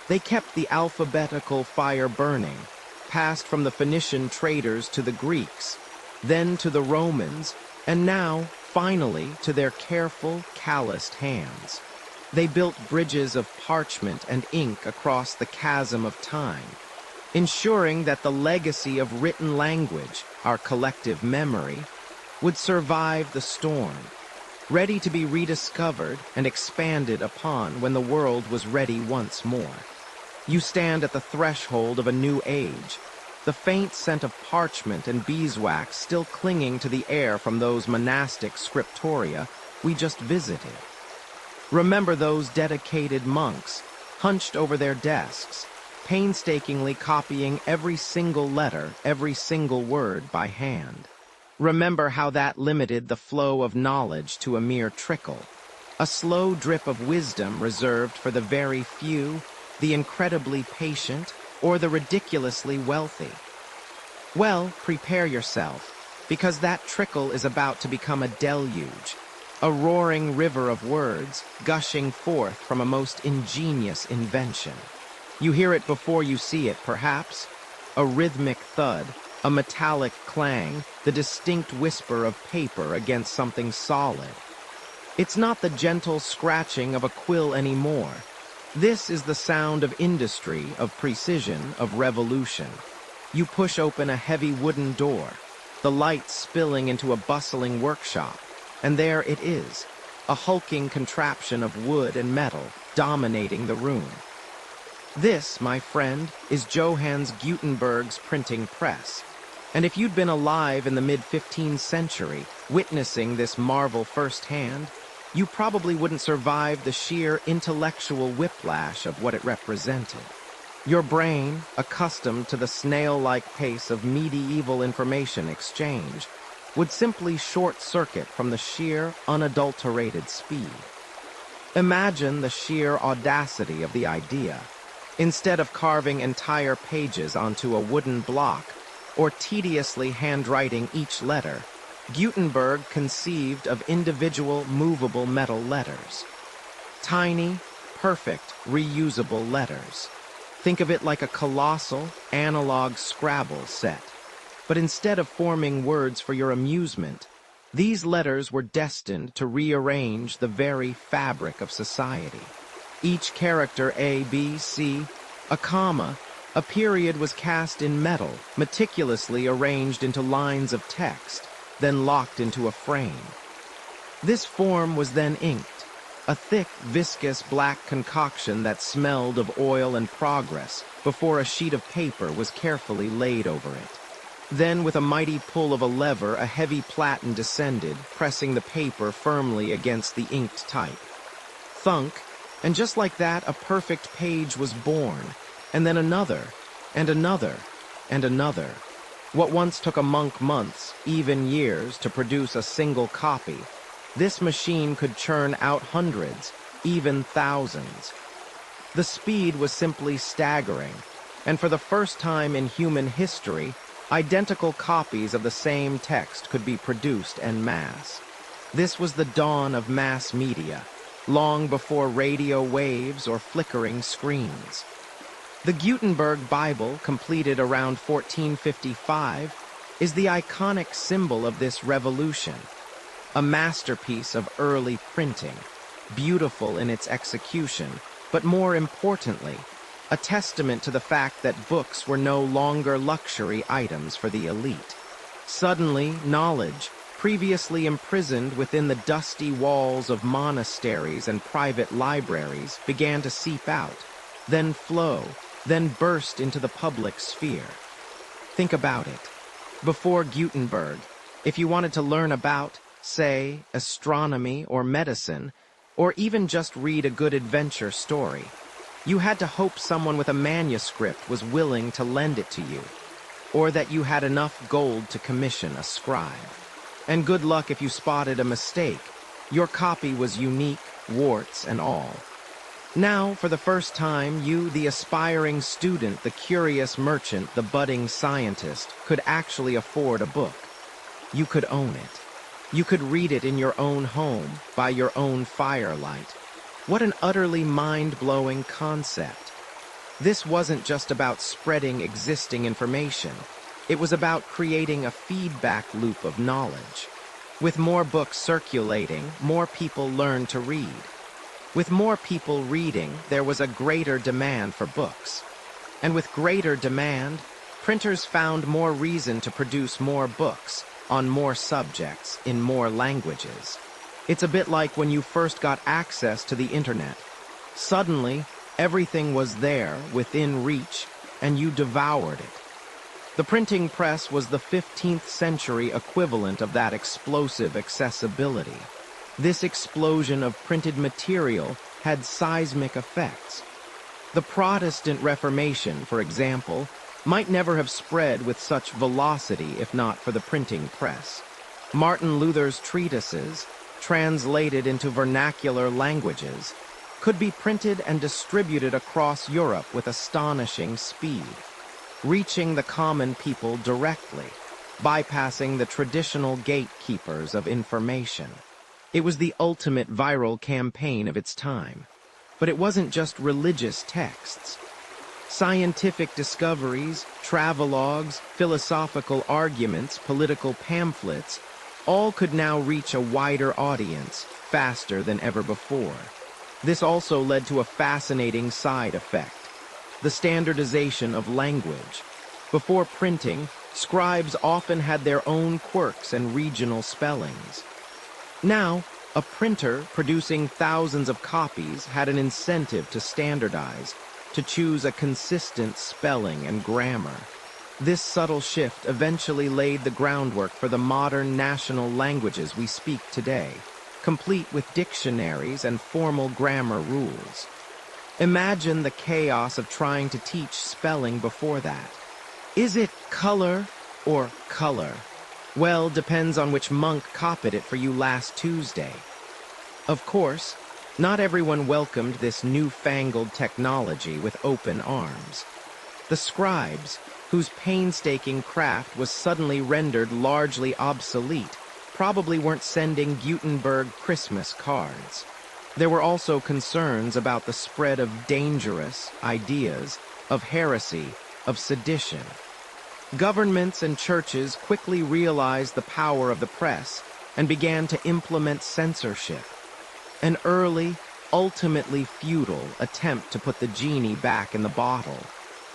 Speaker 1: They kept the alphabetical fire burning, passed from the Phoenician traders to the Greeks, then to the Romans, and now, finally, to their careful, calloused hands. They built bridges of parchment and ink across the chasm of time, ensuring that the legacy of written language, our collective memory, would survive the storm, ready to be rediscovered and expanded upon when the world was ready once more. You stand at the threshold of a new age, the faint scent of parchment and beeswax still clinging to the air from those monastic scriptoria we just visited. Remember those dedicated monks, hunched over their desks, painstakingly copying every single letter, every single word by hand. Remember how that limited the flow of knowledge to a mere trickle, a slow drip of wisdom reserved for the very few, the incredibly patient, or the ridiculously wealthy. Well, prepare yourself, because that trickle is about to become a deluge, a roaring river of words gushing forth from a most ingenious invention. You hear it before you see it, perhaps, a rhythmic thud, a metallic clang, the distinct whisper of paper against something solid. It's not the gentle scratching of a quill anymore. This is the sound of industry, of precision, of revolution. You push open a heavy wooden door, the light spilling into a bustling workshop, and there it is, a hulking contraption of wood and metal dominating the room. This, my friend, is Johannes Gutenberg's printing press. And if you'd been alive in the mid-15th century, witnessing this marvel firsthand, you probably wouldn't survive the sheer intellectual whiplash of what it represented. Your brain, accustomed to the snail-like pace of medieval information exchange, would simply short-circuit from the sheer, unadulterated speed. Imagine the sheer audacity of the idea. Instead of carving entire pages onto a wooden block, or tediously handwriting each letter, Gutenberg conceived of individual movable metal letters. Tiny, perfect, reusable letters. Think of it like a colossal, analog Scrabble set. But instead of forming words for your amusement, these letters were destined to rearrange the very fabric of society. Each character A, B, C, a comma, a period was cast in metal, meticulously arranged into lines of text, then locked into a frame. This form was then inked, a thick, viscous black concoction that smelled of oil and progress before a sheet of paper was carefully laid over it. Then, with a mighty pull of a lever, a heavy platen descended, pressing the paper firmly against the inked type. Thunk, and just like that, a perfect page was born, and then another, and another, and another. What once took a monk months, even years, to produce a single copy, this machine could churn out hundreds, even thousands. The speed was simply staggering, and for the first time in human history, identical copies of the same text could be produced en masse. This was the dawn of mass media, long before radio waves or flickering screens. The Gutenberg Bible, completed around 1455, is the iconic symbol of this revolution, a masterpiece of early printing, beautiful in its execution, but more importantly, a testament to the fact that books were no longer luxury items for the elite. Suddenly, knowledge, previously imprisoned within the dusty walls of monasteries and private libraries, began to seep out, then flow, then burst into the public sphere. Think about it. Before Gutenberg, if you wanted to learn about, say, astronomy or medicine, or even just read a good adventure story, you had to hope someone with a manuscript was willing to lend it to you, or that you had enough gold to commission a scribe. And good luck if you spotted a mistake. Your copy was unique, warts and all. Now, for the first time, you, the aspiring student, the curious merchant, the budding scientist, could actually afford a book. You could own it. You could read it in your own home, by your own firelight. What an utterly mind-blowing concept. This wasn't just about spreading existing information. It was about creating a feedback loop of knowledge. With more books circulating, more people learned to read. With more people reading, there was a greater demand for books. And with greater demand, printers found more reason to produce more books, on more subjects, in more languages. It's a bit like when you first got access to the internet. Suddenly, everything was there, within reach, and you devoured it. The printing press was the 15th century equivalent of that explosive accessibility. This explosion of printed material had seismic effects. The Protestant Reformation, for example, might never have spread with such velocity if not for the printing press. Martin Luther's treatises, translated into vernacular languages, could be printed and distributed across Europe with astonishing speed, reaching the common people directly, bypassing the traditional gatekeepers of information. It was the ultimate viral campaign of its time. But it wasn't just religious texts. Scientific discoveries, travelogues, philosophical arguments, political pamphlets, all could now reach a wider audience faster than ever before. This also led to a fascinating side effect: the standardization of language. Before printing, scribes often had their own quirks and regional spellings. Now, a printer producing thousands of copies had an incentive to standardize, to choose a consistent spelling and grammar. This subtle shift eventually laid the groundwork for the modern national languages we speak today, complete with dictionaries and formal grammar rules. Imagine the chaos of trying to teach spelling before that. Is it color or color? Well, depends on which monk copied it for you last Tuesday. Of course, not everyone welcomed this newfangled technology with open arms. The scribes, whose painstaking craft was suddenly rendered largely obsolete, probably weren't sending Gutenberg Christmas cards. There were also concerns about the spread of dangerous ideas, of heresy, of sedition. Governments and churches quickly realized the power of the press and began to implement censorship. An early, ultimately futile attempt to put the genie back in the bottle.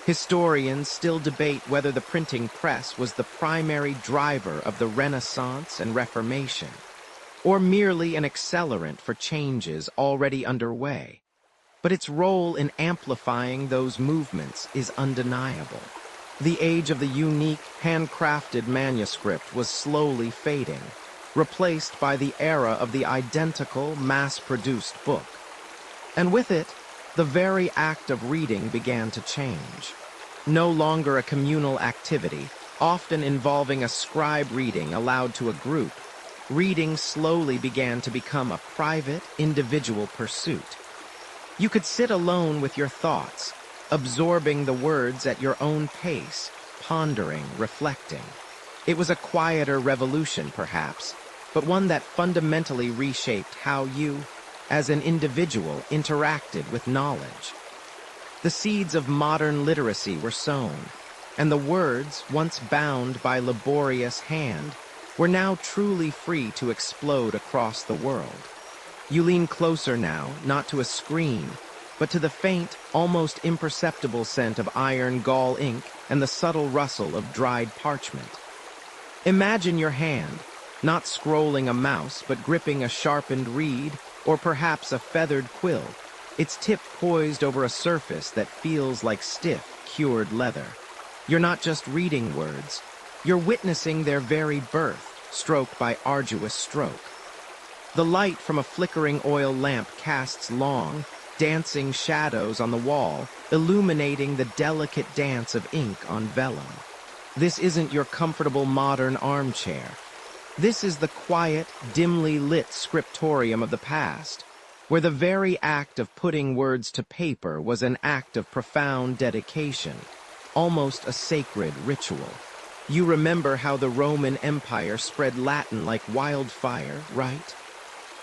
Speaker 1: Historians still debate whether the printing press was the primary driver of the Renaissance and Reformation, or merely an accelerant for changes already underway. But its role in amplifying those movements is undeniable. The age of the unique, handcrafted manuscript was slowly fading, replaced by the era of the identical, mass-produced book. And with it, the very act of reading began to change. No longer a communal activity, often involving a scribe reading aloud to a group, reading slowly began to become a private, individual pursuit. You could sit alone with your thoughts, absorbing the words at your own pace, pondering, reflecting. It was a quieter revolution, perhaps, but one that fundamentally reshaped how you, as an individual, interacted with knowledge. The seeds of modern literacy were sown, and the words, once bound by laborious hand, were now truly free to explode across the world. You lean closer now, not to a screen, but to the faint, almost imperceptible scent of iron gall ink and the subtle rustle of dried parchment. Imagine your hand, not scrolling a mouse, but gripping a sharpened reed, or perhaps a feathered quill, its tip poised over a surface that feels like stiff, cured leather. You're not just reading words, you're witnessing their very birth, stroke by arduous stroke. The light from a flickering oil lamp casts long, dancing shadows on the wall, illuminating the delicate dance of ink on vellum. This isn't your comfortable modern armchair. This is the quiet, dimly lit scriptorium of the past, where the very act of putting words to paper was an act of profound dedication, almost a sacred ritual. You remember how the Roman Empire spread Latin like wildfire, right?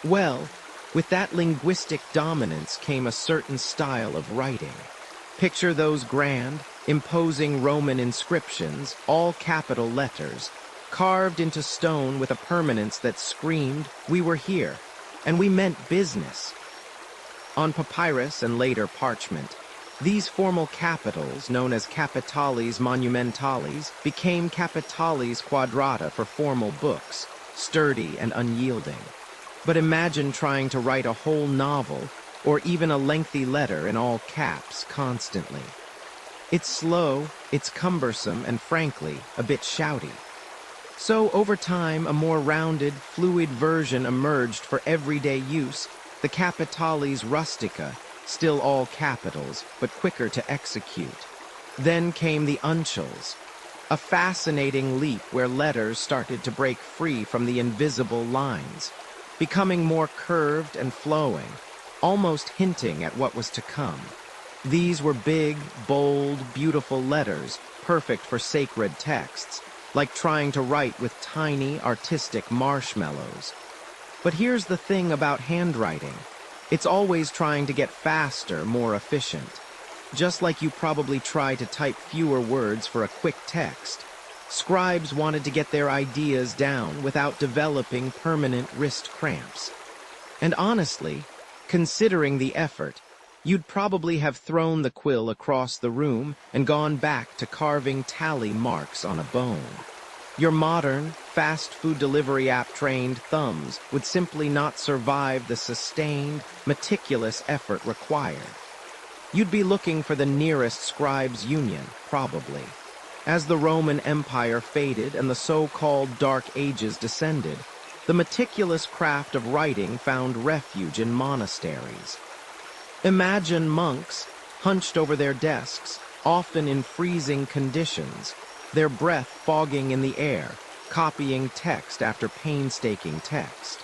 Speaker 1: Well, with that linguistic dominance came a certain style of writing. Picture those grand, imposing Roman inscriptions, all capital letters, carved into stone with a permanence that screamed, "We were here, and we meant business." On papyrus and later parchment, these formal capitals, known as capitales monumentales, became capitales quadrata for formal books, sturdy and unyielding. But imagine trying to write a whole novel, or even a lengthy letter in all caps constantly. It's slow, it's cumbersome, and frankly, a bit shouty. So over time, a more rounded, fluid version emerged for everyday use, the capitales rustica, still all capitals, but quicker to execute. Then came the uncials, a fascinating leap where letters started to break free from the invisible lines, becoming more curved and flowing, almost hinting at what was to come. These were big, bold, beautiful letters, perfect for sacred texts, like trying to write with tiny, artistic marshmallows. But here's the thing about handwriting. It's always trying to get faster, more efficient. Just like you probably try to type fewer words for a quick text, scribes wanted to get their ideas down without developing permanent wrist cramps. And honestly, considering the effort, you'd probably have thrown the quill across the room and gone back to carving tally marks on a bone. Your modern, fast food delivery app-trained thumbs would simply not survive the sustained, meticulous effort required. You'd be looking for the nearest scribes' union, probably. As the Roman Empire faded and the so-called Dark Ages descended, the meticulous craft of writing found refuge in monasteries. Imagine monks, hunched over their desks, often in freezing conditions, their breath fogging in the air, copying text after painstaking text.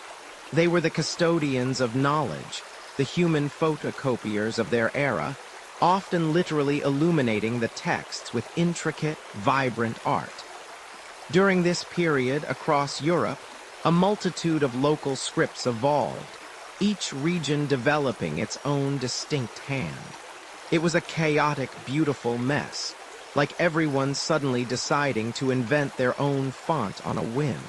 Speaker 1: They were the custodians of knowledge, the human photocopiers of their era, often literally illuminating the texts with intricate, vibrant art. During this period, across Europe, a multitude of local scripts evolved, each region developing its own distinct hand. It was a chaotic, beautiful mess, like everyone suddenly deciding to invent their own font on a whim.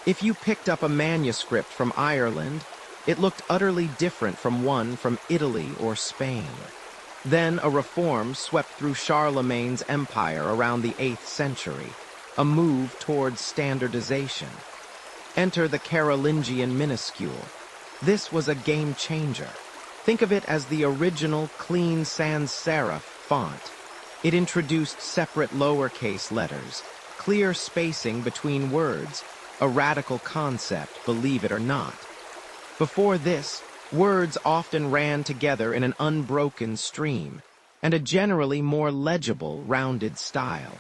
Speaker 1: If you picked up a manuscript from Ireland, it looked utterly different from one from Italy or Spain. Then a reform swept through Charlemagne's empire around the 8th century, a move towards standardization. Enter the Carolingian minuscule. This was a game changer. Think of it as the original clean sans serif font. It introduced separate lowercase letters, clear spacing between words, a radical concept, believe it or not. Before this, words often ran together in an unbroken stream, and a generally more legible, rounded style.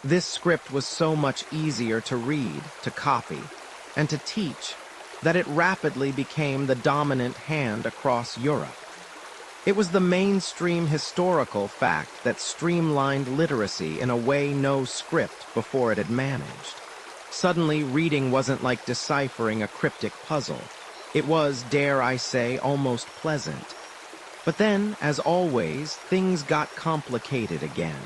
Speaker 1: This script was so much easier to read, to copy, and to teach, that it rapidly became the dominant hand across Europe. It was the mainstream historical fact that streamlined literacy in a way no script before it had managed. Suddenly, reading wasn't like deciphering a cryptic puzzle. It was, dare I say, almost pleasant. But then, as always, things got complicated again.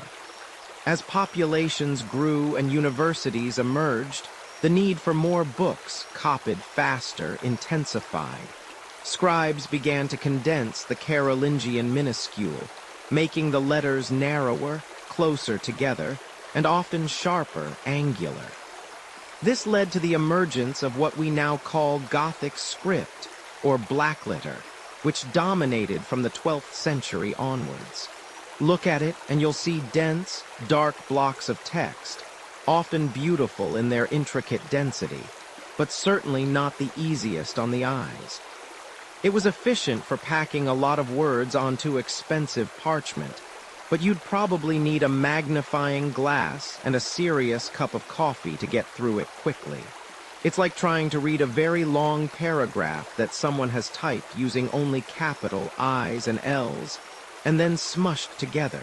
Speaker 1: As populations grew and universities emerged, the need for more books, copied faster, intensified. Scribes began to condense the Carolingian minuscule, making the letters narrower, closer together, and often sharper, angular. This led to the emergence of what we now call Gothic script, or blackletter, which dominated from the 12th century onwards. Look at it and you'll see dense, dark blocks of text, often beautiful in their intricate density, but certainly not the easiest on the eyes. It was efficient for packing a lot of words onto expensive parchment, but you'd probably need a magnifying glass and a serious cup of coffee to get through it quickly. It's like trying to read a very long paragraph that someone has typed using only capital I's and L's, and then smushed together.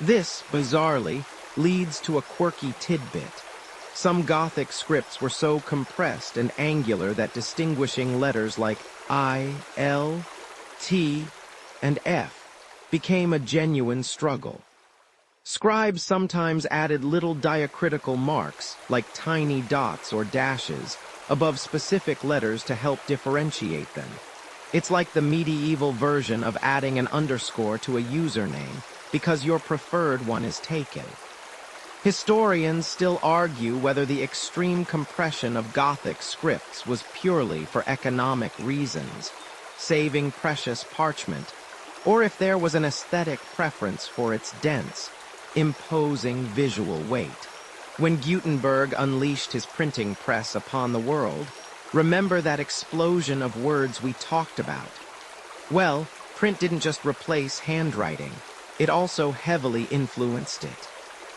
Speaker 1: This, bizarrely, leads to a quirky tidbit. Some Gothic scripts were so compressed and angular that distinguishing letters like I, L, T, and F became a genuine struggle. Scribes sometimes added little diacritical marks, like tiny dots or dashes, above specific letters to help differentiate them. It's like the medieval version of adding an underscore to a username, because your preferred one is taken. Historians still argue whether the extreme compression of Gothic scripts was purely for economic reasons, saving precious parchment, or if there was an aesthetic preference for its dense, imposing visual weight. When Gutenberg unleashed his printing press upon the world, remember that explosion of words we talked about? Well, print didn't just replace handwriting, it also heavily influenced it.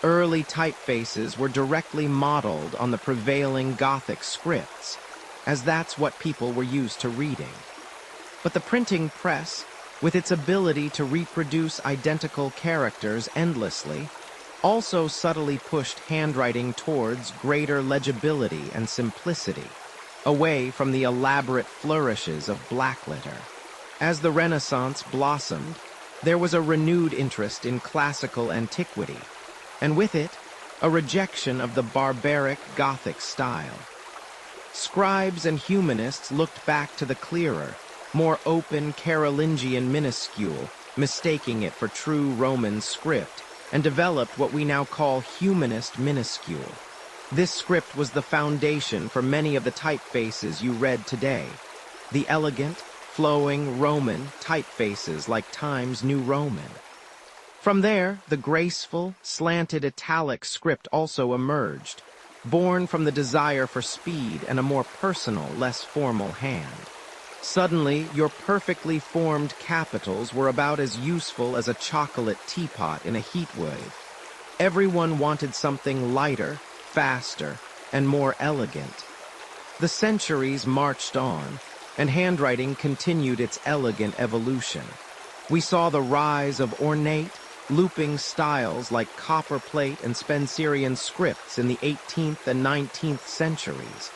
Speaker 1: Early typefaces were directly modeled on the prevailing Gothic scripts, as that's what people were used to reading. But the printing press, with its ability to reproduce identical characters endlessly, also subtly pushed handwriting towards greater legibility and simplicity, away from the elaborate flourishes of blackletter. As the Renaissance blossomed, There was a renewed interest in classical antiquity, and with it, a rejection of the barbaric Gothic style. Scribes and humanists looked back to the clearer, more open Carolingian minuscule, mistaking it for true Roman script, and developed what we now call humanist minuscule. This script was the foundation for many of the typefaces you read today. The elegant, flowing Roman typefaces like Times New Roman. From there, the graceful, slanted italic script also emerged, born from the desire for speed and a more personal, less formal hand. Suddenly, your perfectly formed capitals were about as useful as a chocolate teapot in a heat wave. Everyone wanted something lighter, faster, and more elegant. The centuries marched on, and handwriting continued its elegant evolution. We saw the rise of ornate, looping styles like copperplate and Spencerian scripts in the 18th and 19th centuries,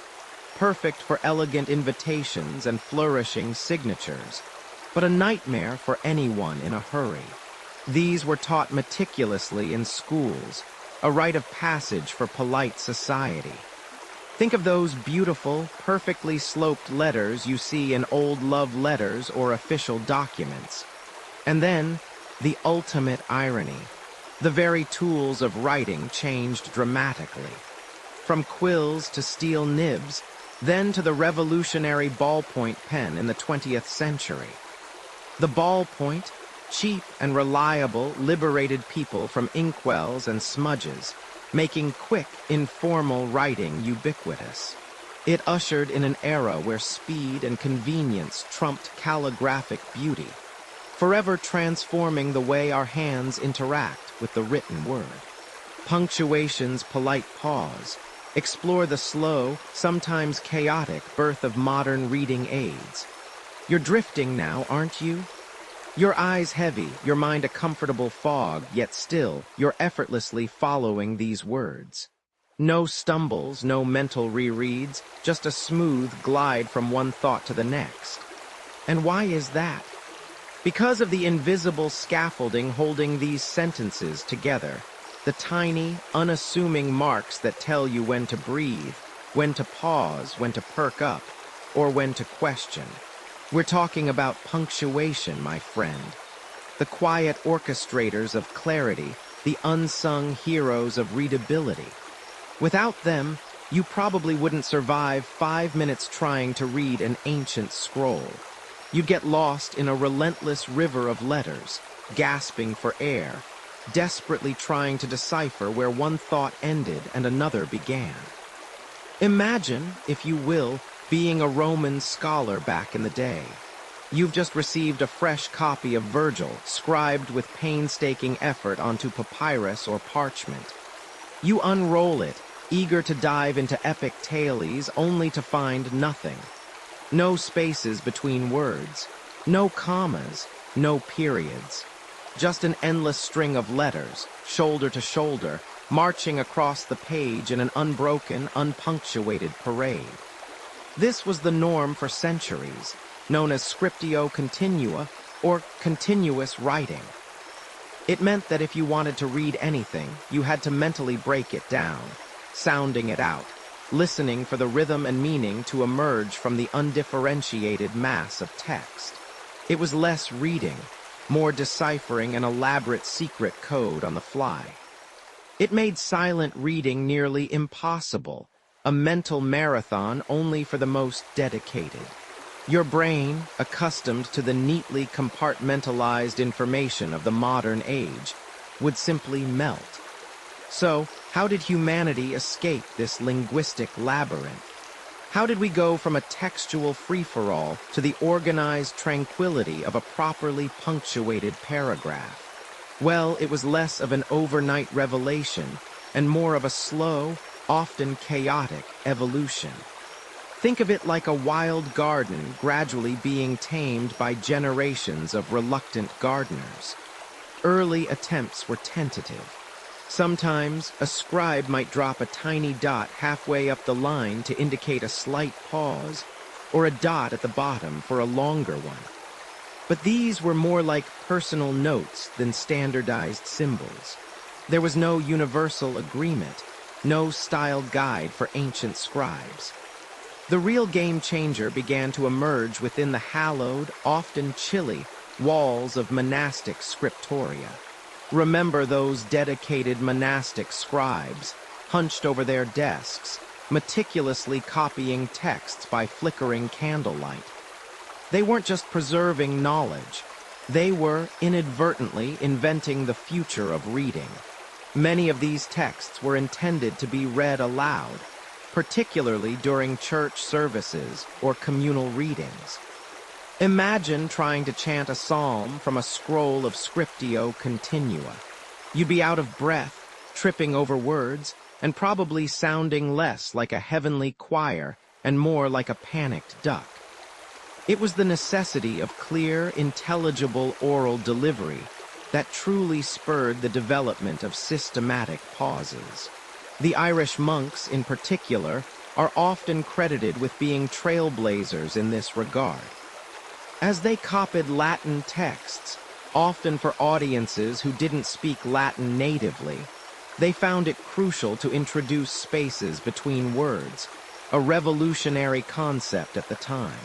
Speaker 1: perfect for elegant invitations and flourishing signatures, but a nightmare for anyone in a hurry. These were taught meticulously in schools, a rite of passage for polite society. Think of those beautiful, perfectly sloped letters you see in old love letters or official documents. And then, the ultimate irony. The very tools of writing changed dramatically. From quills to steel nibs, then to the revolutionary ballpoint pen in the 20th century. The ballpoint, cheap and reliable, liberated people from inkwells and smudges, making quick, informal writing ubiquitous. It ushered in an era where speed and convenience trumped calligraphic beauty, forever transforming the way our hands interact with the written word. Punctuation's polite pause, explore the slow, sometimes chaotic birth of modern reading aids. You're drifting now, aren't you? Your eyes heavy, your mind a comfortable fog, yet still, you're effortlessly following these words. No stumbles, no mental rereads, just a smooth glide from one thought to the next. And why is that? Because of the invisible scaffolding holding these sentences together, the tiny, unassuming marks that tell you when to breathe, when to pause, when to perk up, or when to question. We're talking about punctuation, my friend. The quiet orchestrators of clarity, the unsung heroes of readability. Without them, you probably wouldn't survive 5 minutes trying to read an ancient scroll. You'd get lost in a relentless river of letters, gasping for air, desperately trying to decipher where one thought ended and another began. Imagine, if you will, being a Roman scholar back in the day. You've just received a fresh copy of Virgil, scribed with painstaking effort onto papyrus or parchment. You unroll it, eager to dive into epic tales, only to find nothing. No spaces between words, no commas, no periods. Just an endless string of letters, shoulder to shoulder, marching across the page in an unbroken, unpunctuated parade. This was the norm for centuries, known as scriptio continua, or continuous writing. It meant that if you wanted to read anything, you had to mentally break it down, sounding it out, listening for the rhythm and meaning to emerge from the undifferentiated mass of text. It was less reading, more deciphering an elaborate secret code on the fly. It made silent reading nearly impossible, a mental marathon only for the most dedicated. Your brain, accustomed to the neatly compartmentalized information of the modern age, would simply melt. So, how did humanity escape this linguistic labyrinth? How did we go from a textual free-for-all to the organized tranquility of a properly punctuated paragraph? Well, it was less of an overnight revelation and more of a slow, often chaotic evolution. Think of it like a wild garden gradually being tamed by generations of reluctant gardeners. Early attempts were tentative. Sometimes, a scribe might drop a tiny dot halfway up the line to indicate a slight pause, or a dot at the bottom for a longer one. But these were more like personal notes than standardized symbols. There was no universal agreement, no style guide for ancient scribes. The real game changer began to emerge within the hallowed, often chilly, walls of monastic scriptoria. Remember those dedicated monastic scribes, hunched over their desks, meticulously copying texts by flickering candlelight. They weren't just preserving knowledge, they were inadvertently inventing the future of reading. Many of these texts were intended to be read aloud, particularly during church services or communal readings. Imagine trying to chant a psalm from a scroll of scriptio continua. You'd be out of breath, tripping over words, and probably sounding less like a heavenly choir and more like a panicked duck. It was the necessity of clear, intelligible oral delivery that truly spurred the development of systematic pauses. The Irish monks, in particular, are often credited with being trailblazers in this regard. As they copied Latin texts, often for audiences who didn't speak Latin natively, they found it crucial to introduce spaces between words, a revolutionary concept at the time.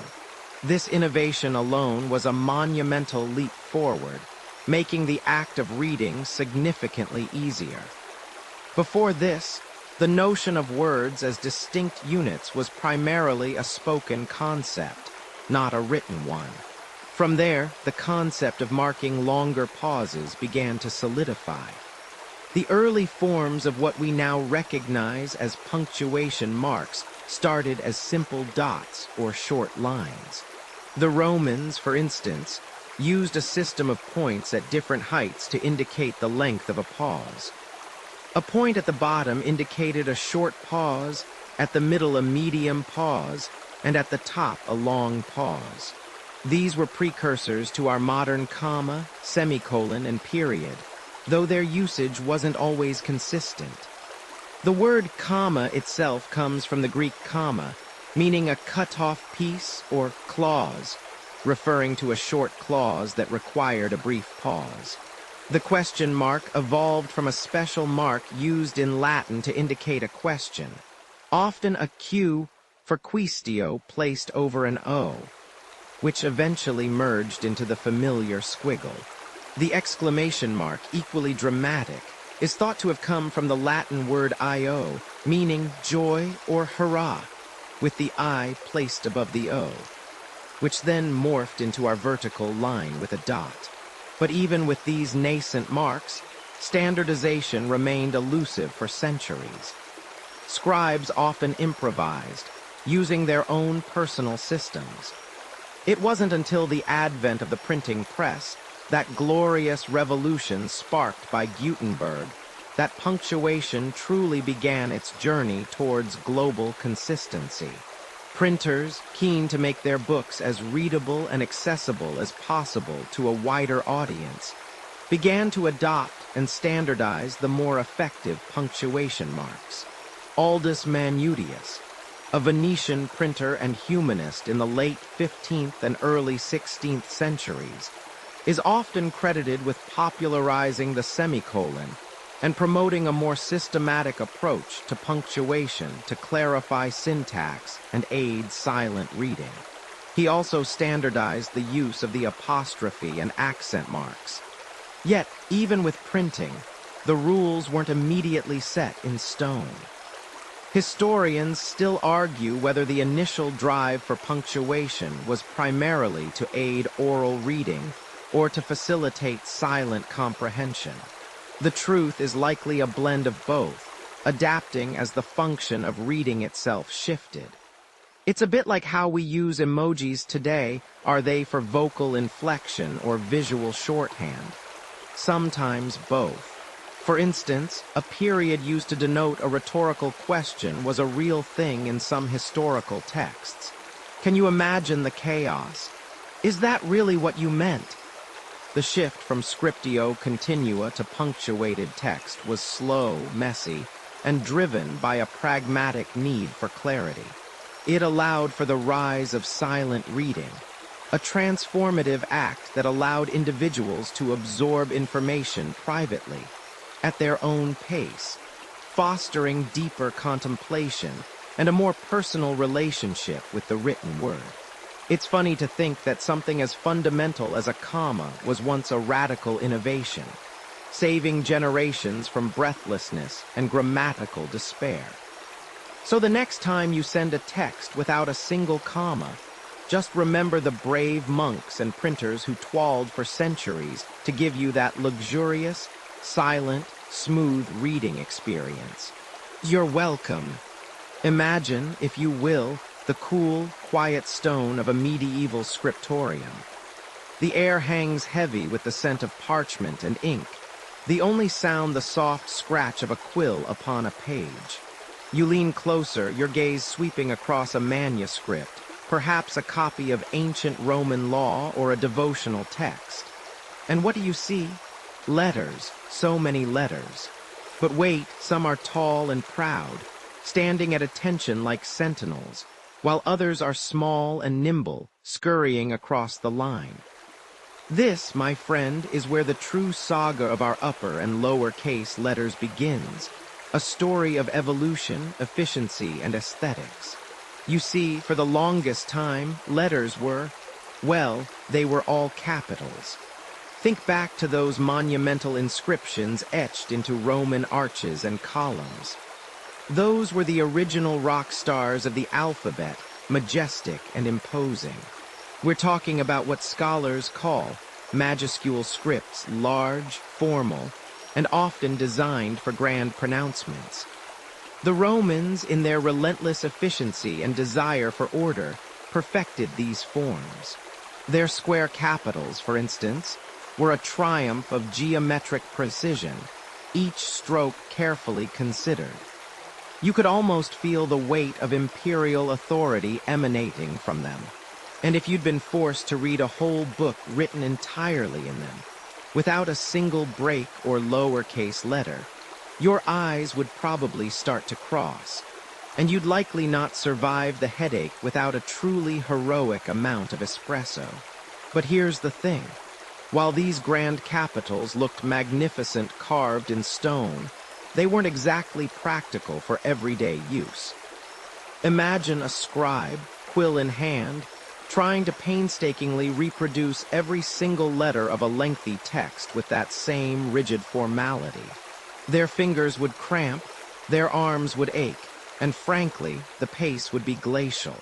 Speaker 1: This innovation alone was a monumental leap forward, making the act of reading significantly easier. Before this, the notion of words as distinct units was primarily a spoken concept, not a written one. From there, the concept of marking longer pauses began to solidify. The early forms of what we now recognize as punctuation marks started as simple dots or short lines. The Romans, for instance, used a system of points at different heights to indicate the length of a pause. A point at the bottom indicated a short pause, at the middle a medium pause, and at the top a long pause. These were precursors to our modern comma, semicolon, and period, though their usage wasn't always consistent. The word comma itself comes from the Greek comma, meaning a cut-off piece or clause, referring to a short clause that required a brief pause. The question mark evolved from a special mark used in Latin to indicate a question, often a Q for quaestio placed over an O, which eventually merged into the familiar squiggle. The exclamation mark, equally dramatic, is thought to have come from the Latin word io, meaning joy or hurrah, with the I placed above the O, which then morphed into our vertical line with a dot. But even with these nascent marks, standardization remained elusive for centuries. Scribes often improvised, using their own personal systems. It wasn't until the advent of the printing press, that glorious revolution sparked by Gutenberg, that punctuation truly began its journey towards global consistency. Printers, keen to make their books as readable and accessible as possible to a wider audience, began to adopt and standardize the more effective punctuation marks. Aldus Manutius, a Venetian printer and humanist in the late 15th and early 16th centuries, is often credited with popularizing the semicolon and promoting a more systematic approach to punctuation to clarify syntax and aid silent reading. He also standardized the use of the apostrophe and accent marks. Yet, even with printing, the rules weren't immediately set in stone. Historians still argue whether the initial drive for punctuation was primarily to aid oral reading or to facilitate silent comprehension. The truth is likely a blend of both, adapting as the function of reading itself shifted. It's a bit like how we use emojis today. Are they for vocal inflection or visual shorthand? Sometimes both. For instance, a period used to denote a rhetorical question was a real thing in some historical texts. Can you imagine the chaos? Is that really what you meant? The shift from scriptio continua to punctuated text was slow, messy, and driven by a pragmatic need for clarity. It allowed for the rise of silent reading, a transformative act that allowed individuals to absorb information privately, at their own pace, fostering deeper contemplation and a more personal relationship with the written word. It's funny to think that something as fundamental as a comma was once a radical innovation, saving generations from breathlessness and grammatical despair. So the next time you send a text without a single comma, just remember the brave monks and printers who toiled for centuries to give you that luxurious, silent, smooth reading experience. You're welcome. Imagine, if you will, the cool, quiet stone of a medieval scriptorium. The air hangs heavy with the scent of parchment and ink, the only sound the soft scratch of a quill upon a page. You lean closer, your gaze sweeping across a manuscript, perhaps a copy of ancient Roman law or a devotional text. And what do you see? Letters, so many letters. But wait, some are tall and proud, standing at attention like sentinels, while others are small and nimble, scurrying across the line. This, my friend, is where the true saga of our upper and lower case letters begins, a story of evolution, efficiency, and aesthetics. You see, for the longest time, letters were, well, they were all capitals. Think back to those monumental inscriptions etched into Roman arches and columns. Those were the original rock stars of the alphabet, majestic and imposing. We're talking about what scholars call majuscule scripts, large, formal, and often designed for grand pronouncements. The Romans, in their relentless efficiency and desire for order, perfected these forms. Their square capitals, for instance, were a triumph of geometric precision, each stroke carefully considered. You could almost feel the weight of imperial authority emanating from them. And if you'd been forced to read a whole book written entirely in them, without a single break or lowercase letter, your eyes would probably start to cross, and you'd likely not survive the headache without a truly heroic amount of espresso. But here's the thing. While these grand capitals looked magnificent carved in stone, they weren't exactly practical for everyday use. Imagine a scribe, quill in hand, trying to painstakingly reproduce every single letter of a lengthy text with that same rigid formality. Their fingers would cramp, their arms would ache, and frankly, the pace would be glacial.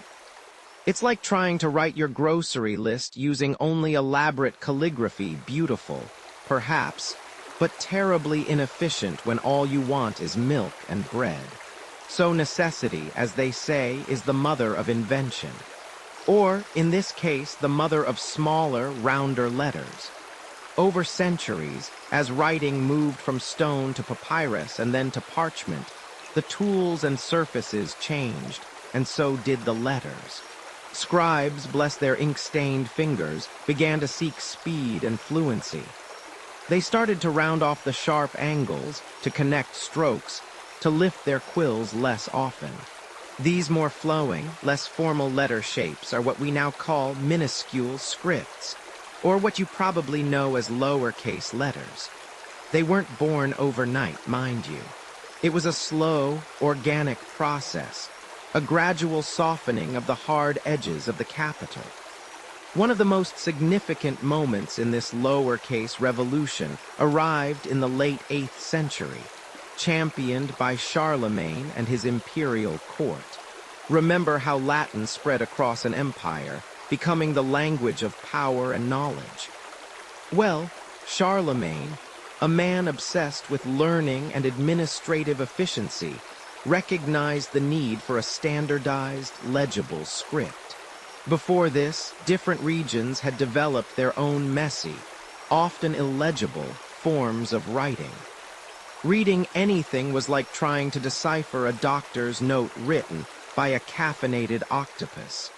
Speaker 1: It's like trying to write your grocery list using only elaborate calligraphy, beautiful, perhaps, but terribly inefficient when all you want is milk and bread. So necessity, as they say, is the mother of invention. Or, in this case, the mother of smaller, rounder letters. Over centuries, as writing moved from stone to papyrus and then to parchment, the tools and surfaces changed, and so did the letters. Scribes, bless their ink-stained fingers, began to seek speed and fluency. They started to round off the sharp angles, to connect strokes, to lift their quills less often. These more flowing, less formal letter shapes are what we now call minuscule scripts, or what you probably know as lowercase letters. They weren't born overnight, mind you. It was a slow, organic process, a gradual softening of the hard edges of the capital. One of the most significant moments in this lowercase revolution arrived in the late 8th century, championed by Charlemagne and his imperial court. Remember how Latin spread across an empire, becoming the language of power and knowledge. Well, Charlemagne, a man obsessed with learning and administrative efficiency, recognized the need for a standardized, legible script. Before this, different regions had developed their own messy, often illegible, forms of writing. Reading anything was like trying to decipher a doctor's note written by a caffeinated octopus.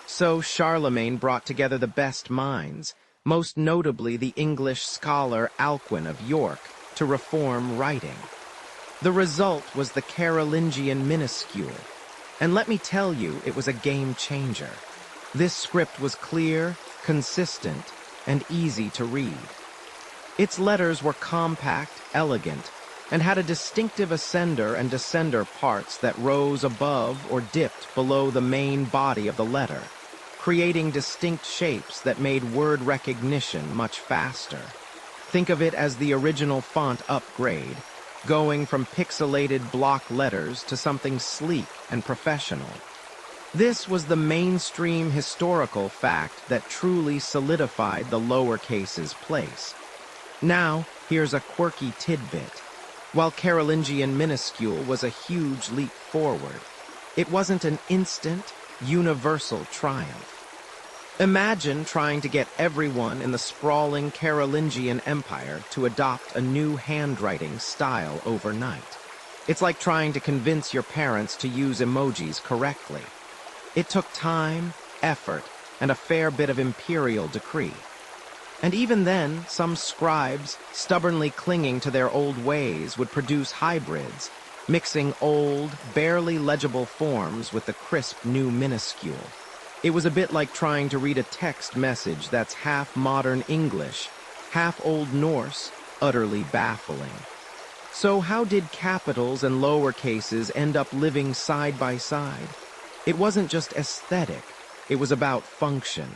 Speaker 1: So Charlemagne brought together the best minds, most notably the English scholar Alcuin of York, to reform writing. The result was the Carolingian minuscule, and let me tell you, it was a game changer. This script was clear, consistent, and easy to read. Its letters were compact, elegant, and had a distinctive ascender and descender parts that rose above or dipped below the main body of the letter, creating distinct shapes that made word recognition much faster. Think of it as the original font upgrade, going from pixelated block letters to something sleek and professional. This was the mainstream historical fact that truly solidified the lowercase's place. Now, here's a quirky tidbit. While Carolingian minuscule was a huge leap forward, it wasn't an instant, universal triumph. Imagine trying to get everyone in the sprawling Carolingian Empire to adopt a new handwriting style overnight. It's like trying to convince your parents to use emojis correctly. It took time, effort, and a fair bit of imperial decree. And even then, some scribes, stubbornly clinging to their old ways, would produce hybrids, mixing old, barely legible forms with the crisp new minuscule. It was a bit like trying to read a text message that's half modern English, half Old Norse, utterly baffling. So how did capitals and lowercases end up living side by side? It wasn't just aesthetic, it was about function.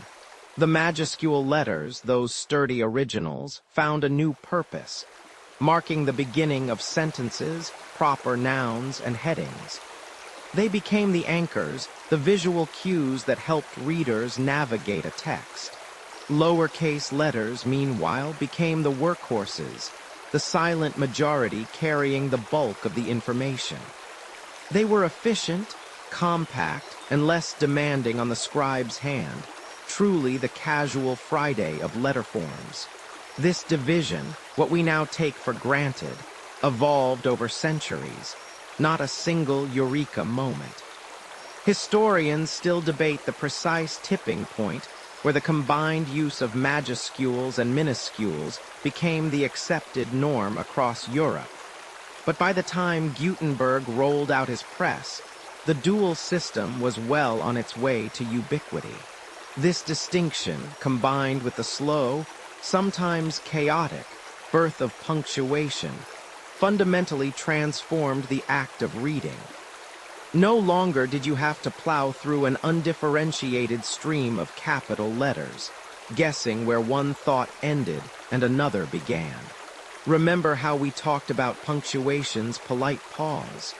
Speaker 1: The majuscule letters, those sturdy originals, found a new purpose, marking the beginning of sentences, proper nouns, and headings. They became the anchors, the visual cues that helped readers navigate a text. Lowercase letters, meanwhile, became the workhorses, the silent majority carrying the bulk of the information. They were efficient, compact, and less demanding on the scribe's hand, truly the casual Friday of letter forms. This division, what we now take for granted, evolved over centuries, not a single eureka moment. Historians still debate the precise tipping point where the combined use of majuscules and minuscules became the accepted norm across Europe. But by the time Gutenberg rolled out his press, the dual system was well on its way to ubiquity. This distinction, combined with the slow, sometimes chaotic, birth of punctuation, fundamentally transformed the act of reading. No longer did you have to plow through an undifferentiated stream of capital letters, guessing where one thought ended and another began. Remember how we talked about punctuation's polite pause?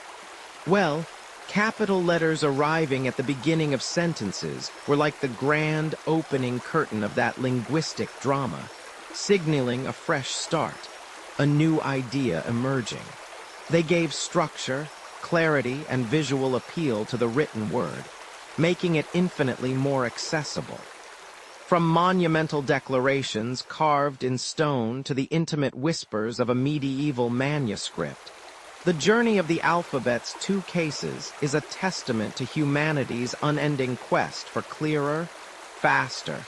Speaker 1: Well, capital letters arriving at the beginning of sentences were like the grand opening curtain of that linguistic drama, signaling a fresh start, a new idea emerging. They gave structure, clarity, and visual appeal to the written word, making it infinitely more accessible. From monumental declarations carved in stone to the intimate whispers of a medieval manuscript, the journey of the alphabet's two cases is a testament to humanity's unending quest for clearer, faster,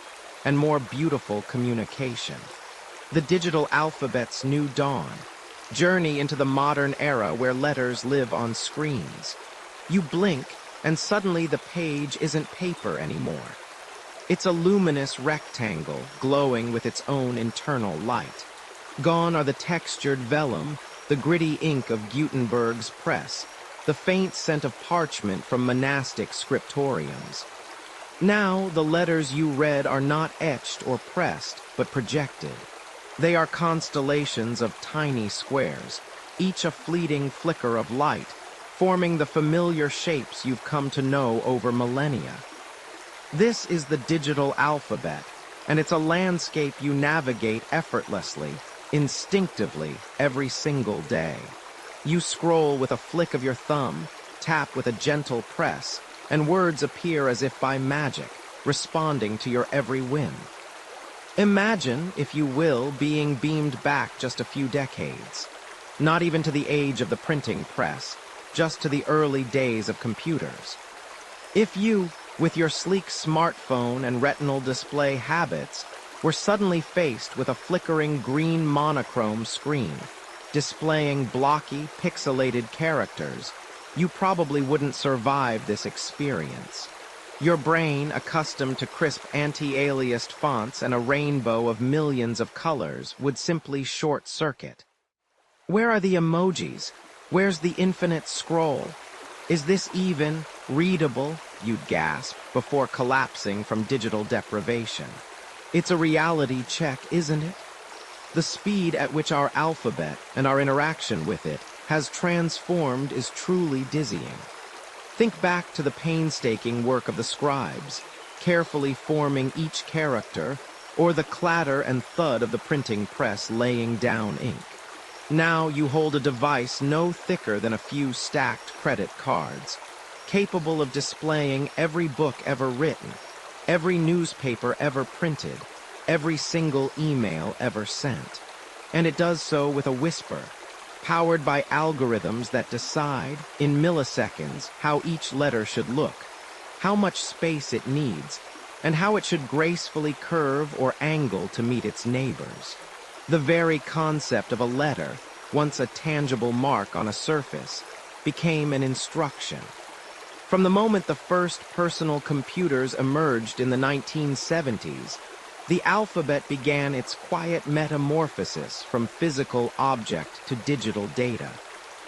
Speaker 1: and more beautiful communication. The digital alphabet's new dawn, journey into the modern era where letters live on screens. You blink, and suddenly the page isn't paper anymore. It's a luminous rectangle glowing with its own internal light. Gone are the textured vellum, the gritty ink of Gutenberg's press, the faint scent of parchment from monastic scriptoriums. Now, the letters you read are not etched or pressed, but projected. They are constellations of tiny squares, each a fleeting flicker of light, forming the familiar shapes you've come to know over millennia. This is the digital alphabet, and it's a landscape you navigate effortlessly, instinctively, every single day. You scroll with a flick of your thumb, tap with a gentle press, and words appear as if by magic, responding to your every whim. Imagine, if you will, being beamed back just a few decades. Not even to the age of the printing press, just to the early days of computers. If you, with your sleek smartphone and retinal display habits, were suddenly faced with a flickering green monochrome screen, displaying blocky, pixelated characters, you probably wouldn't survive this experience. Your brain, accustomed to crisp anti-aliased fonts and a rainbow of millions of colors, would simply short-circuit. Where are the emojis? Where's the infinite scroll? Is this even readable? You'd gasp before collapsing from digital deprivation. It's a reality check, isn't it? The speed at which our alphabet and our interaction with it has transformed is truly dizzying. Think back to the painstaking work of the scribes, carefully forming each character, or the clatter and thud of the printing press laying down ink. Now you hold a device no thicker than a few stacked credit cards, capable of displaying every book ever written, every newspaper ever printed, every single email ever sent. And it does so with a whisper, powered by algorithms that decide, in milliseconds, how each letter should look, how much space it needs, and how it should gracefully curve or angle to meet its neighbors. The very concept of a letter, once a tangible mark on a surface, became an instruction. From the moment the first personal computers emerged in the 1970s, the alphabet began its quiet metamorphosis from physical object to digital data.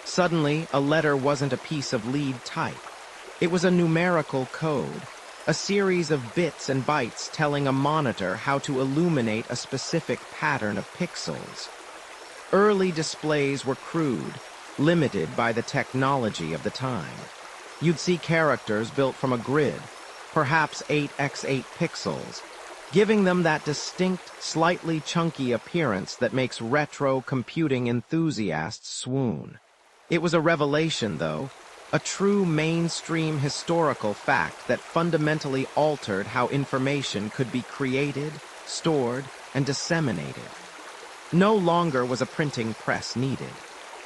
Speaker 1: Suddenly, a letter wasn't a piece of lead type. It was a numerical code, a series of bits and bytes telling a monitor how to illuminate a specific pattern of pixels. Early displays were crude, limited by the technology of the time. You'd see characters built from a grid, perhaps 8x8 pixels, giving them that distinct, slightly chunky appearance that makes retro computing enthusiasts swoon. It was a revelation, though, a true mainstream historical fact that fundamentally altered how information could be created, stored, and disseminated. No longer was a printing press needed.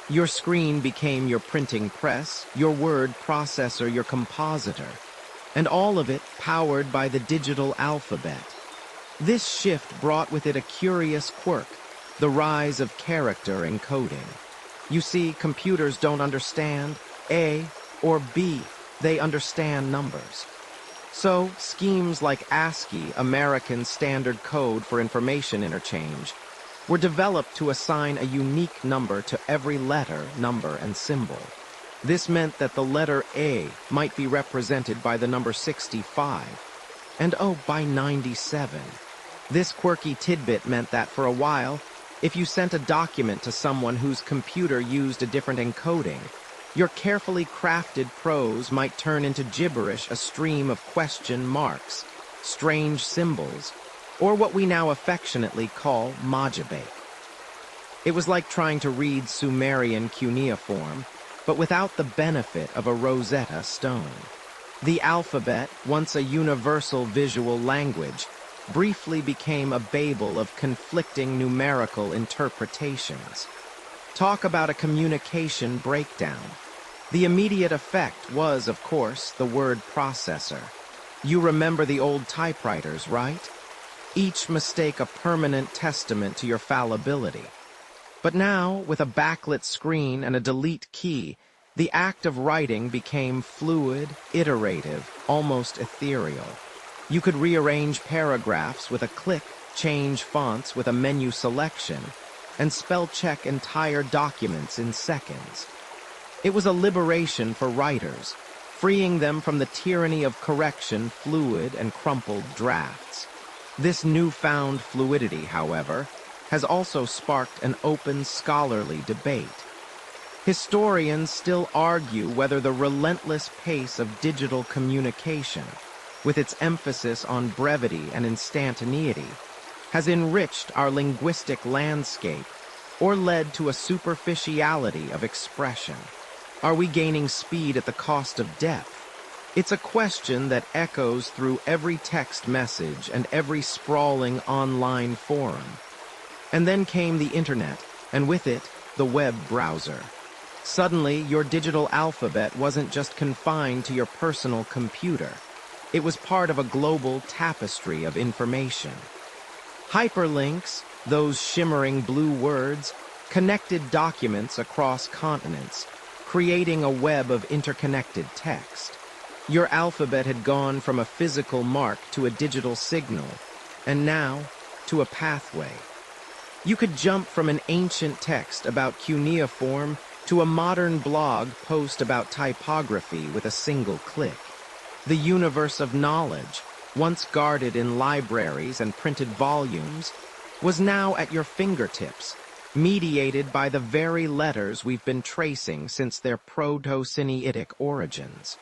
Speaker 1: Your screen became your printing press, your word processor your compositor, and all of it powered by the digital alphabet. This shift brought with it a curious quirk, the rise of character encoding. You see, computers don't understand A or B, they understand numbers. So, schemes like ASCII, American Standard Code for Information Interchange, were developed to assign a unique number to every letter, number, and symbol. This meant that the letter A might be represented by the number 65, and by 97. This quirky tidbit meant that for a while, if you sent a document to someone whose computer used a different encoding, your carefully crafted prose might turn into gibberish, a stream of question marks, strange symbols, or what we now affectionately call mojibake. It was like trying to read Sumerian cuneiform, but without the benefit of a Rosetta Stone. The alphabet, once a universal visual language, briefly became a babel of conflicting numerical interpretations. Talk about a communication breakdown. The immediate effect was, of course, the word processor. You remember the old typewriters, right? Each mistake a permanent testament to your fallibility. But now, with a backlit screen and a delete key, the act of writing became fluid, iterative, almost ethereal. You could rearrange paragraphs with a click, change fonts with a menu selection, and spell-check entire documents in seconds. It was a liberation for writers, freeing them from the tyranny of correction, fluid, and crumpled drafts. This newfound fluidity, however, has also sparked an open scholarly debate. Historians still argue whether the relentless pace of digital communication, with its emphasis on brevity and instantaneity, has enriched our linguistic landscape or led to a superficiality of expression. Are we gaining speed at the cost of depth? It's a question that echoes through every text message and every sprawling online forum. And then came the internet, and with it, the web browser. Suddenly, your digital alphabet wasn't just confined to your personal computer. It was part of a global tapestry of information. Hyperlinks, those shimmering blue words, connected documents across continents, creating a web of interconnected text. Your alphabet had gone from a physical mark to a digital signal, and now to a pathway. You could jump from an ancient text about cuneiform to a modern blog post about typography with a single click. The universe of knowledge, once guarded in libraries and printed volumes, was now at your fingertips, mediated by the very letters we've been tracing since their Proto-Sinaitic origins.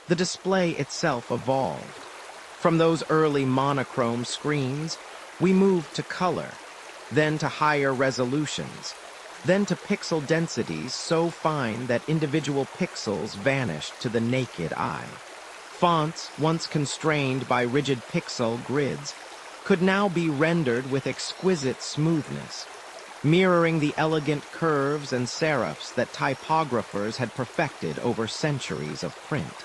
Speaker 1: The display itself evolved. From those early monochrome screens, we moved to color, then to higher resolutions, then to pixel densities so fine that individual pixels vanished to the naked eye. Fonts, once constrained by rigid pixel grids, could now be rendered with exquisite smoothness, mirroring the elegant curves and serifs that typographers had perfected over centuries of print.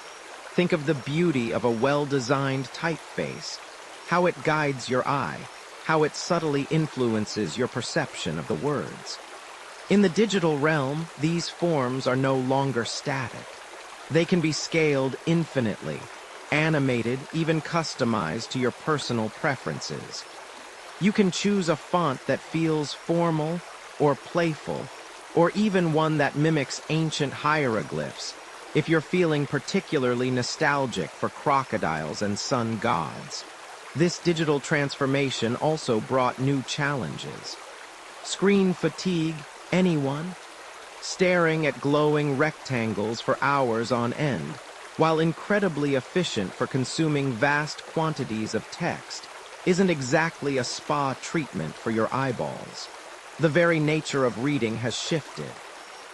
Speaker 1: Think of the beauty of a well-designed typeface, how it guides your eye, how it subtly influences your perception of the words. In the digital realm, these forms are no longer static. They can be scaled infinitely, animated, even customized to your personal preferences. You can choose a font that feels formal or playful, or even one that mimics ancient hieroglyphs, if you're feeling particularly nostalgic for crocodiles and sun gods. This digital transformation also brought new challenges. Screen fatigue, anyone? Staring at glowing rectangles for hours on end, while incredibly efficient for consuming vast quantities of text, isn't exactly a spa treatment for your eyeballs. The very nature of reading has shifted.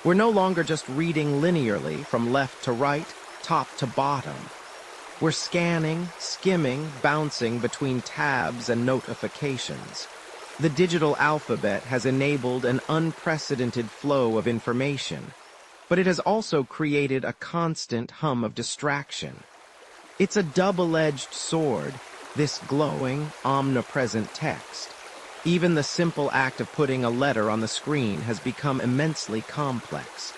Speaker 1: We're no longer just reading linearly from left to right, top to bottom. We're scanning, skimming, bouncing between tabs and notifications. The digital alphabet has enabled an unprecedented flow of information, but it has also created a constant hum of distraction. It's a double-edged sword, this glowing, omnipresent text. Even the simple act of putting a letter on the screen has become immensely complex.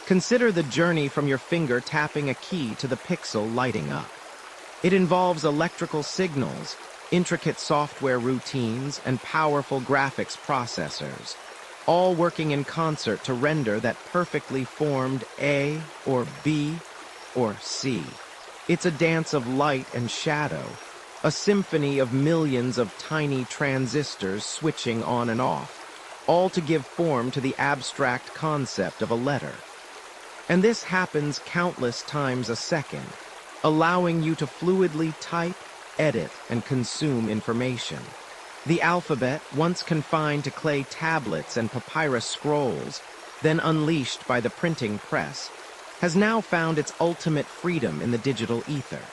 Speaker 1: Consider the journey from your finger tapping a key to the pixel lighting up. It involves electrical signals, intricate software routines, and powerful graphics processors, all working in concert to render that perfectly formed A or B or C. It's a dance of light and shadow, a symphony of millions of tiny transistors switching on and off, all to give form to the abstract concept of a letter. And this happens countless times a second, allowing you to fluidly type, edit, and consume information. The alphabet, once confined to clay tablets and papyrus scrolls, then unleashed by the printing press, has now found its ultimate freedom in the digital ether.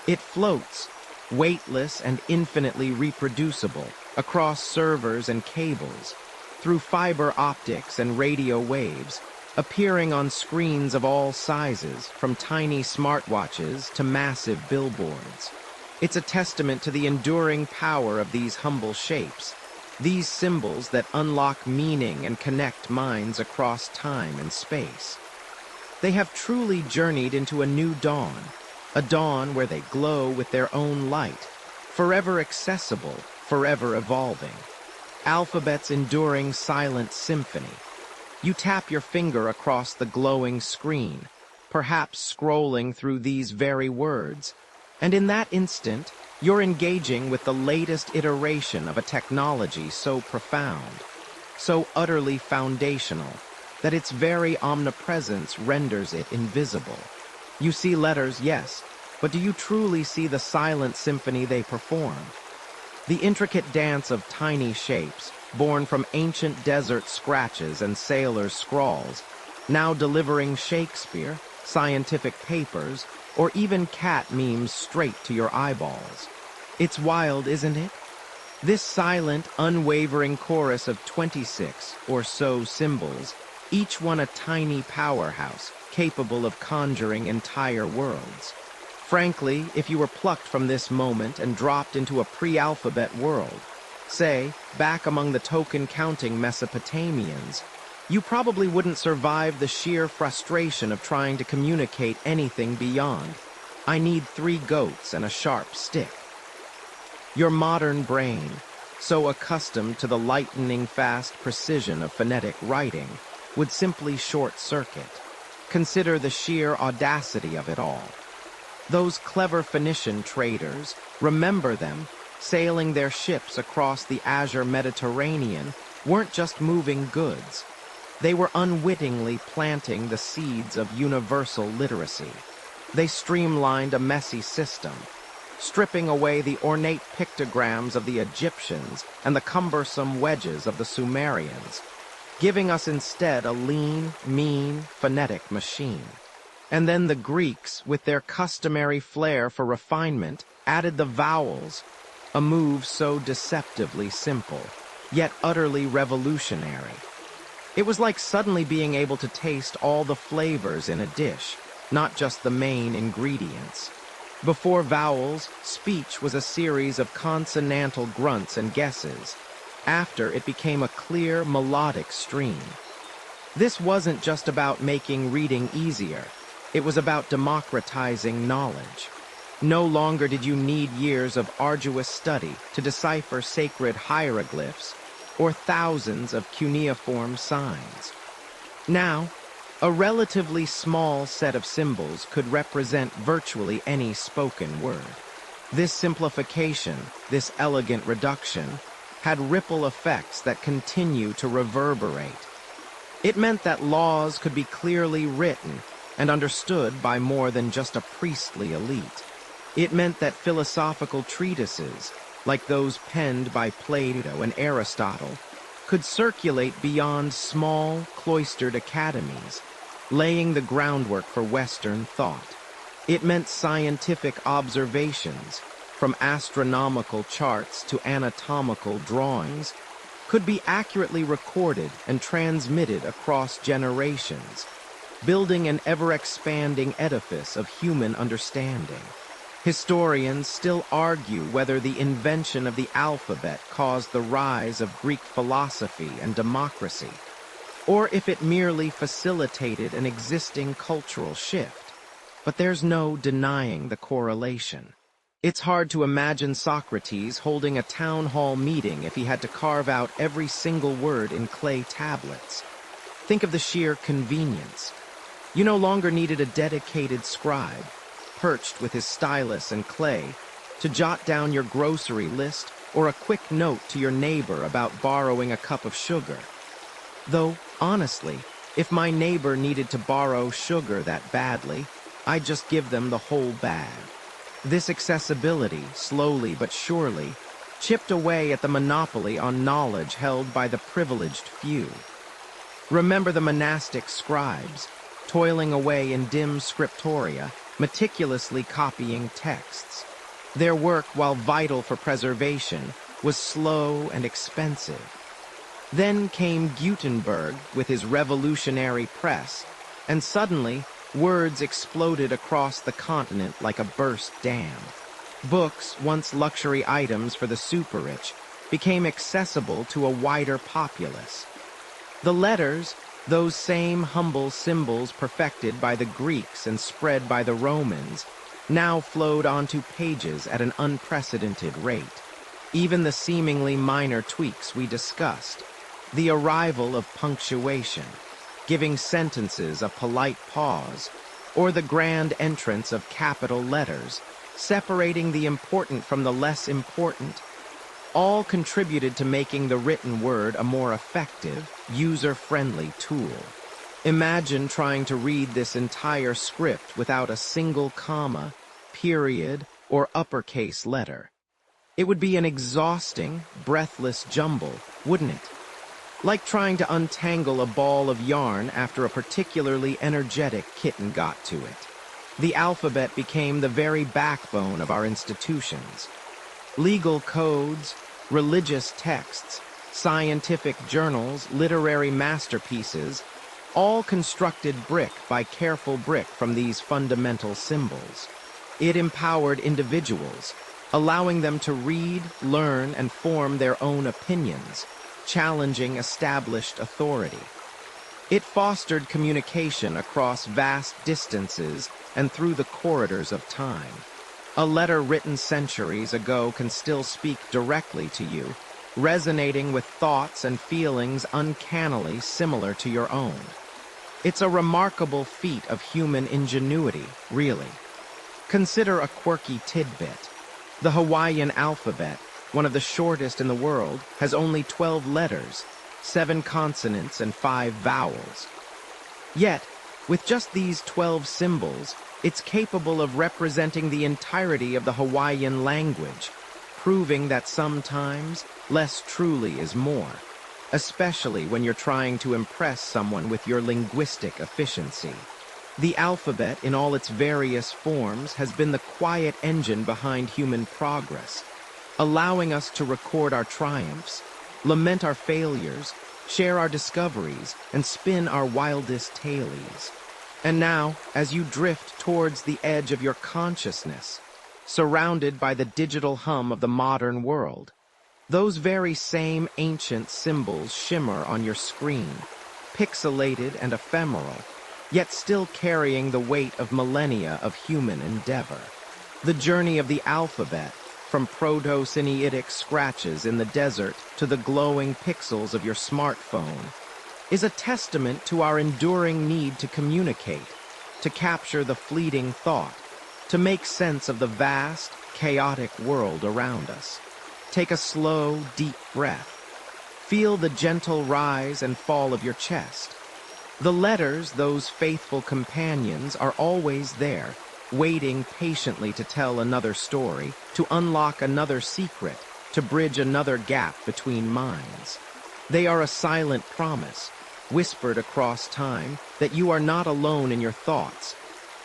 Speaker 1: It floats, weightless and infinitely reproducible, across servers and cables, through fiber optics and radio waves, appearing on screens of all sizes, from tiny smartwatches to massive billboards. It's a testament to the enduring power of these humble shapes, these symbols that unlock meaning and connect minds across time and space. They have truly journeyed into a new dawn, a dawn where they glow with their own light, forever accessible, forever evolving. Alphabet's enduring silent symphony. You tap your finger across the glowing screen, perhaps scrolling through these very words, and in that instant, you're engaging with the latest iteration of a technology so profound, so utterly foundational, that its very omnipresence renders it invisible. You see letters, yes, but do you truly see the silent symphony they perform? The intricate dance of tiny shapes, born from ancient desert scratches and sailors' scrawls, now delivering Shakespeare, scientific papers, or even cat memes straight to your eyeballs. It's wild, isn't it? This silent, unwavering chorus of 26 or so symbols, each one a tiny powerhouse, capable of conjuring entire worlds. Frankly, if you were plucked from this moment and dropped into a pre-alphabet world, say, back among the token-counting Mesopotamians, you probably wouldn't survive the sheer frustration of trying to communicate anything beyond I need 3 goats and a sharp stick. Your modern brain, so accustomed to the lightning-fast precision of phonetic writing, would simply short-circuit. Consider the sheer audacity of it all. Those clever Phoenician traders, remember them, sailing their ships across the azure Mediterranean, weren't just moving goods. They were unwittingly planting the seeds of universal literacy. They streamlined a messy system, stripping away the ornate pictograms of the Egyptians and the cumbersome wedges of the Sumerians, giving us instead a lean, mean, phonetic machine. And then the Greeks, with their customary flair for refinement, added the vowels, a move so deceptively simple, yet utterly revolutionary. It was like suddenly being able to taste all the flavors in a dish, not just the main ingredients. Before vowels, speech was a series of consonantal grunts and guesses. After, it became a clear, melodic stream. This wasn't just about making reading easier. It was about democratizing knowledge. No longer did you need years of arduous study to decipher sacred hieroglyphs or thousands of cuneiform signs. Now, a relatively small set of symbols could represent virtually any spoken word. This simplification, this elegant reduction, had ripple effects that continue to reverberate. It meant that laws could be clearly written and understood by more than just a priestly elite. It meant that philosophical treatises, like those penned by Plato and Aristotle, could circulate beyond small, cloistered academies, laying the groundwork for Western thought. It meant scientific observations, from astronomical charts to anatomical drawings, could be accurately recorded and transmitted across generations, building an ever-expanding edifice of human understanding. Historians still argue whether the invention of the alphabet caused the rise of Greek philosophy and democracy, or if it merely facilitated an existing cultural shift. But there's no denying the correlation. It's hard to imagine Socrates holding a town hall meeting if he had to carve out every single word in clay tablets. Think of the sheer convenience. You no longer needed a dedicated scribe, perched with his stylus and clay, to jot down your grocery list or a quick note to your neighbor about borrowing a cup of sugar. Though, honestly, if my neighbor needed to borrow sugar that badly, I'd just give them the whole bag. This accessibility, slowly but surely, chipped away at the monopoly on knowledge held by the privileged few. Remember the monastic scribes, toiling away in dim scriptoria, meticulously copying texts. Their work, while vital for preservation, was slow and expensive. Then came Gutenberg with his revolutionary press, and suddenly, words exploded across the continent like a burst dam. Books, once luxury items for the super-rich, became accessible to a wider populace. The letters, those same humble symbols perfected by the Greeks and spread by the Romans, now flowed onto pages at an unprecedented rate. Even the seemingly minor tweaks we discussed, the arrival of punctuation, giving sentences a polite pause, or the grand entrance of capital letters, separating the important from the less important, all contributed to making the written word a more effective, user-friendly tool. Imagine trying to read this entire script without a single comma, period, or uppercase letter. It would be an exhausting, breathless jumble, wouldn't it? Like trying to untangle a ball of yarn after a particularly energetic kitten got to it. The alphabet became the very backbone of our institutions. Legal codes, religious texts, scientific journals, literary masterpieces, all constructed brick by careful brick from these fundamental symbols. It empowered individuals, allowing them to read, learn, and form their own opinions, challenging established authority. It fostered communication across vast distances and through the corridors of time. A letter written centuries ago can still speak directly to you, resonating with thoughts and feelings uncannily similar to your own. It's a remarkable feat of human ingenuity, really. Consider a quirky tidbit. The Hawaiian alphabet, one of the shortest in the world, has only 12 letters, 7 consonants and 5 vowels. Yet, with just these 12 symbols, it's capable of representing the entirety of the Hawaiian language, proving that sometimes less truly is more, especially when you're trying to impress someone with your linguistic efficiency. The alphabet, in all its various forms, has been the quiet engine behind human progress, allowing us to record our triumphs, lament our failures, share our discoveries, and spin our wildest tales. And now, as you drift towards the edge of your consciousness, surrounded by the digital hum of the modern world, those very same ancient symbols shimmer on your screen, pixelated and ephemeral, yet still carrying the weight of millennia of human endeavor. The journey of the alphabet, from Proto-Sinaitic scratches in the desert to the glowing pixels of your smartphone, is a testament to our enduring need to communicate, to capture the fleeting thought, to make sense of the vast, chaotic world around us. Take a slow, deep breath. Feel the gentle rise and fall of your chest. The letters, those faithful companions, are always there, waiting patiently to tell another story, to unlock another secret, to bridge another gap between minds. They are a silent promise, whispered across time, that you are not alone in your thoughts,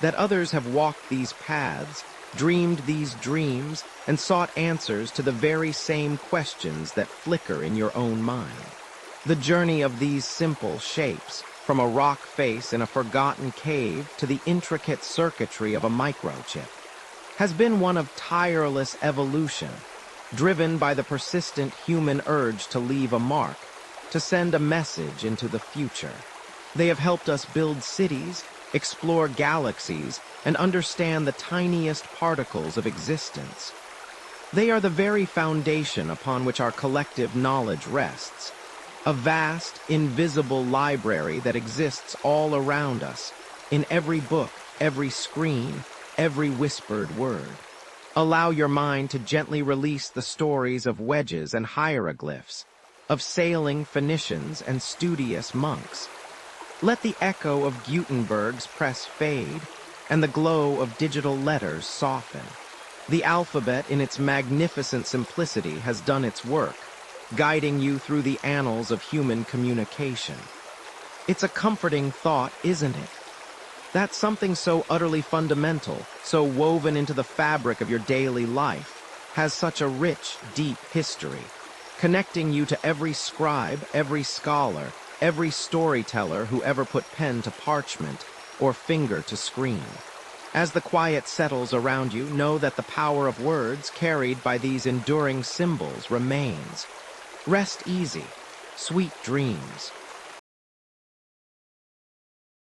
Speaker 1: that others have walked these paths, dreamed these dreams, and sought answers to the very same questions that flicker in your own mind. The journey of these simple shapes, from a rock face in a forgotten cave to the intricate circuitry of a microchip, has been one of tireless evolution, driven by the persistent human urge to leave a mark, to send a message into the future. They have helped us build cities, explore galaxies, and understand the tiniest particles of existence. They are the very foundation upon which our collective knowledge rests, a vast, invisible library that exists all around us, in every book, every screen, every whispered word. Allow your mind to gently release the stories of wedges and hieroglyphs, of sailing Phoenicians and studious monks. Let the echo of Gutenberg's press fade, and the glow of digital letters soften. The alphabet, in its magnificent simplicity, has done its work, guiding you through the annals of human communication. It's a comforting thought, isn't it? That something so utterly fundamental, so woven into the fabric of your daily life, has such a rich, deep history, connecting you to every scribe, every scholar, every storyteller who ever put pen to parchment or finger to screen. As the quiet settles around you, know that the power of words carried by these enduring symbols remains. Rest easy. Sweet dreams.